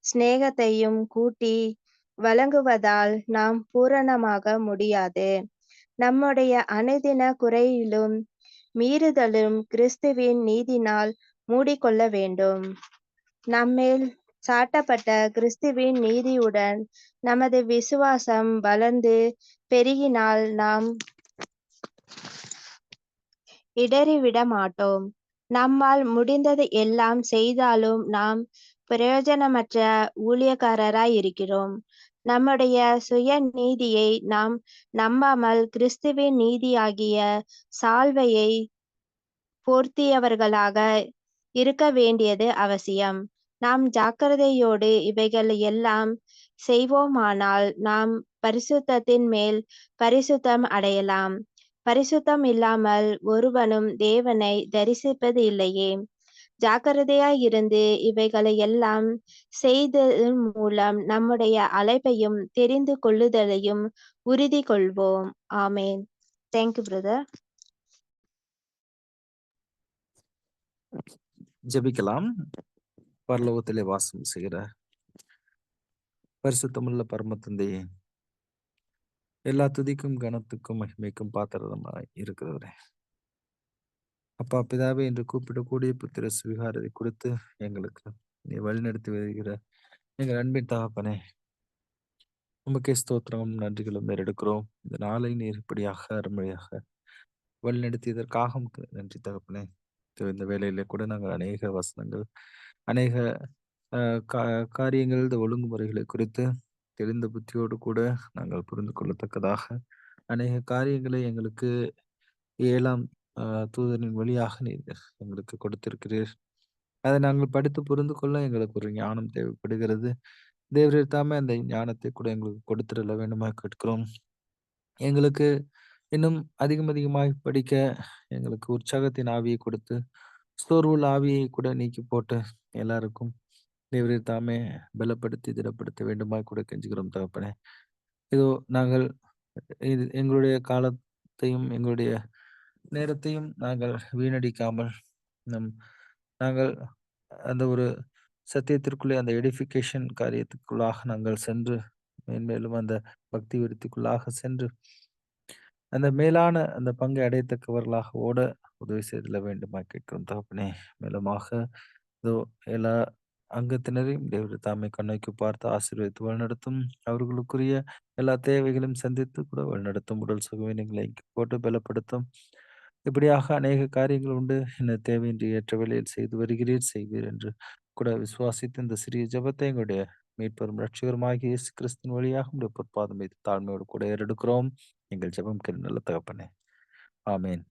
சிநேகத்தையும் கூட்டி வழங்குவதால் நாம் பூரணமாக முடியாது. நம்முடைய அனுதின குறையிலும் மீறுதலும் கிறிஸ்துவின் நீதினால் மூடிக்கொள்ள வேண்டும். நம்மேல் சாட்டப்பட்ட கிறிஸ்துவின் நீதியுடன் நமது விசுவாசம் வளர்ந்து பெருகினால் நாம் இடறிவிட மாட்டோம். நம்மால் முடிந்தது எல்லாம் செய்தாலும் நாம் பிரயோஜனமற்ற ஊழியக்காரராய் இருக்கிறோம். நம்முடைய சுய நீதியை நாம் நம்பாமல் கிறிஸ்துவின் நீதியாகிய சால்வையை போர்த்தியவர்களாக இருக்க வேண்டியது அவசியம். நாம் ஜாக்கிரதையோடு இவைகள் எல்லாம் செய்வோமானால் நாம் பரிசுத்தத்தின் மேல் பரிசுத்தம் அடையலாம். பரிசுத்தம் இல்லாமல் ஒருவனும் தேவனை தரிசிப்பது இல்லையே. ஜாக்கிரதையாயிருந்து இவைகளை எல்லாம் செய்ததன் மூலம் நம்முடைய அழைப்பையும் தெரிந்து கொள்ளுதலையும் உறுதி கொள்வோம். ஆமேன். Thank you brother. ஜெபிக்கலாம். பரலோகத்திலே வாசம் செய்கிற பரிசுத்தமுள்ள பரம தந்தையே, எல்லா துதிக்கும் கனத்துக்கும் மகிமைக்கும் பாத்திரமாய் இருக்கிறவரே, அப்பா பிதாவே, என்று கூப்பிடக்கூடிய புத்திர சுவிகாரத்தை கொடுத்து எங்களுக்கு நீ வழிநடத்தி வருகிற எங்கள் அன்பின் தகப்பனே, உமக்கே ஸ்தோத்திரம் நன்றிகளும் எடுக்கிறோம். இந்த நாளை நீர் இப்படியாக அருமையாக வழிநடத்தியதற்காக உமக்கு நன்றி தகப்பனே. இந்த வேலையில கூட நாங்கள் அநேக வசனங்கள், அநேக காரியங்கள், இந்த ஒழுங்குமுறைகளை குறித்து தெரிந்த புத்தியோடு கூட நாங்கள் புரிந்து கொள்ளத்தக்கதாக அநேக காரியங்களை எங்களுக்கு 7ஆம் தூதரின் வழியாக நீர் எங்களுக்கு கொடுத்திருக்கிறீர். அதை நாங்கள் படித்து புரிந்து கொள்ள எங்களுக்கு ஒரு ஞானம் தேவைப்படுகிறது. தேவரீர் தாமே அந்த ஞானத்தை கூட எங்களுக்கு கொடுத்திடல வேண்டுமா கேட்கிறோம். எங்களுக்கு இன்னும் அதிகமாய் படிக்க எங்களுக்கு உற்சாகத்தின் ஆவியை கொடுத்து, சோர்வுள்ள ஆவியை கூட நீக்கி போட்டு எல்லாருக்கும் தேவரீர் தாமே பலப்படுத்தி திடப்படுத்த வேண்டுமாய் கூட கெஞ்சுகிறோம் தகப்பனே. இதோ நாங்கள் எங்களுடைய காலத்தையும் எங்களுடைய நேரத்தையும் நாங்கள் வீணடிக்காமல் நாங்கள் அந்த ஒரு சத்தியத்திற்குள்ளே, அந்த எடிஃபிகேஷன் காரியத்துக்குள்ளாக நாங்கள் சென்று, மேன்மேலும் அந்த பக்தி விருத்திக்குள்ளாக சென்று அந்த மேலான அந்த பங்கை அடையத்தக்கவர்களாக ஓட உதவி செய்திட வேண்டுமா கேட்கிறோம் தகப்பனே. மேலுமாக இதோ எல்லா அங்கத்தினரையும் தேவரீர் தாமே கண்ணோக்கி பார்த்து ஆசீர்வதித்து வழிநடத்தும். அவர்களுக்குரிய எல்லா தேவைகளையும் சந்தித்து கூட வழிநடத்தும். உடல் சுகவீனங்களை போட்டு பலப்படுத்தும். இப்படியாக அநேக காரியங்கள் உண்டு. இந்த தேவையின்றி ஏற்ற வேளையில் செய்து வருகிறீர், செய்வீர் என்று கூட விசுவாசித்து இந்த சிறிய ஜெபத்தை எங்களுடைய மீட்பெரும் ரட்சகருமாகிய இயேசு கிறிஸ்துவின் வழியாக உங்களுடைய பொற்பாதம் வைத்து தாழ்மையோடு கூட ஏறெடுக்கிறோம். எங்கள் ஜெபம் கேளு நல்ல தகப்பனே. ஆமென்.